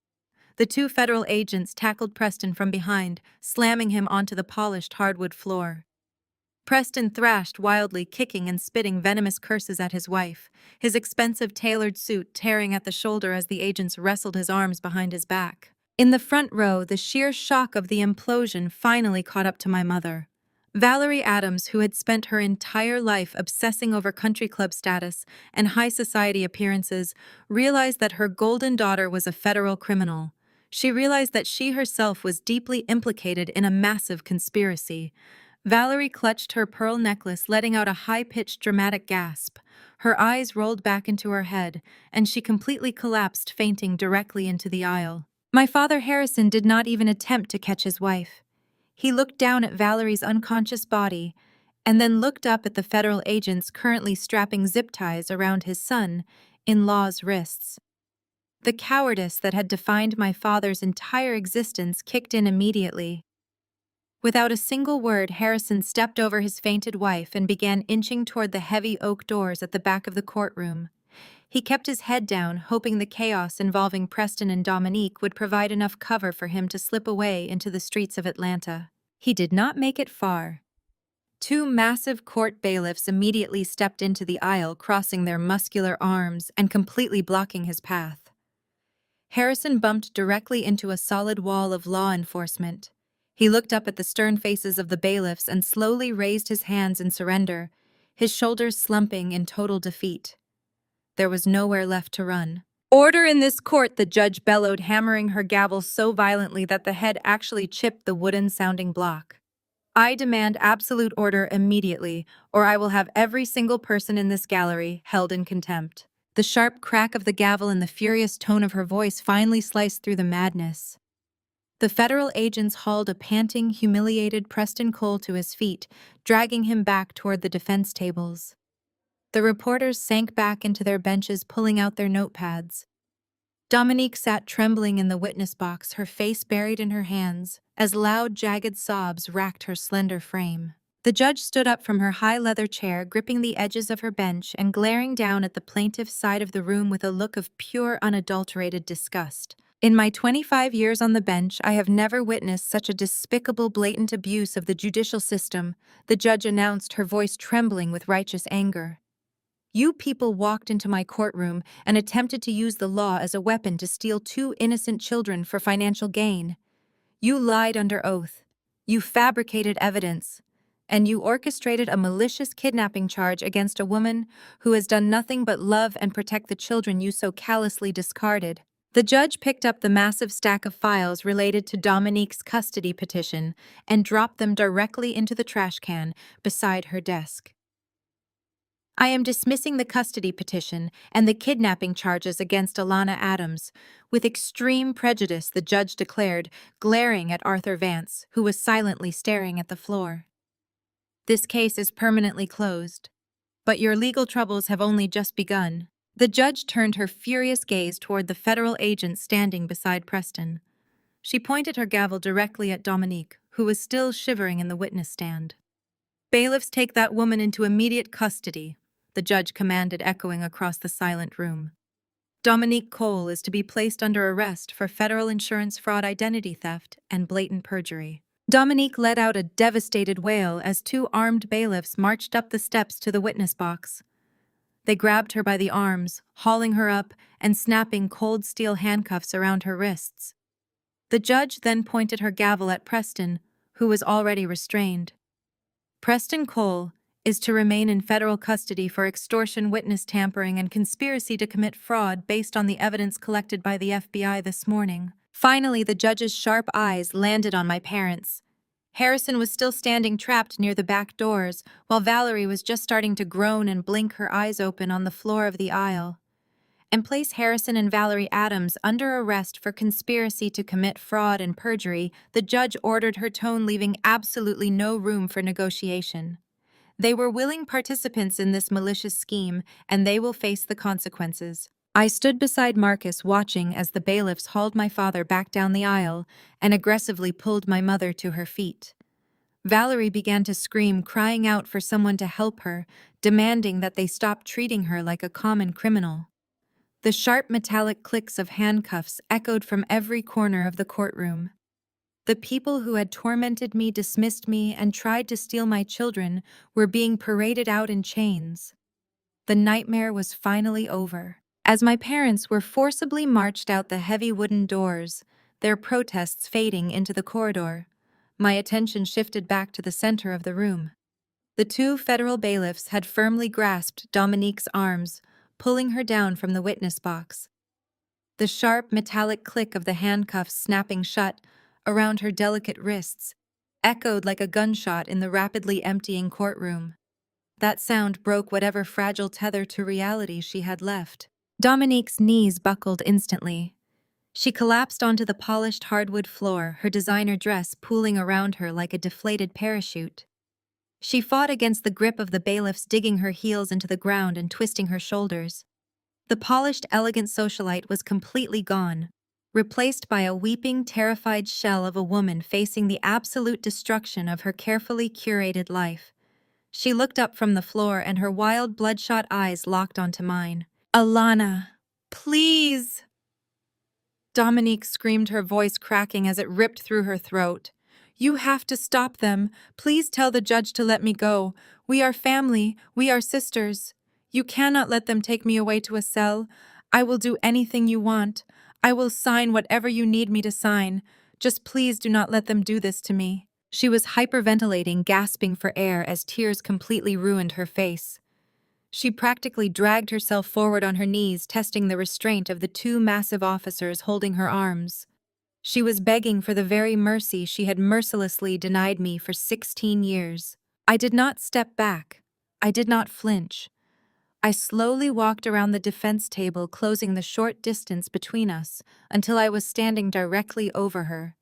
The 2 federal agents tackled Preston from behind, slamming him onto the polished hardwood floor. Preston thrashed wildly, kicking and spitting venomous curses at his wife, his expensive tailored suit tearing at the shoulder as the agents wrestled his arms behind his back. In the front row, the sheer shock of the implosion finally caught up to my mother. Valerie Adams, who had spent her entire life obsessing over country club status and high society appearances, realized that her golden daughter was a federal criminal. She realized that she herself was deeply implicated in a massive conspiracy. Valerie clutched her pearl necklace, letting out a high-pitched dramatic gasp. Her eyes rolled back into her head, and she completely collapsed, fainting directly into the aisle. My father Harrison did not even attempt to catch his wife. He looked down at Valerie's unconscious body, and then looked up at the federal agents currently strapping zip ties around his son-in-law's wrists. The cowardice that had defined my father's entire existence kicked in immediately. Without a single word, Harrison stepped over his fainted wife and began inching toward the heavy oak doors at the back of the courtroom. He kept his head down, hoping the chaos involving Preston and Dominique would provide enough cover for him to slip away into the streets of Atlanta. He did not make it far. 2 massive court bailiffs immediately stepped into the aisle, crossing their muscular arms and completely blocking his path. Harrison bumped directly into a solid wall of law enforcement. He looked up at the stern faces of the bailiffs and slowly raised his hands in surrender, his shoulders slumping in total defeat. There was nowhere left to run. "Order in this court," the judge bellowed, hammering her gavel so violently that the head actually chipped the wooden-sounding block. "I demand absolute order immediately, or I will have every single person in this gallery held in contempt." The sharp crack of the gavel and the furious tone of her voice finally sliced through the madness. The federal agents hauled a panting, humiliated Preston Cole to his feet, dragging him back toward the defense tables. The reporters sank back into their benches, pulling out their notepads. Dominique sat trembling in the witness box, her face buried in her hands, as loud, jagged sobs racked her slender frame. The judge stood up from her high leather chair, gripping the edges of her bench and glaring down at the plaintiff's side of the room with a look of pure, unadulterated disgust. "In my 25 years on the bench, I have never witnessed such a despicable, blatant abuse of the judicial system," the judge announced, her voice trembling with righteous anger. You people walked into my courtroom and attempted to use the law as a weapon to steal two innocent children for financial gain. You lied under oath. You fabricated evidence. And you orchestrated a malicious kidnapping charge against a woman who has done nothing but love and protect the children you so callously discarded. The judge picked up the massive stack of files related to Dominique's custody petition and dropped them directly into the trash can beside her desk. I am dismissing the custody petition and the kidnapping charges against Alana Adams. With extreme prejudice, the judge declared, glaring at Arthur Vance, who was silently staring at the floor. This case is permanently closed. But your legal troubles have only just begun. The judge turned her furious gaze toward the federal agent standing beside Preston. She pointed her gavel directly at Dominique, who was still shivering in the witness stand. Bailiffs, take that woman into immediate custody, the judge commanded, echoing across the silent room. Dominique Cole is to be placed under arrest for federal insurance fraud, identity theft, and blatant perjury. Dominique let out a devastated wail as two armed bailiffs marched up the steps to the witness box. They grabbed her by the arms, hauling her up and snapping cold steel handcuffs around her wrists. The judge then pointed her gavel at Preston, who was already restrained. Preston Cole is to remain in federal custody for extortion, witness tampering, and conspiracy to commit fraud based on the evidence collected by the FBI this morning. Finally, the judge's sharp eyes landed on my parents. Harrison was still standing trapped near the back doors, while Valerie was just starting to groan and blink her eyes open on the floor of the aisle. And place Harrison and Valerie Adams under arrest for conspiracy to commit fraud and perjury, the judge ordered, her tone leaving absolutely no room for negotiation. They were willing participants in this malicious scheme, and they will face the consequences. I stood beside Marcus, watching as the bailiffs hauled my father back down the aisle and aggressively pulled my mother to her feet. Valerie began to scream, crying out for someone to help her, demanding that they stop treating her like a common criminal. The sharp metallic clicks of handcuffs echoed from every corner of the courtroom. The people who had tormented me, dismissed me, and tried to steal my children were being paraded out in chains. The nightmare was finally over. As my parents were forcibly marched out the heavy wooden doors, their protests fading into the corridor, my attention shifted back to the center of the room. The two federal bailiffs had firmly grasped Dominique's arms, pulling her down from the witness box. The sharp metallic click of the handcuffs snapping shut around her delicate wrists echoed like a gunshot in the rapidly emptying courtroom. That sound broke whatever fragile tether to reality she had left. Dominique's knees buckled instantly. She collapsed onto the polished hardwood floor, her designer dress pooling around her like a deflated parachute. She fought against the grip of the bailiffs, digging her heels into the ground and twisting her shoulders. The polished, elegant socialite was completely gone, replaced by a weeping, terrified shell of a woman facing the absolute destruction of her carefully curated life. She looked up from the floor and her wild, bloodshot eyes locked onto mine. "Alana, please!" Dominique screamed, her voice cracking as it ripped through her throat. "You have to stop them. Please tell the judge to let me go. We are family. We are sisters. You cannot let them take me away to a cell. I will do anything you want. I will sign whatever you need me to sign. Just please do not let them do this to me." She was hyperventilating, gasping for air as tears completely ruined her face. She practically dragged herself forward on her knees, testing the restraint of the two massive officers holding her arms. She was begging for the very mercy she had mercilessly denied me for 16 years. I did not step back. I did not flinch. I slowly walked around the defense table, closing the short distance between us until I was standing directly over her.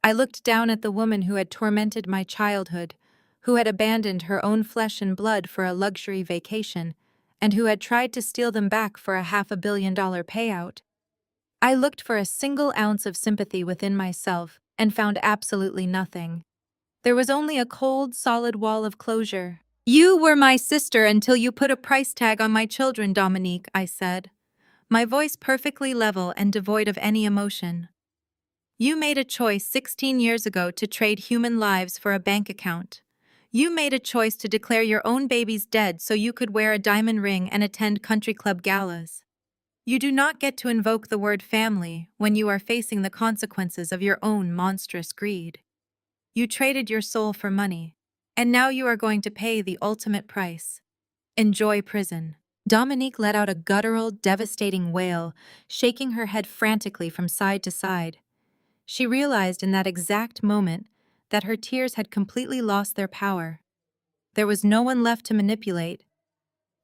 I looked down at the woman who had tormented my childhood, who had abandoned her own flesh and blood for a luxury vacation, and who had tried to steal them back for a $500 million payout. I looked for a single ounce of sympathy within myself and found absolutely nothing. There was only a cold, solid wall of closure. "You were my sister until you put a price tag on my children, Dominique," I said, my voice perfectly level and devoid of any emotion. "You made a choice 16 years ago to trade human lives for a bank account. You made a choice to declare your own babies dead so you could wear a diamond ring and attend country club galas. You do not get to invoke the word family when you are facing the consequences of your own monstrous greed. You traded your soul for money, and now you are going to pay the ultimate price. Enjoy prison. Dominique let out a guttural, devastating wail, shaking her head frantically from side to side. She realized in that exact moment that her tears had completely lost their power. There was no one left to manipulate.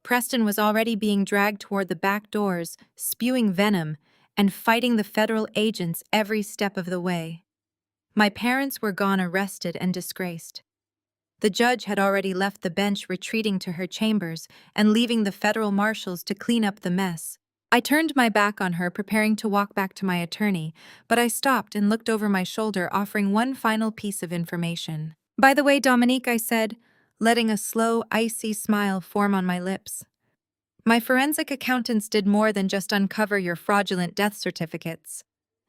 Preston was already being dragged toward the back doors, spewing venom, and fighting the federal agents every step of the way. My parents were gone arrested and disgraced. The judge had already left the bench, retreating to her chambers and leaving the federal marshals to clean up the mess. I turned my back on her, preparing to walk back to my attorney, but I stopped and looked over my shoulder, offering one final piece of information. "By the way, Dominique," I said, letting a slow, icy smile form on my lips. "My forensic accountants did more than just uncover your fraudulent death certificates.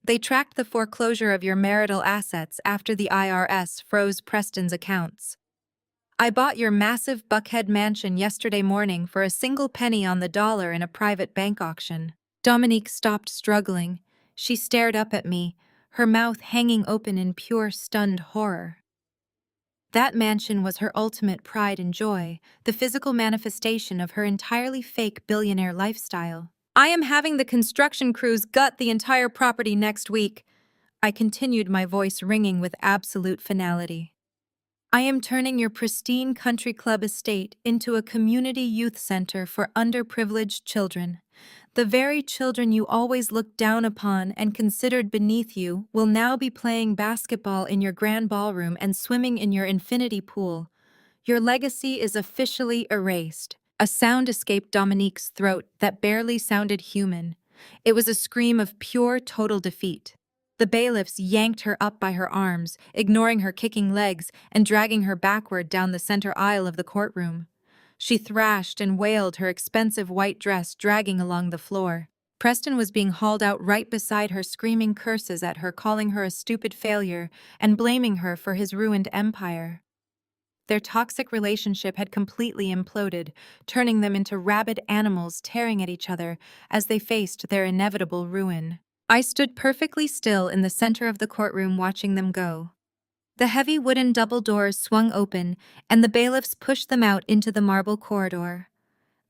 They tracked the foreclosure of your marital assets after the IRS froze Preston's accounts. I bought your massive Buckhead mansion yesterday morning for a single penny on the dollar in a private bank auction." Dominique stopped struggling. She stared up at me, her mouth hanging open in pure, stunned horror. That mansion was her ultimate pride and joy, the physical manifestation of her entirely fake billionaire lifestyle. "I am having the construction crews gut the entire property next week," I continued, my voice ringing with absolute finality. "I am turning your pristine country club estate into a community youth center for underprivileged children. The very children you always looked down upon and considered beneath you will now be playing basketball in your grand ballroom and swimming in your infinity pool. Your legacy is officially erased." A sound escaped Dominique's throat that barely sounded human. It was a scream of pure, total defeat. The bailiffs yanked her up by her arms, ignoring her kicking legs and dragging her backward down the center aisle of the courtroom. She thrashed and wailed, her expensive white dress dragging along the floor. Preston was being hauled out right beside her, screaming curses at her, calling her a stupid failure, and blaming her for his ruined empire. Their toxic relationship had completely imploded, turning them into rabid animals tearing at each other as they faced their inevitable ruin. I stood perfectly still in the center of the courtroom, watching them go. The heavy wooden double doors swung open, and the bailiffs pushed them out into the marble corridor.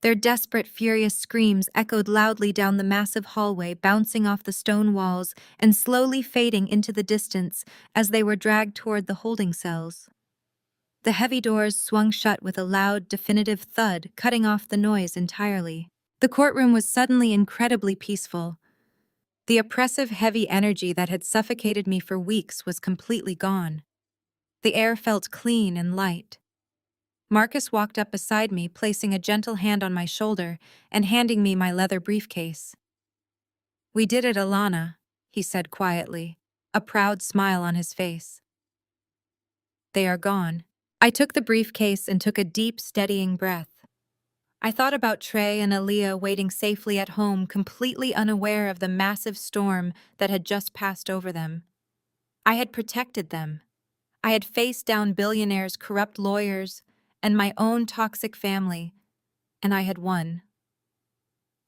Their desperate, furious screams echoed loudly down the massive hallway, bouncing off the stone walls and slowly fading into the distance as they were dragged toward the holding cells. The heavy doors swung shut with a loud, definitive thud, cutting off the noise entirely. The courtroom was suddenly incredibly peaceful. The oppressive, heavy energy that had suffocated me for weeks was completely gone. The air felt clean and light. Marcus walked up beside me, placing a gentle hand on my shoulder and handing me my leather briefcase. "We did it, Alana," he said quietly, a proud smile on his face. "They are gone." I took the briefcase and took a deep, steadying breath. I thought about Trey and Aaliyah waiting safely at home, completely unaware of the massive storm that had just passed over them. I had protected them. I had faced down billionaires, corrupt lawyers, and my own toxic family, and I had won.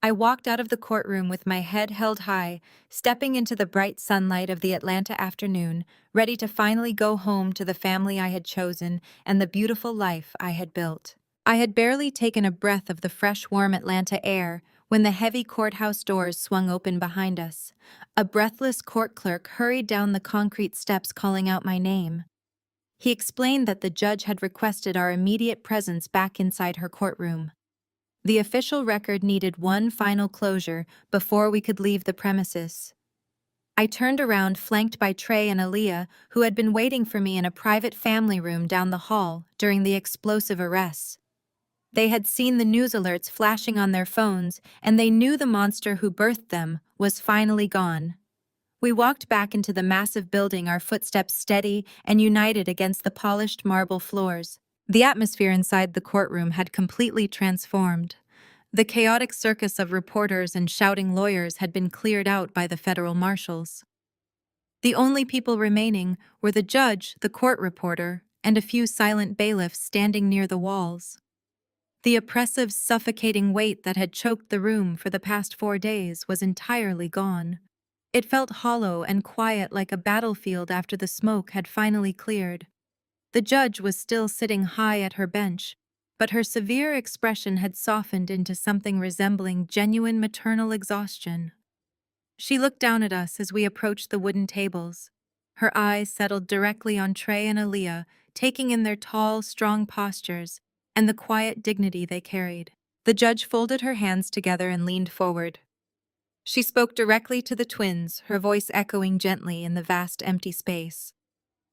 I walked out of the courtroom with my head held high, stepping into the bright sunlight of the Atlanta afternoon, ready to finally go home to the family I had chosen and the beautiful life I had built. I had barely taken a breath of the fresh, warm Atlanta air when the heavy courthouse doors swung open behind us. A breathless court clerk hurried down the concrete steps, calling out my name. He explained that the judge had requested our immediate presence back inside her courtroom. The official record needed one final closure before we could leave the premises. I turned around, flanked by Trey and Aaliyah, who had been waiting for me in a private family room down the hall during the explosive arrests. They had seen the news alerts flashing on their phones, and they knew the monster who birthed them was finally gone. We walked back into the massive building, our footsteps steady and united against the polished marble floors. The atmosphere inside the courtroom had completely transformed. The chaotic circus of reporters and shouting lawyers had been cleared out by the federal marshals. The only people remaining were the judge, the court reporter, and a few silent bailiffs standing near the walls. The oppressive, suffocating weight that had choked the room for the past 4 days was entirely gone. It felt hollow and quiet like a battlefield after the smoke had finally cleared. The judge was still sitting high at her bench, but her severe expression had softened into something resembling genuine maternal exhaustion. She looked down at us as we approached the wooden tables. Her eyes settled directly on Trey and Aaliyah, taking in their tall, strong postures and the quiet dignity they carried. The judge folded her hands together and leaned forward. She spoke directly to the twins, her voice echoing gently in the vast empty space.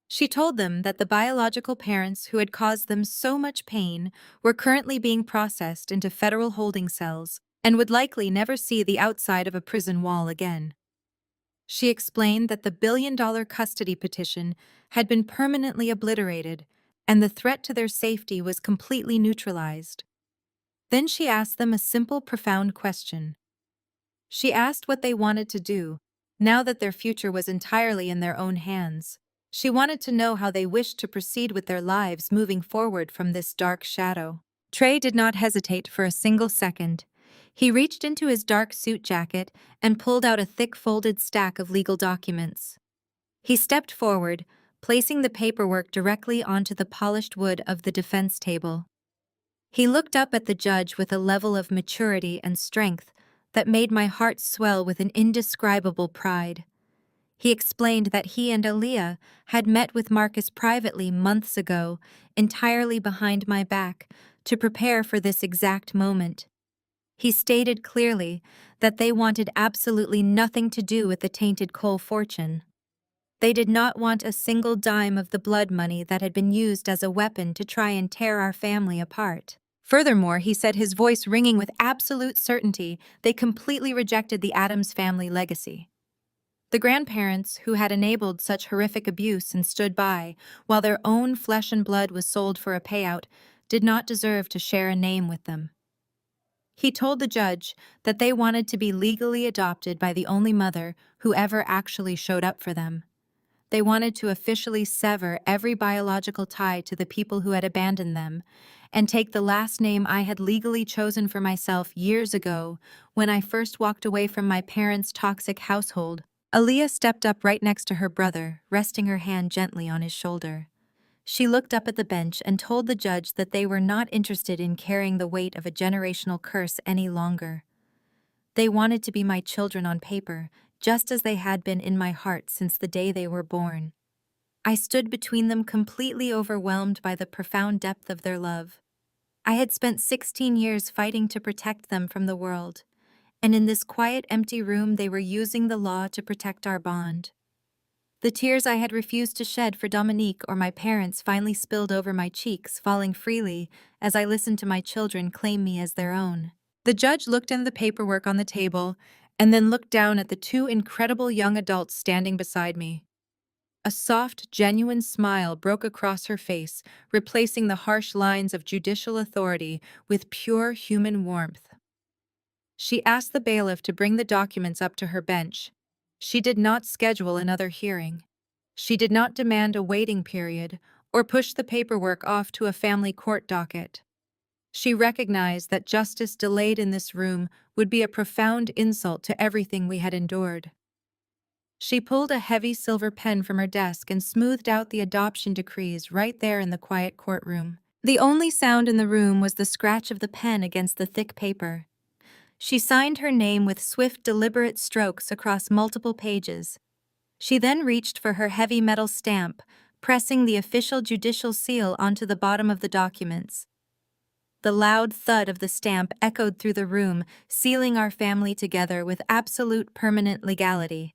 She told them that the biological parents who had caused them so much pain were currently being processed into federal holding cells and would likely never see the outside of a prison wall again. She explained that the billion-dollar custody petition had been permanently obliterated and the threat to their safety was completely neutralized. Then she asked them a simple, profound question. She asked what they wanted to do, now that their future was entirely in their own hands. She wanted to know how they wished to proceed with their lives moving forward from this dark shadow. Trey did not hesitate for a single second. He reached into his dark suit jacket and pulled out a thick folded stack of legal documents. He stepped forward, placing the paperwork directly onto the polished wood of the defense table. He looked up at the judge with a level of maturity and strength that made my heart swell with an indescribable pride. He explained that he and Aaliyah had met with Marcus privately months ago, entirely behind my back, to prepare for this exact moment. He stated clearly that they wanted absolutely nothing to do with the tainted coal fortune. They did not want a single dime of the blood money that had been used as a weapon to try and tear our family apart. Furthermore, he said, his voice ringing with absolute certainty, they completely rejected the Addams family legacy. The grandparents, who had enabled such horrific abuse and stood by while their own flesh and blood was sold for a payout, did not deserve to share a name with them. He told the judge that they wanted to be legally adopted by the only mother who ever actually showed up for them. They wanted to officially sever every biological tie to the people who had abandoned them and take the last name I had legally chosen for myself years ago when I first walked away from my parents' toxic household. Aaliyah stepped up right next to her brother, resting her hand gently on his shoulder. She looked up at the bench and told the judge that they were not interested in carrying the weight of a generational curse any longer. They wanted to be my children on paper, just as they had been in my heart since the day they were born. I stood between them, completely overwhelmed by the profound depth of their love. I had spent 16 years fighting to protect them from the world, and in this quiet, empty room they were using the law to protect our bond. The tears I had refused to shed for Dominique or my parents finally spilled over my cheeks, falling freely as I listened to my children claim me as their own. The judge looked at the paperwork on the table and then looked down at the two incredible young adults standing beside me. A soft, genuine smile broke across her face, replacing the harsh lines of judicial authority with pure human warmth. She asked the bailiff to bring the documents up to her bench. She did not schedule another hearing. She did not demand a waiting period or push the paperwork off to a family court docket. She recognized that justice delayed in this room would be a profound insult to everything we had endured. She pulled a heavy silver pen from her desk and smoothed out the adoption decrees right there in the quiet courtroom. The only sound in the room was the scratch of the pen against the thick paper. She signed her name with swift, deliberate strokes across multiple pages. She then reached for her heavy metal stamp, pressing the official judicial seal onto the bottom of the documents. The loud thud of the stamp echoed through the room, sealing our family together with absolute permanent legality.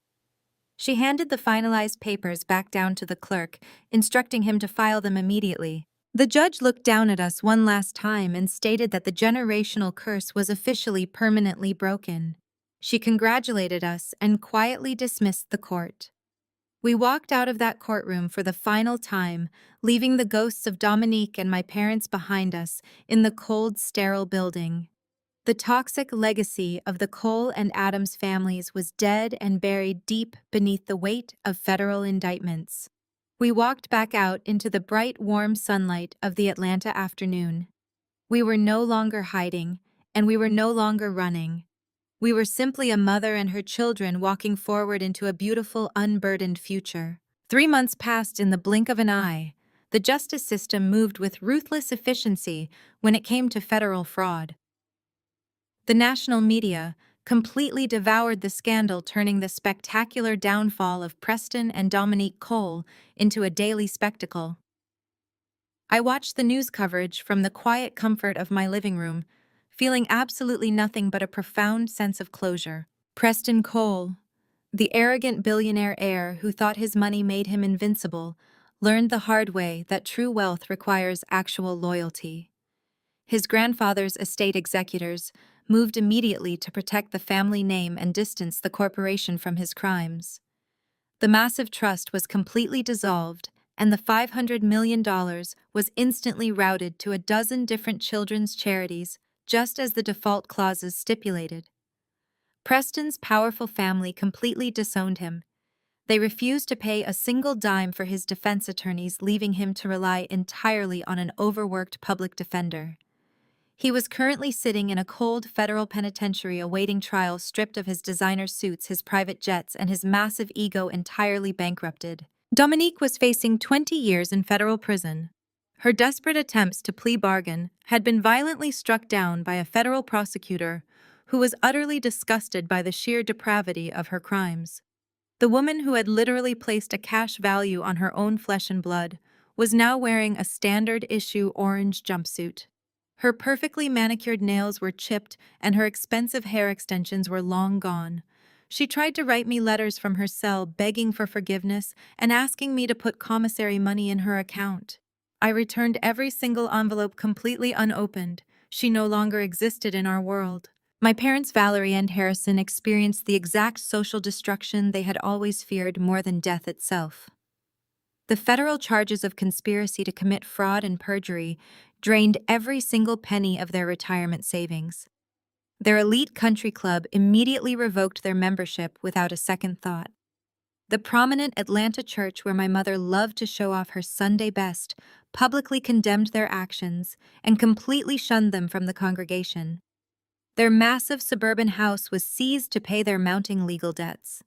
She handed the finalized papers back down to the clerk, instructing him to file them immediately. The judge looked down at us one last time and stated that the generational curse was officially permanently broken. She congratulated us and quietly dismissed the court. We walked out of that courtroom for the final time, leaving the ghosts of Dominique and my parents behind us in the cold, sterile building. The toxic legacy of the Cole and Addams families was dead and buried deep beneath the weight of federal indictments. We walked back out into the bright, warm sunlight of the Atlanta afternoon. We were no longer hiding, and we were no longer running. We were simply a mother and her children walking forward into a beautiful, unburdened future. 3 months passed in the blink of an eye. The justice system moved with ruthless efficiency when it came to federal fraud. The national media completely devoured the scandal, turning the spectacular downfall of Preston and Dominique Cole into a daily spectacle. I watched the news coverage from the quiet comfort of my living room, feeling absolutely nothing but a profound sense of closure. Preston Cole, the arrogant billionaire heir who thought his money made him invincible, learned the hard way that true wealth requires actual loyalty. His grandfather's estate executors moved immediately to protect the family name and distance the corporation from his crimes. The massive trust was completely dissolved, and the $500 million was instantly routed to a dozen different children's charities, just as the default clauses stipulated. Preston's powerful family completely disowned him. They refused to pay a single dime for his defense attorneys, leaving him to rely entirely on an overworked public defender. He was currently sitting in a cold federal penitentiary awaiting trial, stripped of his designer suits, his private jets, and his massive ego entirely bankrupted. Dominique was facing 20 years in federal prison. Her desperate attempts to plea bargain had been violently struck down by a federal prosecutor who was utterly disgusted by the sheer depravity of her crimes. The woman who had literally placed a cash value on her own flesh and blood was now wearing a standard-issue orange jumpsuit. Her perfectly manicured nails were chipped and her expensive hair extensions were long gone. She tried to write me letters from her cell begging for forgiveness and asking me to put commissary money in her account. I returned every single envelope completely unopened. She no longer existed in our world. My parents, Valerie and Harrison, experienced the exact social destruction they had always feared more than death itself. The federal charges of conspiracy to commit fraud and perjury drained every single penny of their retirement savings. Their elite country club immediately revoked their membership without a second thought. The prominent Atlanta church where my mother loved to show off her Sunday best publicly condemned their actions and completely shunned them from the congregation. Their massive suburban house was seized to pay their mounting legal debts.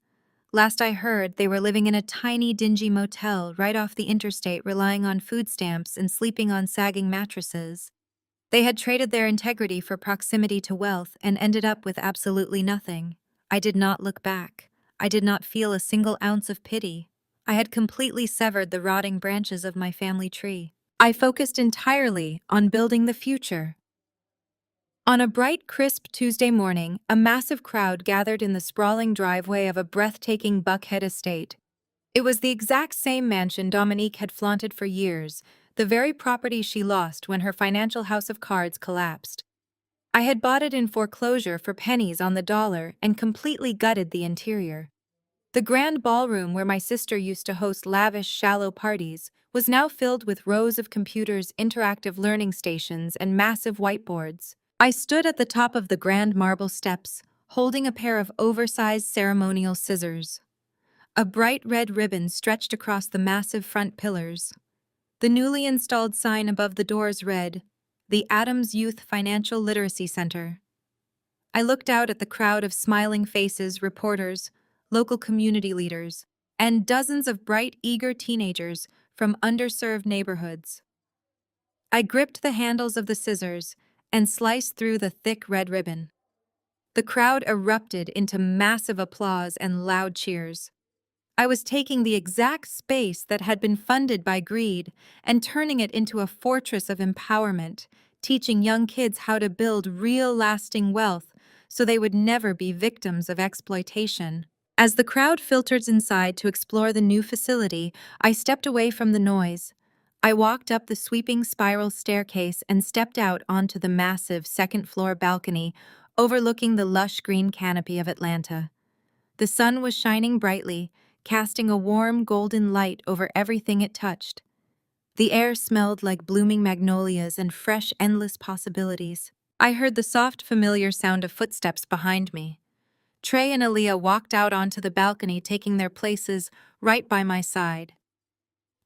Last I heard, they were living in a tiny, dingy motel right off the interstate, relying on food stamps and sleeping on sagging mattresses. They had traded their integrity for proximity to wealth and ended up with absolutely nothing. I did not look back. I did not feel a single ounce of pity. I had completely severed the rotting branches of my family tree. I focused entirely on building the future. On a bright, crisp Tuesday morning, a massive crowd gathered in the sprawling driveway of a breathtaking Buckhead estate. It was the exact same mansion Dominique had flaunted for years, the very property she lost when her financial house of cards collapsed. I had bought it in foreclosure for pennies on the dollar and completely gutted the interior. The grand ballroom where my sister used to host lavish, shallow parties was now filled with rows of computers, interactive learning stations, and massive whiteboards. I stood at the top of the grand marble steps, holding a pair of oversized ceremonial scissors. A bright red ribbon stretched across the massive front pillars. The newly installed sign above the doors read, "The Adams Youth Financial Literacy Center." I looked out at the crowd of smiling faces, reporters, local community leaders, and dozens of bright, eager teenagers from underserved neighborhoods. I gripped the handles of the scissors and sliced through the thick red ribbon. The crowd erupted into massive applause and loud cheers. I was taking the exact space that had been funded by greed and turning it into a fortress of empowerment, teaching young kids how to build real lasting wealth so they would never be victims of exploitation. As the crowd filtered inside to explore the new facility, I stepped away from the noise. I walked up the sweeping spiral staircase and stepped out onto the massive second-floor balcony overlooking the lush green canopy of Atlanta. The sun was shining brightly, casting a warm golden light over everything it touched. The air smelled like blooming magnolias and fresh, endless possibilities. I heard the soft, familiar sound of footsteps behind me. Trey and Aaliyah walked out onto the balcony, taking their places right by my side.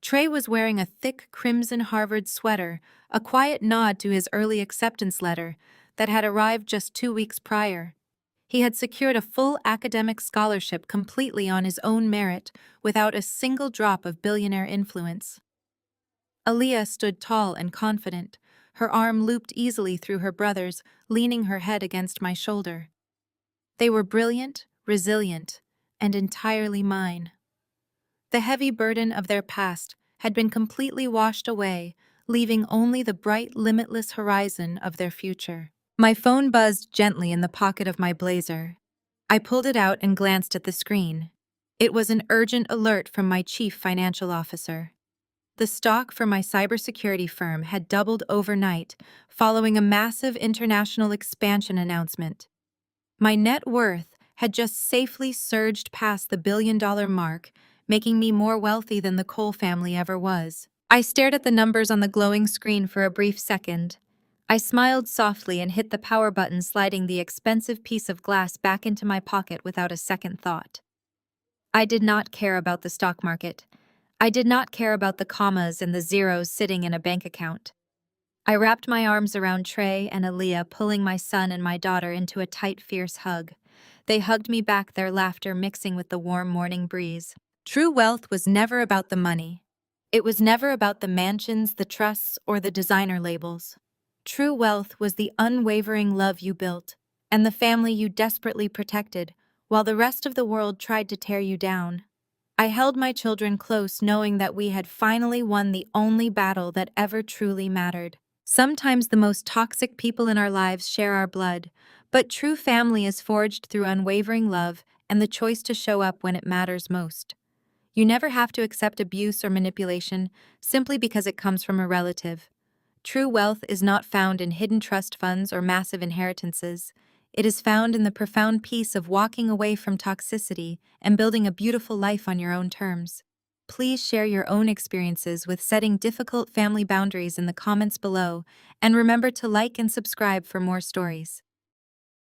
Trey was wearing a thick crimson Harvard sweater, a quiet nod to his early acceptance letter that had arrived just 2 weeks prior. He had secured a full academic scholarship completely on his own merit, without a single drop of billionaire influence. Aaliyah stood tall and confident, her arm looped easily through her brother's, leaning her head against my shoulder. They were brilliant, resilient, and entirely mine. The heavy burden of their past had been completely washed away, leaving only the bright, limitless horizon of their future. My phone buzzed gently in the pocket of my blazer. I pulled it out and glanced at the screen. It was an urgent alert from my chief financial officer. The stock for my cybersecurity firm had doubled overnight, following a massive international expansion announcement. My net worth had just safely surged past the billion-dollar mark, making me more wealthy than the Cole family ever was. I stared at the numbers on the glowing screen for a brief second. I smiled softly and hit the power button, sliding the expensive piece of glass back into my pocket without a second thought. I did not care about the stock market. I did not care about the commas and the zeros sitting in a bank account. I wrapped my arms around Trey and Aaliyah, pulling my son and my daughter into a tight, fierce hug. They hugged me back, their laughter mixing with the warm morning breeze. True wealth was never about the money. It was never about the mansions, the trusts, or the designer labels. True wealth was the unwavering love you built, and the family you desperately protected, while the rest of the world tried to tear you down. I held my children close, knowing that we had finally won the only battle that ever truly mattered. Sometimes the most toxic people in our lives share our blood, but true family is forged through unwavering love and the choice to show up when it matters most. You never have to accept abuse or manipulation simply because it comes from a relative. True wealth is not found in hidden trust funds or massive inheritances. It is found in the profound peace of walking away from toxicity and building a beautiful life on your own terms. Please share your own experiences with setting difficult family boundaries in the comments below, and remember to like and subscribe for more stories.